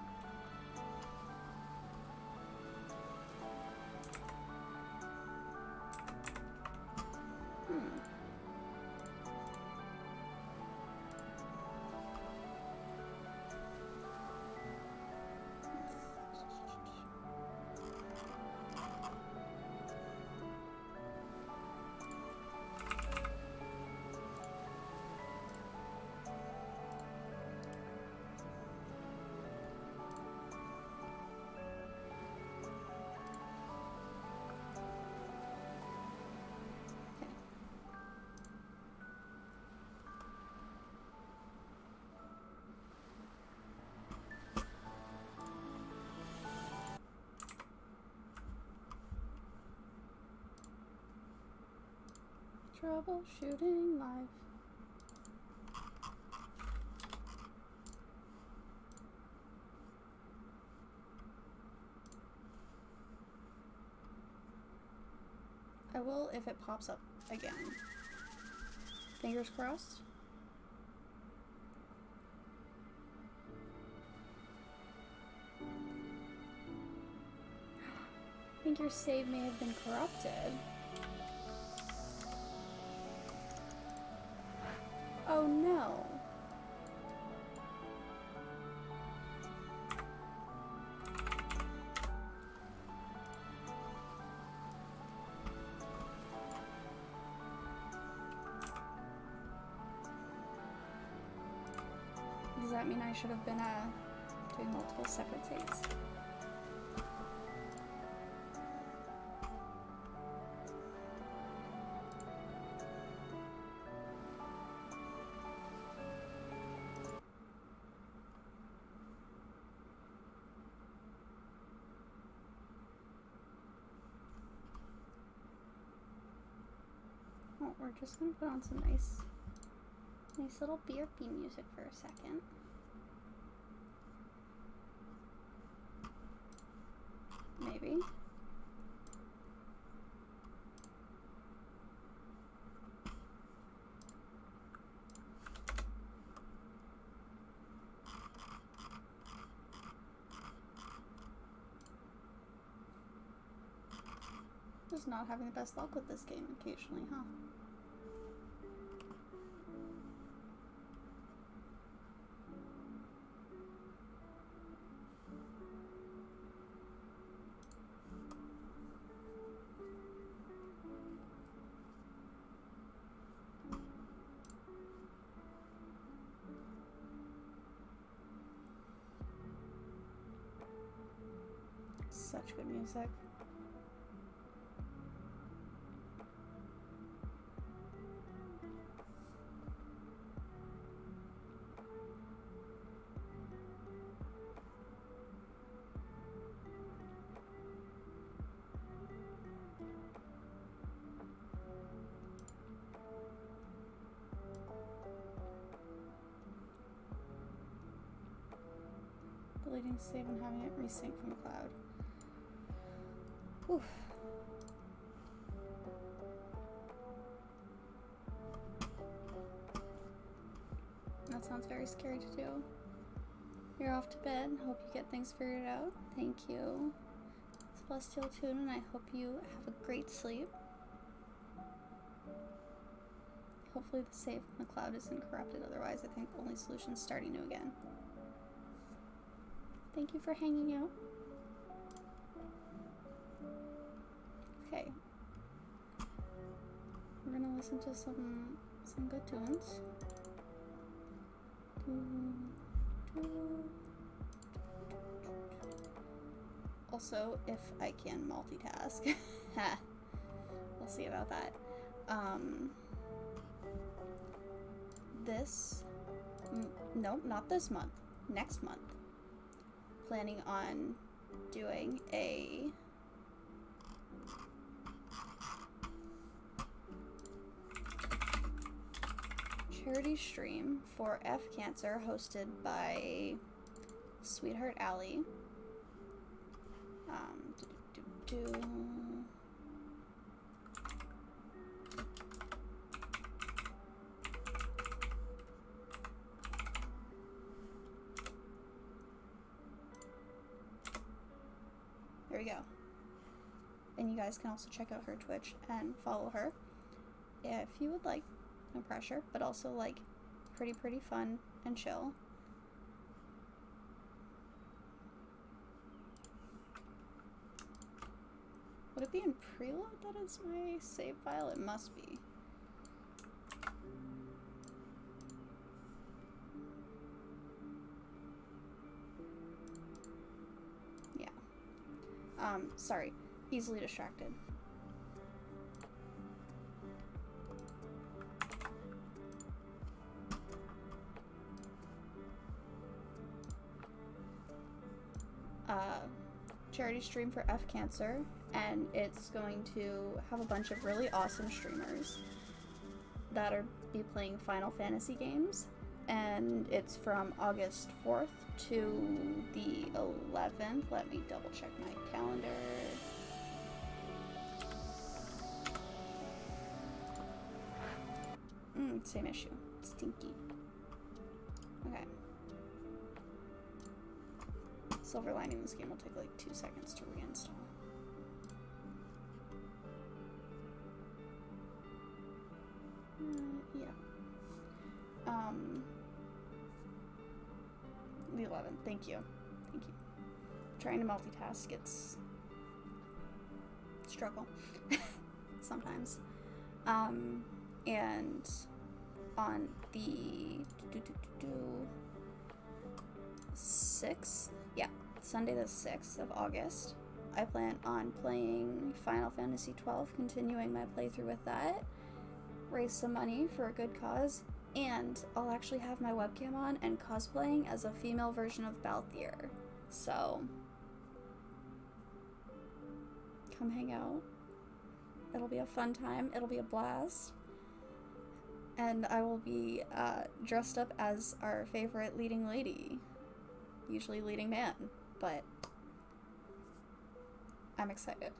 Troubleshooting live. I will if it pops up again. Fingers crossed. I think your save may have been corrupted. Oh no. Does that mean I should have been doing multiple separate saves? We're just gonna put on some nice little BRB music for a second. Maybe. Just not having the best luck with this game occasionally, huh? Such good music. Deleting save and having it resync from the cloud. Oof. That sounds very scary to do. You're off to bed. Hope you get things figured out. Thank you. Celestial Tune, and I hope you have a great sleep. Hopefully the save in the cloud isn't corrupted, otherwise I think the only solution is starting new again. Thank you for hanging out. Okay. We're gonna listen to some good tunes. Also, if I can multitask. We'll see about that. No, not this month. Next month. Planning on doing a charity stream for F Cancer hosted by Sweetheart Alley. There we go. And you guys can also check out her Twitch and follow her if you would like. No pressure, but also like pretty fun and chill. Would it be in preload that is my save file? It must be. Yeah. Sorry. Easily distracted. Charity stream for F Cancer, and it's going to have a bunch of really awesome streamers that are be playing Final Fantasy games, and it's from August 4th to the 11th. Let me double check my calendar. Same issue. Stinky. Okay. Silver lining this game will take like 2 seconds to reinstall. Yeah. The 11th. Thank you. Thank you. Trying to multitask, it's struggle sometimes. And on the 6th, yeah, Sunday the 6th of August, I plan on playing Final Fantasy XII, continuing my playthrough with that, raise some money for a good cause, and I'll actually have my webcam on and cosplaying as a female version of Balthier. So, come hang out. It'll be a fun time. It'll be a blast. And I will be dressed up as our favorite leading lady. Usually leading man, but I'm excited.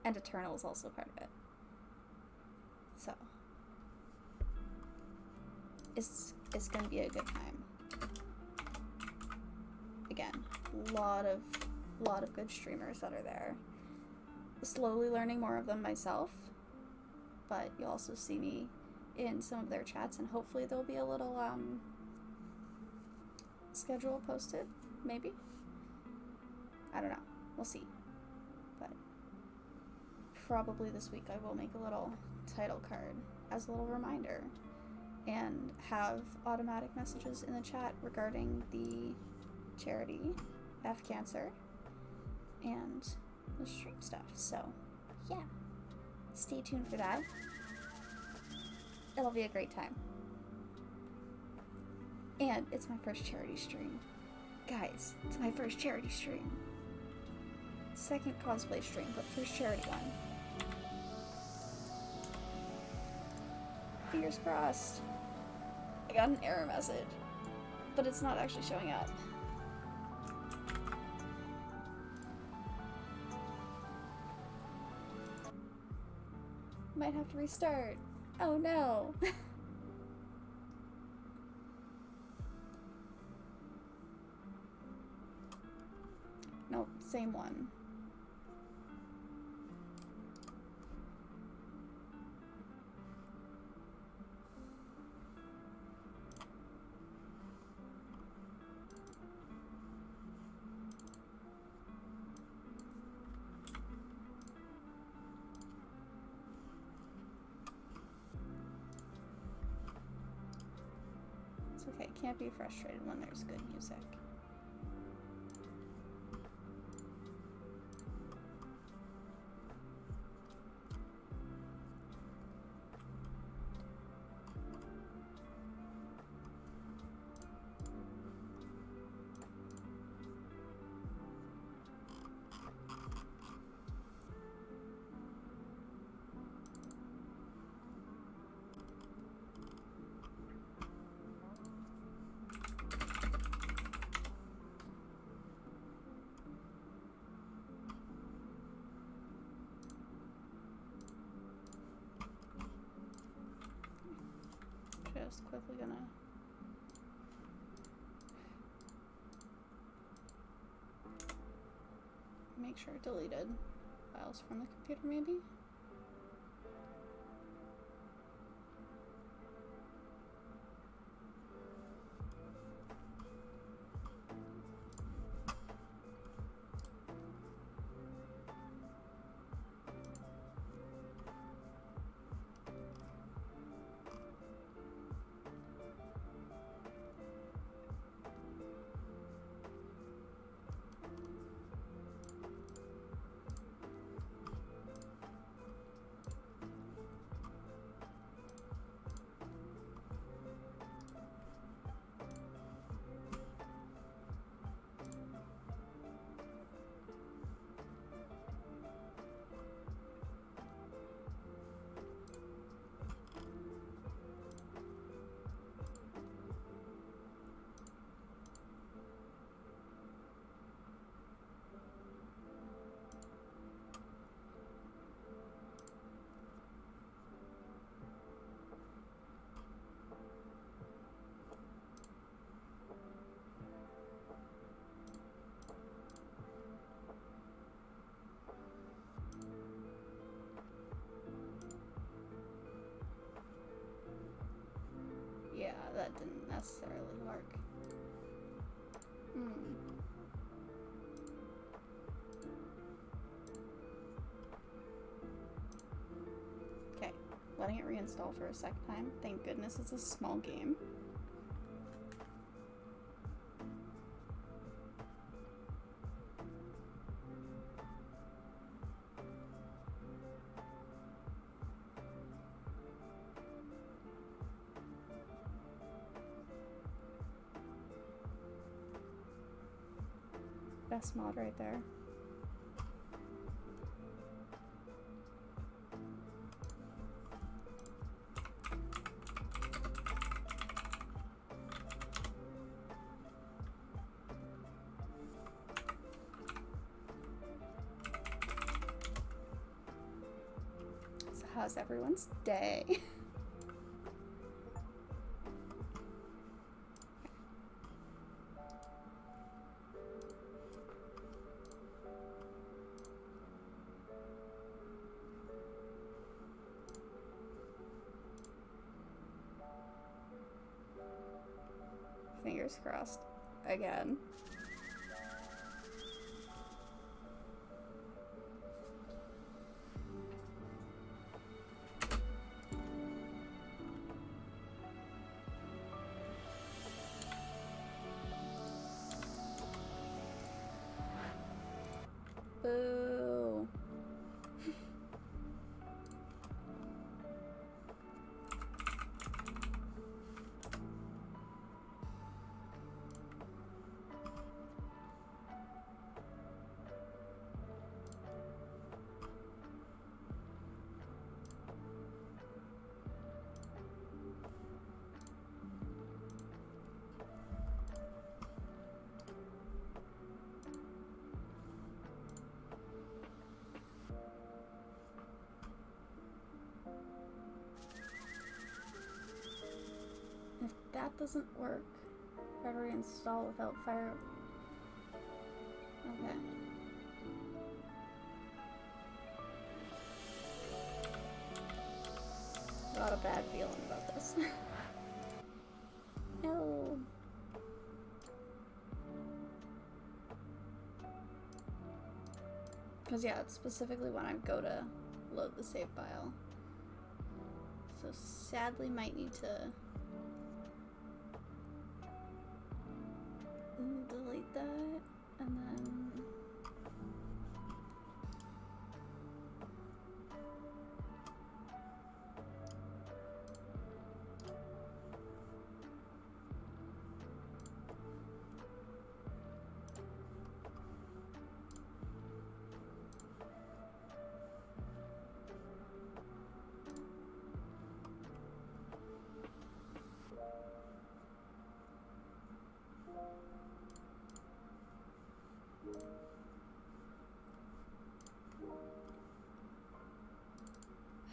And Eternal is also part of it. So, it's gonna be a good time. Again, lot of good streamers that are there. Slowly learning more of them myself, but you'll also see me in some of their chats, and hopefully there'll be a little schedule posted, maybe. I don't know. We'll see. But probably this week I will make a little title card as a little reminder and have automatic messages in the chat regarding the charity F Cancer and the stream stuff. So, yeah. Stay tuned for that. It'll be a great time. And it's my first charity stream. Guys, it's my first charity stream. Second cosplay stream, but first charity one. Fingers crossed. I got an error message, but it's not actually showing up. Might have to restart. Oh no. Nope, same one. It's okay, can't be frustrated when there's good music. Just quickly gonna make sure I deleted files from the computer, maybe? Yeah, that didn't necessarily work. Okay, letting it reinstall for a second time. Thank goodness it's a small game. Best mod right there. So how's everyone's day? Fingers crossed. Again. that doesn't work. Try to reinstall without fire. Okay. Got a bad feeling about this. No. Because yeah, it's specifically when I go to load the save file. So sadly might need to delete that and then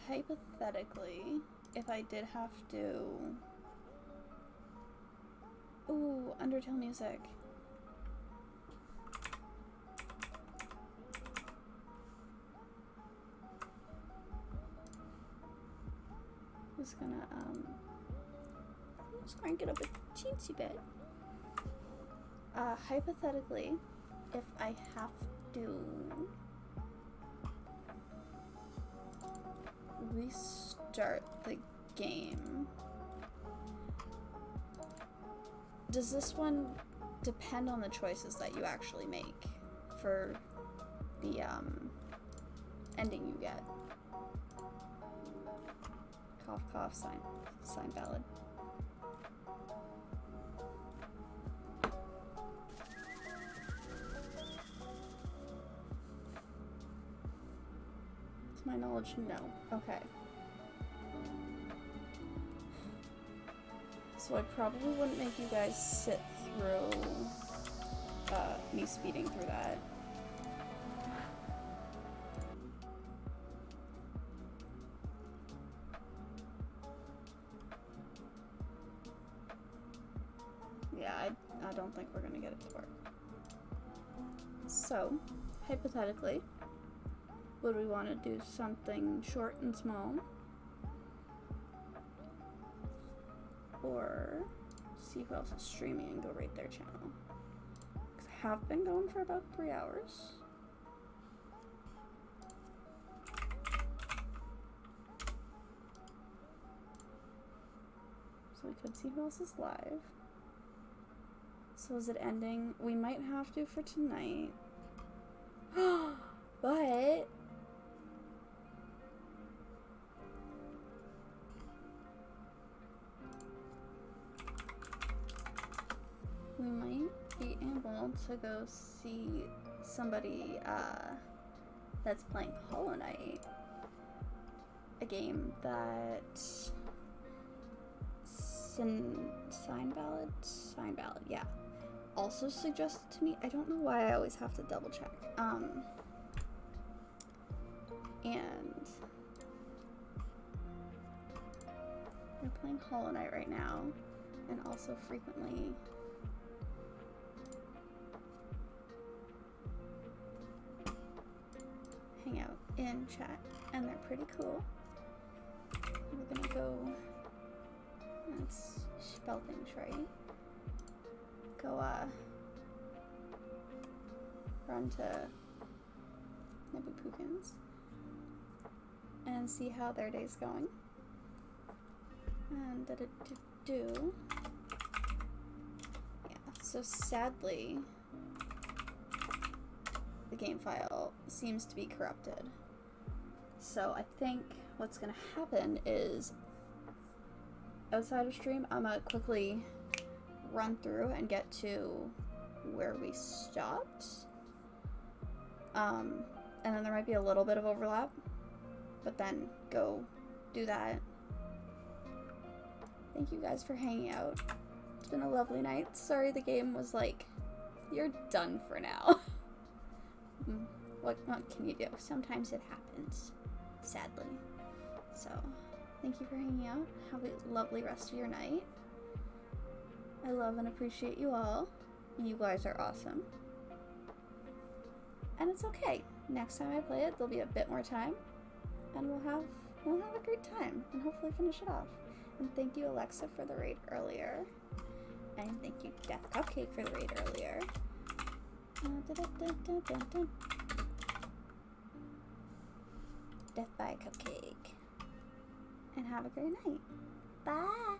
hypothetically, if I did have to... Ooh, Undertale music. Just gonna, just crank it up a teensy bit. Hypothetically, if I have to restart the game, does this one depend on the choices that you actually make for the ending you get? Cough cough, sign valid. To my knowledge, no. Okay. So I probably wouldn't make you guys sit through me speeding through that. Yeah, I don't think we're gonna get it to work. So, hypothetically, would we want to do something short and small? Or see who else is streaming and go rate their channel? Because I have been going for about 3 hours. So we could see who else is live. So is it ending? We might have to for tonight. But we might be able to go see somebody that's playing Hollow Knight, a game that Sign Ballad, yeah, also suggested to me. I don't know why I always have to double check. And we're playing Hollow Knight right now, and also frequently hang out in chat, and they're pretty cool. We're gonna go, let's spell things right, go run to Nibupukins and see how their day's going. And yeah, so sadly the game file seems to be corrupted. So I think what's gonna happen is outside of stream, I'm gonna quickly run through and get to where we stopped. And then there might be a little bit of overlap, but then go do that. Thank you guys for hanging out. It's been a lovely night. Sorry the game was like, you're done for now. What can you do? Sometimes it happens, sadly. So, thank you for hanging out. Have a lovely rest of your night. I love and appreciate you all. You guys are awesome. And it's okay. Next time I play it, there'll be a bit more time, and we'll have a great time and hopefully finish it off. And thank you, Alexa, for the raid earlier. And thank you, Death Cupcake, for the raid earlier. Death by Cupcake. And have a great night. Bye.